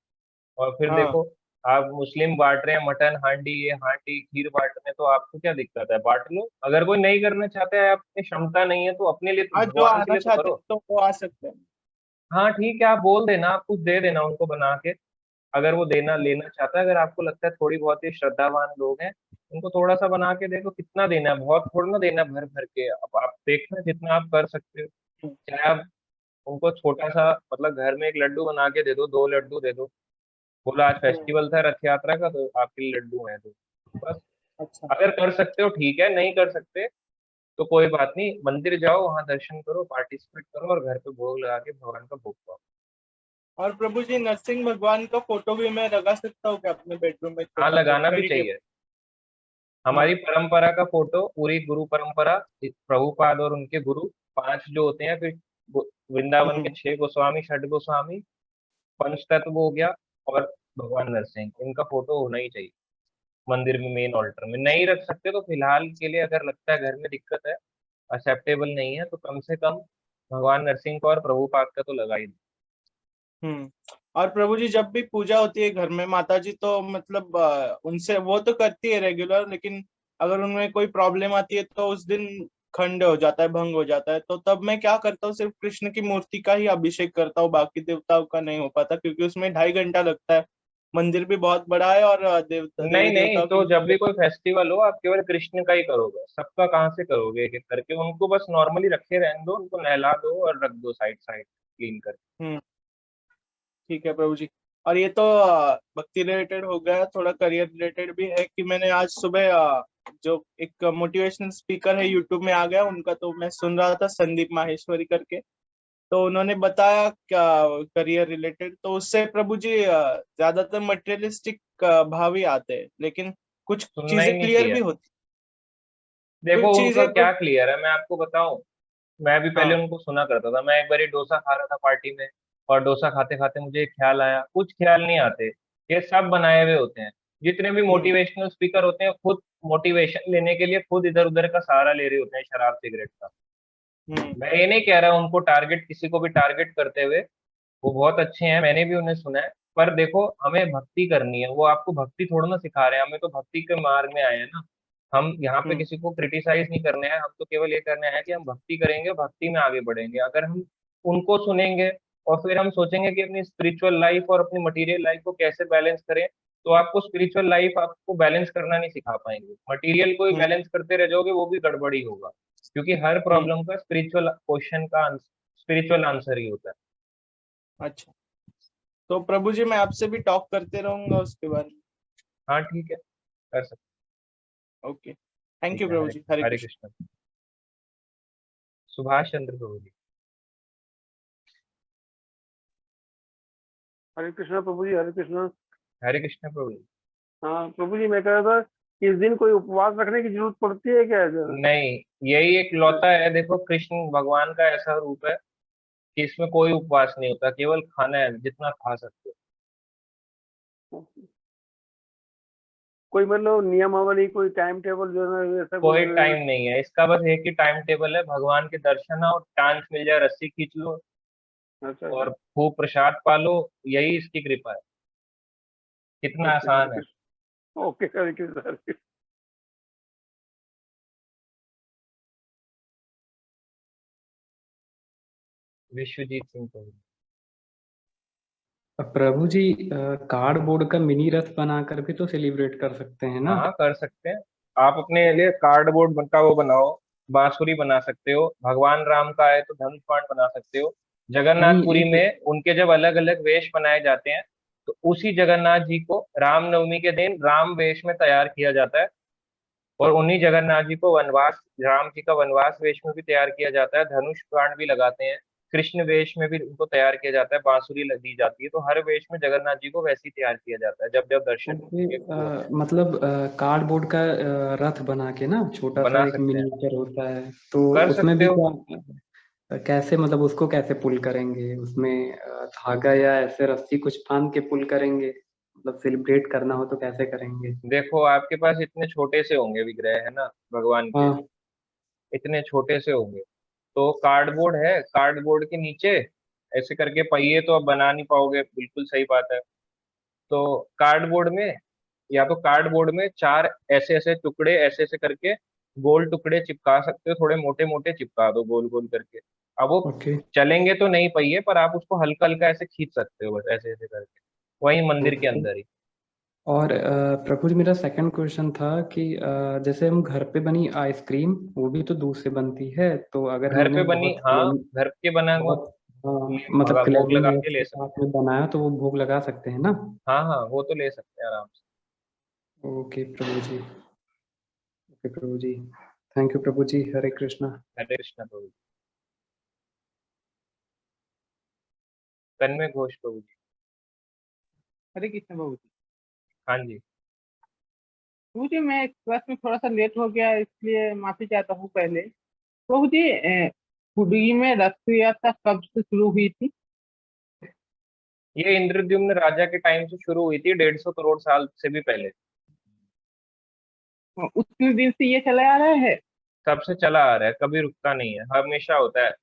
और फिर हाँ देखो, आप मुस्लिम बांट रहे हैं मटन हांडी, ये हांडी खीर बांट रहे हैं, तो आपको क्या दिक्कत है, बांट लो। अगर कोई नहीं करना चाहता है, आपकी क्षमता नहीं है, तो अपने लिए तो आज जो भगवान के आना लिए तो चाहते करो। हैं तो वो आ सकते हैं। हाँ ठीक है, आप बोल देना, आप कुछ दे देना उनको बना के, अगर वो देना लेना चाहता है, अगर आपको लगता है थोड़ी बहुत ही श्रद्धावान लोग हैं, उनको थोड़ा सा बना के दे दो। कितना देना है, बहुत थोड़ा ना देना है भर भर के, अब आप देखना जितना आप कर सकते हो। चाहे आप उनको छोटा सा, मतलब घर में एक लड्डू बना के दे दो, 2 लड्डू दे दो, बोला आज हम्म, फेस्टिवल था रथ यात्रा का तो आपके लिए लड्डू हैं, तो बस। अच्छा। अगर कर सकते हो ठीक है, नहीं कर सकते तो कोई बात नहीं, मंदिर जाओ, वहां दर्शन करो, पार्टिसिपेट करो, और घर पे भोग लगा के भगवान का भोग पाओ। और प्रभु जी नरसिंह भगवान का फोटो भी मैं लगा सकता हूँ क्या अपने बेडरूम में, हाँ छोटा सा लगाना भी स्टडी टेबल? चाहिए। हमारी परंपरा का फोटो, पूरी गुरु परंपरा, प्रभुपाद और उनके गुरु 5 जो होते हैं, फिर वृंदावन के हम्म 6 गोस्वामी, 6 गोस्वामी, पंचतत्व हो गया, और भगवान नरसिंह, इनका फोटो होना ही चाहिए मंदिर में, मेन ऑल्टर में। नहीं रख सकते तो फिलहाल के लिए, अगर लगता है घर में दिक्कत है, एक्सेप्टेबल नहीं है, तो कम से कम भगवान नरसिंह का और प्रभुपाद का तो लगा ही दो। हम्म और प्रभु जी जब भी पूजा होती है घर में, माता जी तो मतलब उनसे वो तो करती है रेगुलर, लेकिन अगर उनमें कोई प्रॉब्लम आती है तो उस दिन खंड हो जाता है, भंग हो जाता है, तो तब मैं क्या करता हूँ, सिर्फ कृष्ण की मूर्ति का ही अभिषेक करता हूँ, बाकी देवताओं का नहीं हो पाता, क्योंकि उसमें 2.5 घंटा लगता है। मंदिर भी बहुत बड़ा है और नहीं देवी नहीं, देवताओं की तो जब मूर्ति। भी कोई फेस्टिवल हो, आप केवल कृष्ण का ही करोगे, सबका कहाँ से करोगे एक एक करके, उनको बस नॉर्मली रखे रहने दो, उनको नहला दो और रख दो साइड साइड क्लीन करके। हम्म ठीक है प्रभु जी। और ये तो भक्ति रिलेटेड हो गया, थोड़ा करियर रिलेटेड भी है कि मैंने आज सुबह जो एक मोटिवेशनल स्पीकर है यूट्यूब में आ गया उनका, तो मैं सुन रहा था, संदीप माहेश्वरी करके। तो उन्होंने बताया क्या करियर रिलेटेड, तो उससे प्रभु जी ज्यादातर मटेरियलिस्टिक भाव ही आते हैं, लेकिन कुछ सुनना ही चीजें नहीं क्लियर चाहिए। भी होती। देखो कुछ उनका चीजें क्या प्रभु। क्लियर है, मैं आपको बताऊं, मैं भी पहले हाँ उनको सुना करता था। मैं एक बार डोसा खा रहा था पार्टी में, और डोसा खाते खाते मुझे एक ख्याल आया, कुछ ख्याल नहीं आते, ये सब बनाए हुए होते हैं। जितने भी हम्म मोटिवेशनल स्पीकर होते हैं, खुद मोटिवेशन लेने के लिए खुद इधर उधर का सहारा ले रहे होते हैं, शराब सिगरेट का। हम्म मैं ये नहीं कह रहा उनको टारगेट, किसी को भी टारगेट करते हुए, वो बहुत अच्छे हैं, मैंने भी उन्हें सुना है। पर देखो, हमें भक्ति करनी है, वो आपको भक्ति थोड़ा ना सिखा रहे हैं, हमें तो भक्ति के मार्ग में आए हैं ना। हम यहाँ पे हम्म किसी को क्रिटिसाइज नहीं करने हैं, हम तो केवल ये करने हैं कि हम भक्ति करेंगे, भक्ति में आगे बढ़ेंगे। अगर हम उनको सुनेंगे और फिर हम सोचेंगे कि अपनी स्पिरिचुअल लाइफ और अपनी मटेरियल लाइफ को कैसे बैलेंस करें, तो आपको स्पिरिचुअल लाइफ आपको बैलेंस करना नहीं सिखा पाएंगे, मटेरियल को ही हम्म बैलेंस करते रह जाओगे, वो भी गड़बड़ी होगा। क्योंकि हर हम्म प्रॉब्लम का स्पिरिचुअल क्वेश्चन का स्पिरिचुअल आंसर ही होता है। अच्छा। तो प्रभु जी मैं आपसे भी टॉक करते रहूंगा उसके बारे में। हाँ ठीक है, कर सकते। ओके, थैंक ठीक यू है, प्रभु हरे जी, हरे हरे कृष्ण। कृष्ण। सुभाष चंद्र प्रभु जी। हरे कृष्णा प्रभु जी, हरे कृष्णा। हरे कृष्ण प्रभु जी। हाँ प्रभु जी, मैं कह रहा था कि इस दिन कोई उपवास रखने की जरूरत पड़ती है क्या? नहीं, यही एक लौता है, देखो कृष्ण भगवान का ऐसा रूप है कि इसमें कोई उपवास नहीं होता, केवल खाना है, जितना खा सकते हो। कोई मतलब नियमावली, कोई टाइम टेबल जो है ऐसा कोई कुछ? टाइम नहीं है इसका, बस एक ही टाइम टेबल है, भगवान के दर्शन आओ, चांस मिल जाए रस्सी खींच लो अच्छा और अच्छा। खूब प्रसाद पालो, यही इसकी कृपा है। कितना ओके, हरे आसान है। कृष्ण। ओके, हरे कृष्ण, हरे कृष्ण। विश्वजीत सिंह को। प्रभु जी, कार्डबोर्ड का मिनी रथ बनाकर भी तो सेलिब्रेट कर सकते हैं ना? हाँ कर सकते हैं। आप अपने लिए कार्डबोर्ड का वो बनाओ, बांसुरी बना सकते हो, भगवान राम का है तो धनुष बाण बना सकते हो। नहीं, जगन्नाथपुरी एक में उनके जब अलग अलग वेश बनाए जाते हैं, तो उसी जगन्नाथ जी को रामनवमी के दिन राम वेश में तैयार किया जाता है, और उन्हीं जगन्नाथ जी को वनवास, राम जी का वनवास वेश में भी तैयार किया जाता है, धनुष बाण भी लगाते हैं। कृष्ण वेश में भी उनको तैयार किया जाता है, बांसुरी दी जाती है, तो हर वेश में जगन्नाथ जी को वैसे ही तैयार किया जाता है जब जब दर्शन ओके, के होते हैं। मतलब कार्डबोर्ड का रथ बना के ना, छोटा सा बना एक सकते हैं, मिनिएचर होता है, तो कर उसमें सकते भी हो। क्या, कैसे मतलब उसको कैसे पुल करेंगे उसमें? धागा या ऐसे रस्सी कुछ बांध के पुल करेंगे? मतलब सेलिब्रेट करना हो तो कैसे करेंगे? देखो आपके पास इतने छोटे से होंगे विग्रह, है ना, भगवान के, हाँ। इतने छोटे से होंगे, तो कार्डबोर्ड है, कार्डबोर्ड के नीचे ऐसे करके पहिए तो आप बना नहीं पाओगे, बिल्कुल सही बात है। तो कार्डबोर्ड में, या तो कार्डबोर्ड में चार ऐसे ऐसे टुकड़े ऐसे ऐसे करके गोल टुकड़े चिपका सकते हो, थोड़े मोटे मोटे चिपका दो गोल गोल करके। अब वो ओके। चलेंगे तो नहीं पहिए, पर आप उसको हल्का हल्का ऐसे खींच सकते हो, बस ऐसे ऐसे करके, वही मंदिर के ओके। अंदर ही। और प्रभु जी, मेरा सेकंड क्वेश्चन था कि जैसे हम घर पे बनी आइसक्रीम, वो भी तो दूध से बनती है, तो अगर घर हमने पे बनी, बहुत हाँ, घर के बना हुआ बहुत मतलब भोग लगा क्लेanलीनेस के ले के सकते साथ में बनाया तो वो भोग लगा सकते हैं ना? हैं। हाँ हाँ, वो तो ले सकते हैं आराम से। Okay Prabhu ji. Okay Prabhu ji. Thank you Prabhu ji. Hare Krishna. Hare Krishna Prabhu. Tanmay Ghosh Prabhu ji. Hare Krishna Babu ji. हाँ जी। बाबू जी, मैं क्लास में थोड़ा सा लेट हो गया, इसलिए माफी चाहता हूँ पहले। बाबू जी, पुरी में रथ यात्रा कब से शुरू हुई थी? ये इंद्रद्युम्न राजा के टाइम से शुरू हुई थी, 150 करोड़ साल से भी पहले। उतने दिन से ये चला आ रहा है? तब से चला आ रहा है, कभी रुकता नहीं है, हमेशा होता है।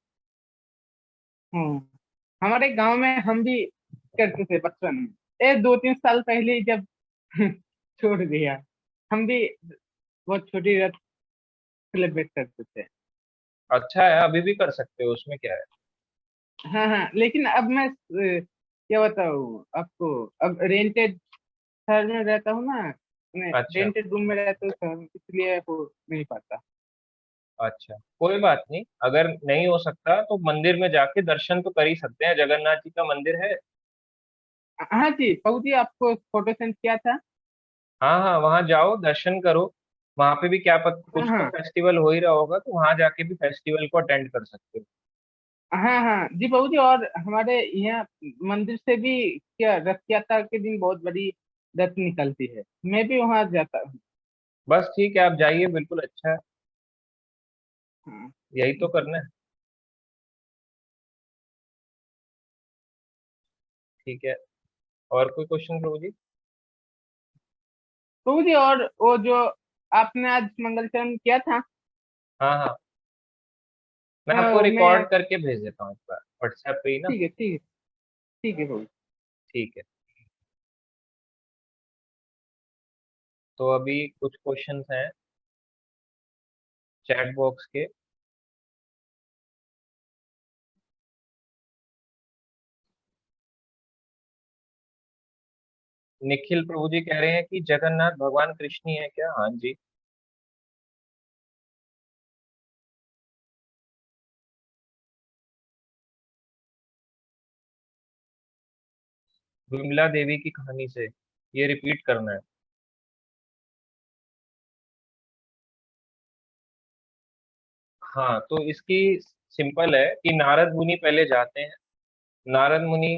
हम्म। हमारे गांव में हम भी करते थे बचपन में। 2-3 साल पहले ही जब छोड़ दिया। हम भी बहुत छोटी रथ सेलिब्रेट करते थे। अच्छा है, अभी भी कर सकते हो, उसमें क्या है। हाँ हाँ, लेकिन अब मैं क्या बताऊँ आपको, अब रेंटेड शहर में रहता हूँ ना, मैं अच्छा। रेंटेड रूम में रहता हूँ शहर में, इसलिए हो नहीं पाता। अच्छा, कोई बात नहीं, अगर नहीं हो सकता तो मंदिर में जाके दर्शन तो कर ही सकते हैं, जगन्नाथ जी का मंदिर है। हाँ जी, पहू जी आपको फोटो सेंड किया था। हाँ हाँ, वहां जाओ दर्शन करो। वहां पे भी क्या हाँ कुछ तो हाँ फेस्टिवल हो ही रहा होगा, तो वहां जाके भी फेस्टिवल को अटेंड कर सकते हो। हाँ हाँ जी बहू जी, और हमारे यहाँ मंदिर से भी क्या रथ यात्रा के दिन बहुत बड़ी रथ निकलती है, मैं भी वहां जाता हूँ। बस ठीक है, आप जाइए, बिल्कुल अच्छा है, हाँ। यही तो करना है। ठीक है। और कोई क्वेश्चन प्रभु जी। बहू जी, और वो जो आपने आज मंगलचरण किया था, हाँ हाँ, मैं आपको मैं, रिकॉर्ड करके भेज देता हूँ एक बार व्हाट्सएप पे ही ना। ठीक है ठीक है, ठीक है बहू जी। ठीक है। तो अभी कुछ क्वेश्चंस हैं चैट बॉक्स के। निखिल प्रभु जी कह रहे हैं कि जगन्नाथ भगवान कृष्ण ही है क्या? हाँ जी। विमला देवी की कहानी से ये रिपीट करना है। हाँ, तो इसकी सिंपल है कि नारद मुनि पहले जाते हैं। नारद मुनि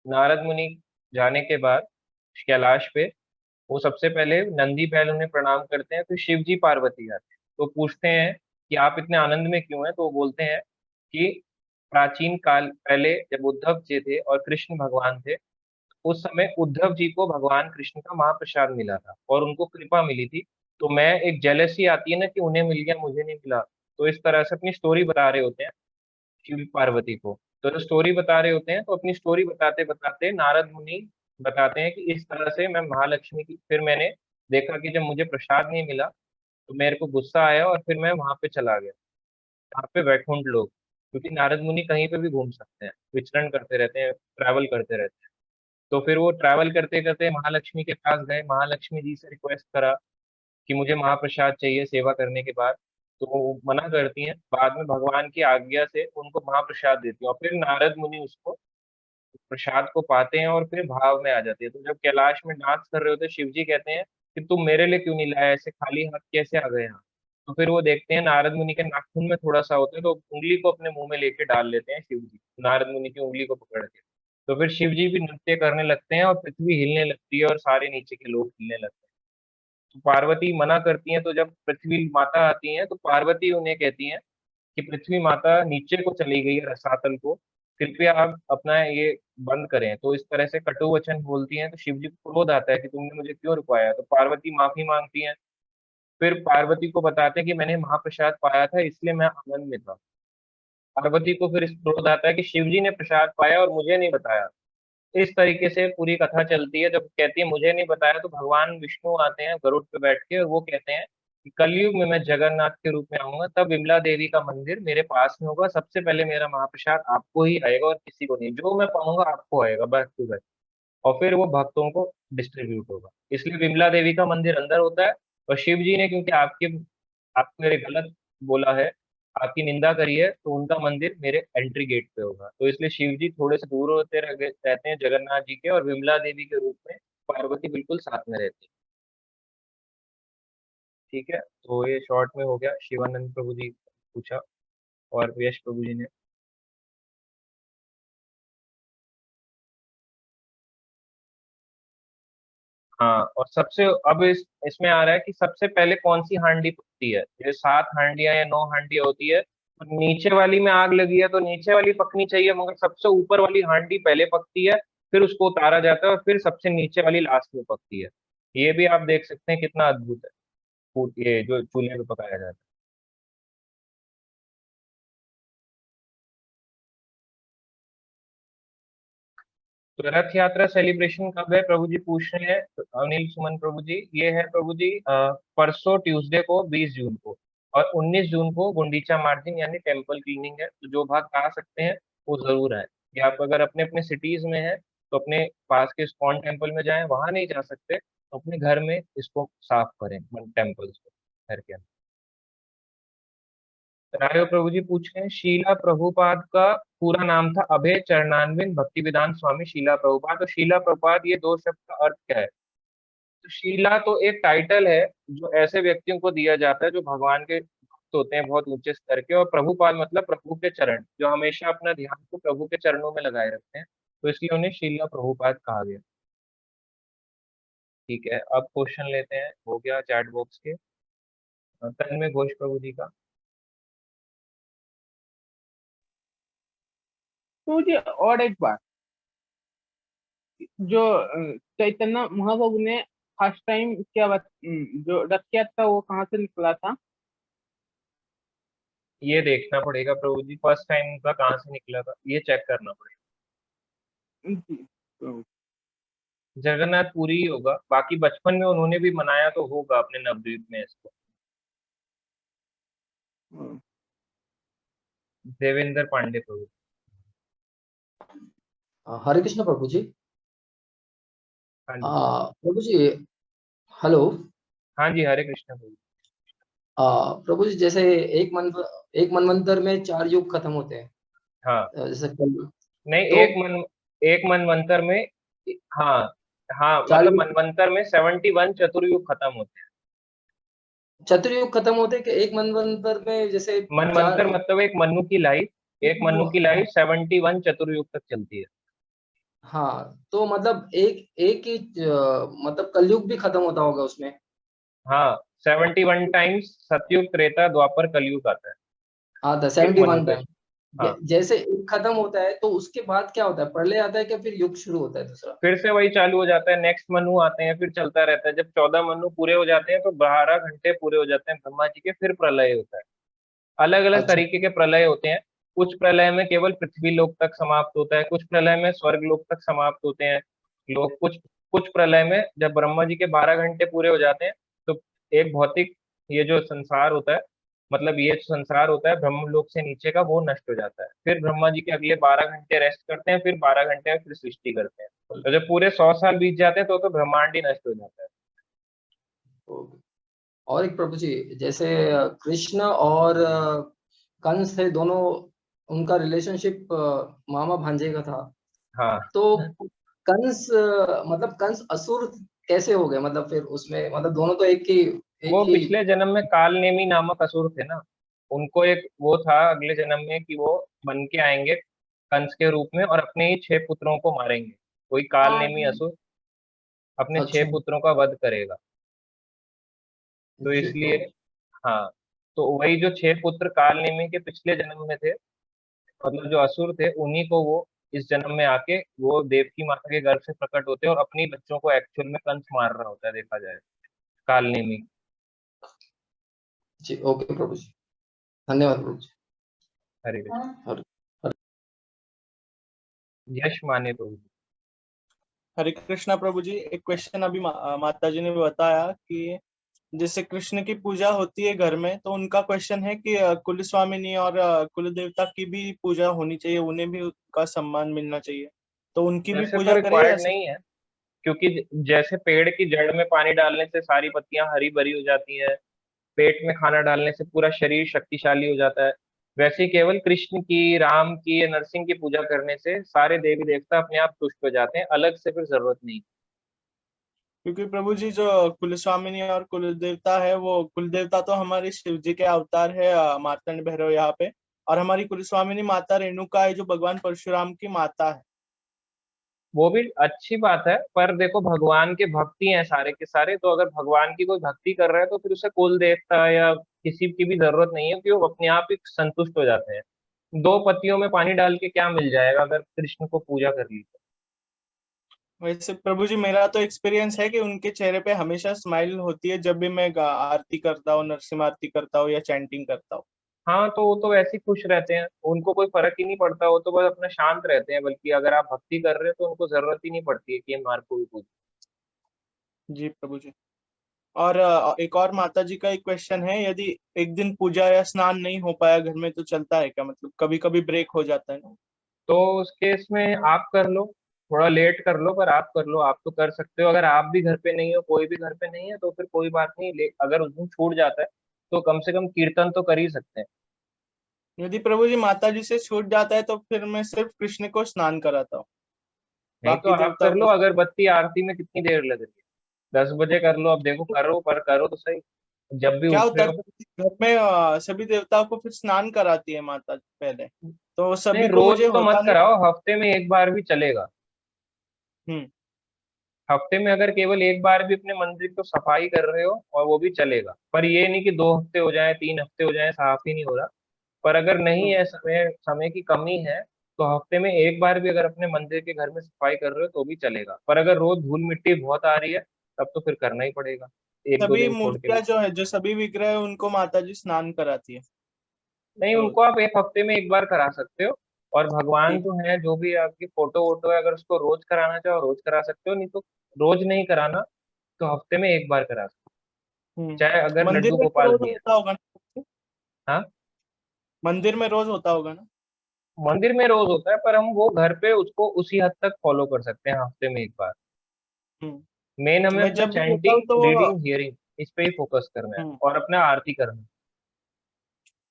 नारद मुनि जाने के बाद कैलाश पे वो सबसे पहले नंदी बैल उन्हें प्रणाम करते हैं, फिर शिव जी पार्वती आते हैं तो पूछते हैं कि आप इतने आनंद में क्यों हैं। तो वो बोलते हैं कि प्राचीन काल पहले जब उद्धव जी थे और कृष्ण भगवान थे, उस समय उद्धव जी को भगवान कृष्ण का महाप्रसाद मिला था और उनको कृपा मिली थी। तो मैं एक जेलसी आती है ना कि उन्हें मिल गया मुझे नहीं मिला, तो इस तरह से अपनी स्टोरी बता रहे होते हैं शिव पार्वती को। तो जो स्टोरी बता रहे होते हैं तो अपनी स्टोरी बताते बताते नारद मुनि बताते हैं कि इस तरह से मैं महालक्ष्मी की, फिर मैंने देखा कि जब मुझे प्रसाद नहीं मिला तो मेरे को गुस्सा आया और फिर मैं वहां पे चला गया, यहाँ पे वैकुंठ लोग, क्योंकि नारद मुनि कहीं पे भी घूम सकते हैं, विचरण करते रहते हैं, ट्रैवल करते रहते हैं। तो फिर वो ट्रैवल करते करते महालक्ष्मी के पास गए, महालक्ष्मी जी से रिक्वेस्ट करा कि मुझे महाप्रसाद चाहिए सेवा करने के बाद। तो वो मना करती हैं, बाद में भगवान की आज्ञा से उनको महाप्रसाद देती हैं और फिर नारद मुनि उसको प्रसाद को पाते हैं और फिर भाव में आ जाते हैं। तो जब कैलाश में डांस कर रहे होते हैं, शिव जी कहते हैं कि तुम मेरे लिए क्यों नहीं लाया, ऐसे खाली हाथ कैसे आ गए यहाँ। तो फिर वो देखते हैं नारद मुनि के नाखून में थोड़ा सा होता है, तो उंगली को अपने मुंह में लेके डाल लेते हैं शिव जी, नारद मुनि की उंगली को पकड़ के। तो फिर शिव जी भी नृत्य करने लगते हैं और पृथ्वी हिलने लगती है और सारे नीचे के लोग हिलने लगते हैं। तो पार्वती मना करती हैं, तो जब पृथ्वी माता आती हैं तो पार्वती उन्हें कहती हैं कि पृथ्वी माता नीचे को चली गई है रसातल को, कृपया आप अपना ये बंद करें। तो इस तरह से कटु वचन बोलती हैं तो शिव जी को क्रोध आता है कि तुमने मुझे क्यों रुकवाया। तो पार्वती माफी मांगती हैं, फिर पार्वती को बताते हैं कि मैंने महाप्रसाद पाया था इसलिए मैं आनंद में था। पार्वती को फिर इस क्रोध आता है कि शिव जी ने प्रसाद पाया और मुझे नहीं बताया। इस तरीके से पूरी कथा चलती है। जब कहती है मुझे नहीं बताया तो भगवान विष्णु आते हैं गरुड़ पे बैठ के और वो कहते हैं कि कलयुग में मैं जगन्नाथ के रूप में आऊंगा, तब विमला देवी का मंदिर मेरे पास में होगा, सबसे पहले मेरा महाप्रसाद आपको ही आएगा और किसी को नहीं, जो मैं पाऊंगा आपको आएगा बैक टू बैक, और फिर वो भक्तों को डिस्ट्रीब्यूट होगा। इसलिए विमला देवी का मंदिर अंदर होता है और शिव जी ने क्योंकि आपको मेरे गलत बोला है, आपकी निंदा करी है, तो उनका मंदिर मेरे एंट्री गेट पे होगा। तो इसलिए शिव जी थोड़े से दूर होते रहते हैं जगन्नाथ जी के, और विमला देवी के रूप में पार्वती बिल्कुल साथ में रहती है। ठीक है, तो ये शॉर्ट में हो गया, शिवानंद प्रभु जी पूछा और यश प्रभु जी ने। हाँ, और सबसे अब इसमें आ रहा है कि सबसे पहले कौन सी हांडी पकती है। जैसे 7 हांडियां या 9 हांडियां होती है, तो नीचे वाली में आग लगी है तो नीचे वाली पकनी चाहिए, मगर सबसे ऊपर वाली हांडी पहले पकती है, फिर उसको उतारा जाता है और फिर सबसे नीचे वाली लास्ट में पकती है। ये भी आप देख सकते हैं कितना अद्भुत है ये जो चूल्हे पे पकाया जाता है। तो रथ यात्रा सेलिब्रेशन कब है, प्रभु जी पूछ रहे हैं तो अनिल सुमन प्रभु जी। ये है प्रभु जी परसों ट्यूसडे को 20 जून को, और 19 जून को गुंडीचा मार्चिंग यानी टेम्पल क्लीनिंग है। तो जो भाग आ सकते हैं वो जरूर आए, या आप अगर अपने अपने सिटीज में हैं तो अपने पास के स्कॉन टेम्पल में जाएं, वहां नहीं जा सकते तो अपने घर में इसको साफ करें टेम्पल्स को, घर के अंदर। रायो प्रभु जी पूछ रहे हैं शीला प्रभुपाद का पूरा नाम था अभय चरणानविंद भक्तिवेदांत स्वामी शीला प्रभुपाद। तो शीला प्रभुपाद ये दो शब्द का अर्थ क्या है। तो शीला तो एक टाइटल है जो ऐसे व्यक्तियों को दिया जाता है जो भगवान के भक्त होते हैं बहुत ऊंचे स्तर के, और प्रभुपाद मतलब प्रभु के चरण, जो हमेशा अपना ध्यान को प्रभु के चरणों में लगाए रखते हैं, तो इसलिए उन्हें शीला प्रभुपाद कहा गया। ठीक है, अब क्वेश्चन लेते हैं, हो गया चैट बॉक्स के। तन्मय घोष प्रभु जी का। तो मुझे और एक बात, जो चैतन्य महाप्रभु ने फर्स्ट टाइम जो रथ यात्रा वो कहाँ से निकला था। ये देखना पड़ेगा प्रभु जी, फर्स्ट टाइम उनका कहाँ से निकला था ये चेक करना पड़ेगा। जी, तो, जगन्नाथ पुरी ही होगा, बाकी बचपन में उन्होंने भी मनाया तो होगा अपने नवद्वीप में इसको। हाँ। देवेंद्र पांडे प्रभु। हरे कृष्ण प्रभु जी। हाँ जी। प्रभु जी, हेलो। हाँ जी, हरे कृष्ण प्रभु। प्रभु जी, जैसे एक मनवंतर में 4 युग खत्म होते हैं। हाँ, जैसे नहीं तो एक मनवंतर में, हाँ हाँ, 4 मतलब युग, मनवंतर में 71 चतुर्युग खत्म होते हैं। चतुर्युग खत्म होते हैं कि एक मनवंतर में जैसे 4 मनवंतर मतलब एक मनु की लाइफ, एक मनु की लाइफ 71 चतुर्युग तक चलती है। हाँ, तो मतलब एक एक ही मतलब कलयुग भी खत्म होता होगा उसमें। हाँ, 71 टाइम्स सतयुग, त्रेता, द्वापर, कलयुग आता है। हाँ, था फिर 71 मनवे। टाइम। हाँ, जैसे एक खत्म होता है तो उसके बाद क्या होता है, प्रलय आता है क्या, फिर युग शुरू होता है दूसरा? फिर से वही चालू हो जाता है, नेक्स्ट मनु आते हैं, फिर चलता रहता है। जब 14 मनु पूरे हो जाते हैं तो 12 घंटे पूरे हो जाते हैं ब्रह्मा जी के, फिर प्रलय होता है। अलग अलग अच्छा। तरीके के प्रलय होते हैं। कुछ प्रलय में केवल पृथ्वी लोक तक समाप्त होता है, कुछ प्रलय में स्वर्ग लोक तक समाप्त होते हैं लोग। कुछ कुछ प्रलय में जब ब्रह्मा जी के 12 घंटे पूरे हो जाते हैं तो एक भौतिक, ये जो संसार होता है, मतलब ये जो संसार होता है ब्रह्म लोक से नीचे का, वो नष्ट हो जाता है। फिर ब्रह्मा जी के अगले 12 घंटे रेस्ट करते हैं, फिर 12 घंटे में फिर सृष्टि करते हैं। तो जब पूरे 100 साल बीत जाते हैं तो ब्रह्मांड ही नष्ट हो जाता है। ओके। और एक प्रभु जी, जैसे कृष्ण और कंस थे दोनों, उनका रिलेशनशिप मामा भांजे का था। हाँ, तो कंस मतलब कंस असुर कैसे हो गए, मतलब फिर उसमें मतलब दोनों तो एक वो ही। पिछले जन्म में कालनेमी नामक असुर थे ना। उनको एक वो था अगले जन्म में कि वो बन के आएंगे कंस के रूप में और अपने ही 6 पुत्रों को मारेंगे। कोई कालनेमी असुर अपने छह अच्छा। पुत्रों का वध करेगा। तो जी इसलिए, प्रभु। हाँ, तो वही जो 6 पुत्र कालनेमी के पिछले जन्म में थे, मतलब जो असुर थे, उन्हीं को वो इस जन्म में आके वो देवकी माता के गर्भ से प्रकट होते हैं और अपनी बच्चों को एक्चुअल में कंस मार रहा होता है, देखा जाए, कालनेमी। जी ओके प्रभु जी, धन्यवाद प्रभु जी। हरे कृष्ण। हरे यश माने तो। हरे कृष्णा प्रभु जी। एक क्वेश्चन अभी माता जी ने बताया कि जैसे कृष्ण की पूजा होती है घर में, तो उनका क्वेश्चन है कि कुल स्वामिनी और कुल देवता की भी पूजा होनी चाहिए, उन्हें भी उनका सम्मान मिलना चाहिए, तो उनकी भी वैसे तो पूजा करें या रिक्वायर्ड नहीं है, क्योंकि जैसे पेड़ की जड़ में पानी डालने से सारी पत्तियां हरी भरी हो जाती हैं, पेट में खाना डालने से पूरा शरीर शक्तिशाली हो जाता है, वैसे ही केवल कृष्ण की, राम की या नरसिंह की पूजा करने से सारे देवी देवता अपने आप तुष्ट हो जाते हैं, अलग से फिर जरूरत नहीं। क्योंकि प्रभु जी जो कुल स्वामिनी और कुल देवता है, वो कुल देवता तो हमारे शिव जी के अवतार है, मार्तंड भैरव यहाँ पे, और हमारी कुल स्वामिनी माता रेणुका है जो भगवान परशुराम की माता है। वो भी अच्छी बात है, पर देखो भगवान के भक्ति हैं सारे के सारे, तो अगर भगवान की कोई भक्ति कर रहा है तो फिर उसे कुल देवता या किसी की भी जरूरत नहीं है, कि वो अपने आप ही संतुष्ट हो जाते हैं। दो पत्तियों में पानी डाल के क्या मिल जाएगा अगर कृष्ण को पूजा कर ली तो। वैसे प्रभु जी मेरा तो एक्सपीरियंस है कि उनके चेहरे पे हमेशा स्माइल होती है जब भी मैं आरती करता हूँ, नरसिंह आरती करता हूँ या चैंटिंग करता हूँ। हाँ, तो वो तो वैसे ही खुश रहते हैं, उनको कोई फर्क ही नहीं पड़ता, वो तो बस अपना शांत रहते हैं। बल्कि अगर आप भक्ति कर रहे हो तो उनको जरूरत ही नहीं पड़ती है कि हम मार को भी पूजें। जी प्रभु जी। और एक और माता जी का एक क्वेश्चन है, यदि एक दिन पूजा या स्नान नहीं हो पाया घर में तो चलता है क्या, मतलब कभी कभी ब्रेक हो जाता है ना। तो उस केस में आप कर लो, थोड़ा लेट कर लो, पर आप कर लो, आप तो कर सकते हो। अगर आप भी घर पे नहीं हो, कोई भी घर पे नहीं है, तो फिर कोई बात नहीं, अगर उस दिन छूट जाता है तो कम से कम कीर्तन तो कर ही सकते हैं। यदि प्रभु जी माता जी से छूट जाता है तो फिर मैं सिर्फ कृष्ण को स्नान कराता हूँ, नहीं तो बाकी आप देवताओं कर लो, को। अगरबत्ती आरती में कितनी देर लग रही है, 10 बजे कर लो, अब देखो करो, पर करो तो सही, जब भी क्या उठ होता रहे है हो। प्रभु जी, घर में सभी देवताओं को फिर स्नान कराती है माता जी पहले, तो नहीं, सभी को रोज मुझे तो मत होता नहीं। कराओ, हफ्ते में एक बार भी चलेगा। हम्म। हफ्ते में अगर केवल एक बार भी अपने मंदिर को सफाई कर रहे हो और वो भी चलेगा, पर ये नहीं कि 2 हफ्ते हो जाए, 3 हफ्ते हो जाए, साफ ही नहीं हो रहा। पर अगर नहीं हम्म। है, समय समय की कमी है, तो हफ्ते में एक बार भी अगर अपने मंदिर के घर में सफाई कर रहे हो तो भी चलेगा। पर अगर रोज धूल मिट्टी बहुत आ रही है तब तो फिर करना ही पड़ेगा, एक दो सभी दिन छोड़ के भी। मूर्तियां जो है, जो सभी विग्रह है, उनको माता जी स्नान कराती है नहीं, रोज। उनको आप एक हफ्ते में एक बार करा सकते हो। और भगवान ठीक। जो है, जो भी आपकी फोटो वोटो है, अगर उसको रोज कराना चाहो रोज करा सकते हो, नहीं तो रोज नहीं कराना तो हफ्ते में एक बार करा सकते हो, चाहे अगर मंदिर लड्डू में तो गोपाल रोज भी है। होता होगा ना। हाँ, मंदिर में रोज होता होगा ना। मंदिर में रोज होता है, पर हम वो घर पे उसको उसी हद तक फॉलो कर सकते हैं हफ्ते में एक बार। मेन हमें मैं अपना जब भी होता हूँ चैंटिंग, तो रीडिंग, हियरिंग, इस पे ही फोकस करना है हम्म, और अपना आरती करना है।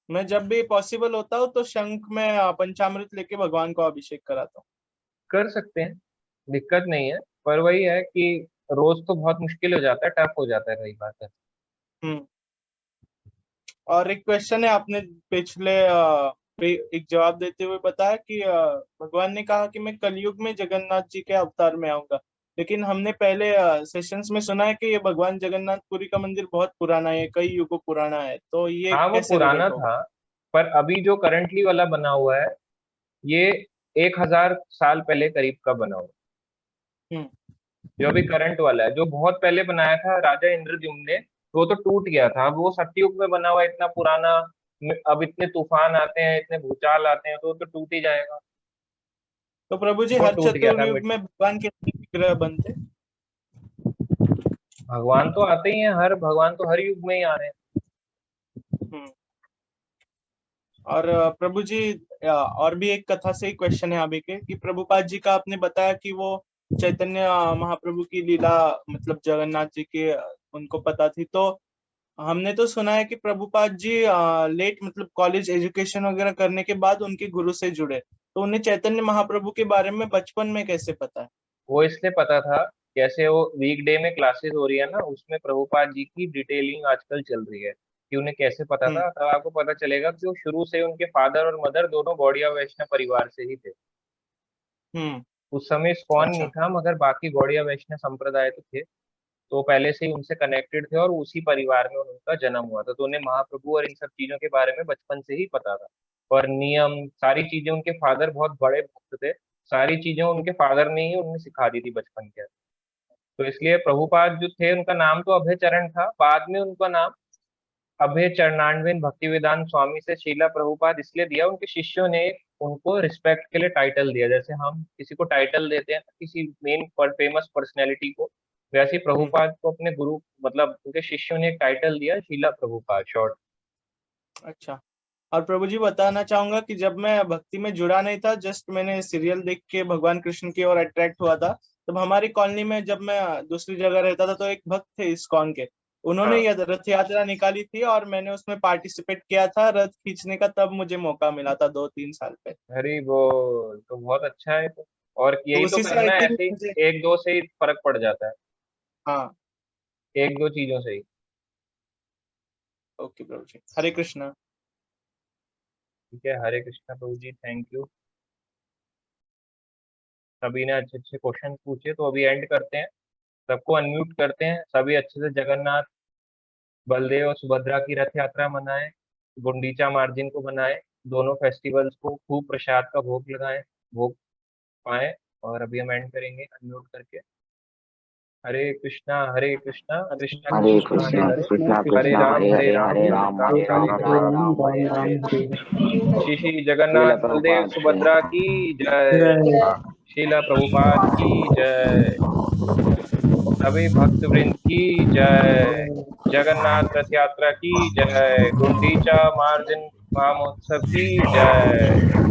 मैं जब भी पॉसिबल होता हूँ तो शंख में पंचामृत लेके भगवान को अभिषेक कराता कर सकते हैं, दिक्कत नहीं है, पर वही है कि रोज तो बहुत मुश्किल हो जाता है, टफ हो जाता है कई बार तो। हूँ। और एक क्वेश्चन है, आपने पिछले पे एक जवाब देते हुए बताया कि भगवान ने कहा कि मैं कलयुग में जगन्नाथ जी के अवतार में आऊंगा। लेकिन हमने पहले सेशंस में सुना है कि ये भगवान जगन्नाथपुरी का मंदिर बहुत पुराना है, कई युगों पुराना है, तो ये हाँ वो कैसे पुराना रिलेट होगा? था, पर अभी जो करंटली वाला बना हुआ है ये 1000 साल पहले करीब का बना हुआ है। हम्म। जो अभी करंट वाला है, जो बहुत पहले बनाया था राजा इंद्रद्युम्न ने, वो तो टूट गया था। अब वो सतयुग में बना हुआ है, इतना पुराना। अब इतने तूफान आते हैं, इतने भूचाल आते हैं, तो वो तो टूट ही जाएगा। तो प्रभु जी, वो हर टूट गया था चतुर्युग में भगवान के विग्रह बनते? भगवान तो आते ही हैं, हर भगवान तो हर युग में ही आ रहे हैं। हम्म। और प्रभु जी, और भी एक कथा से ही क्वेश्चन है अभी के, कि प्रभुपाद जी का आपने बताया कि वो चैतन्य महाप्रभु की लीला, मतलब जगन्नाथ जी के उनको पता थी। तो हमने तो सुना है कि प्रभुपाद जी लेट, मतलब कॉलेज एजुकेशन वगैरह करने के बाद उनके गुरु से जुड़े, तो उन्हें चैतन्य महाप्रभु के बारे में बचपन में कैसे पता है? वो इसलिए पता था, जैसे वो वीकडे में क्लासेस हो रही है ना, उसमें प्रभुपाद जी की डिटेलिंग आजकल चल रही है कि उन्हें कैसे पता हम्म। था। तब आपको पता चलेगा कि वो शुरू से उनके फादर और मदर दोनों गौड़िया वैष्णव परिवार से ही थे। हम्म। उस समय इस्कॉन नहीं अच्छा। था, मगर बाकी गौड़िया वैष्णव संप्रदाय तो थे। तो पहले से ही उनसे कनेक्टेड थे और उसी परिवार में उनका जन्म हुआ था, तो उन्हें महाप्रभु और इन सब चीजों के बारे में बचपन से ही पता था। और नियम सारी चीजें, उनके फादर बहुत बड़े भक्त थे, सारी चीजें उनके फादर ने ही उन्हें सिखा दी थी बचपन के। तो इसलिए प्रभुपाद जो थे, उनका नाम तो अभय चरण था, बाद में उनका नाम अभय चरणान्विन भक्तिवेदांत स्वामी से शीला प्रभुपाद इसलिए दिया, उनके शिष्यों ने उनको रिस्पेक्ट के लिए टाइटल दिया। जैसे हम किसी को टाइटल देते हैं किसी मेन फेमस पर्सनैलिटी को, वैसे ही हम्म। प्रभुपाद को अपने गुरु, मतलब उनके शिष्यों ने एक टाइटल दिया, शीला प्रभुपाद शॉर्ट। अच्छा। और प्रभु जी, बताना चाहूंगा कि जब मैं भक्ति में जुड़ा नहीं था, जस्ट मैंने सीरियल देख के भगवान कृष्ण की ओर अट्रैक्ट हुआ था, तब हमारी कॉलोनी में, जब मैं दूसरी जगह रहता था, तो एक भक्त थे इस्कॉन के, उन्होंने हाँ, यह रथ यात्रा निकाली थी और मैंने उसमें पार्टिसिपेट किया था रथ खींचने का। तब मुझे मौका मिला था 2-3 साल पे। हरी बोल, तो बहुत अच्छा है। तो और तो यही तो उसी से आई करना है, थिंक ऐसे ही मुझे। एक दो से ही फर्क पड़ जाता है, हाँ। एक दो चीजों से ही। ओके प्रभु जी, हरे कृष्णा। ठीक है, हरे कृष्णा प्रभु जी, थैंक यू। सभी ने अच्छे अच्छे क्वेश्चन पूछे, तो अभी एंड करते हैं, सबको अनम्यूट करते हैं, सभी अच्छे से जगन्नाथ बलदेव और सुभद्रा की रथ यात्रा मनाएं, गुंडीचा मार्जिन को मनाएं, दोनों फेस्टिवल्स को खूब प्रसाद का भोग लगाएं, भोग पाएं। और अभी हम एंड करेंगे अनम्यूट करके। हरे कृष्णा कृष्णा हरे हरे कृष्णा हरे कृष्णा हरे, कृष्णा हरे कृष्णा राम हरे हरे हरे राम, हरे राम राम हरे राम राम हरे राम हरे। राम हरे हरे। श्री श्री श्रील जगन्नाथ बलदेव प्रभुपाद की सुभद्रा की जय। शीला प्रभुपाद की जय। सभी भक्त वृंद की जय। जगन्नाथ रथ यात्रा की जय। गुंडीचा मार्जिन महोत्सव की जय।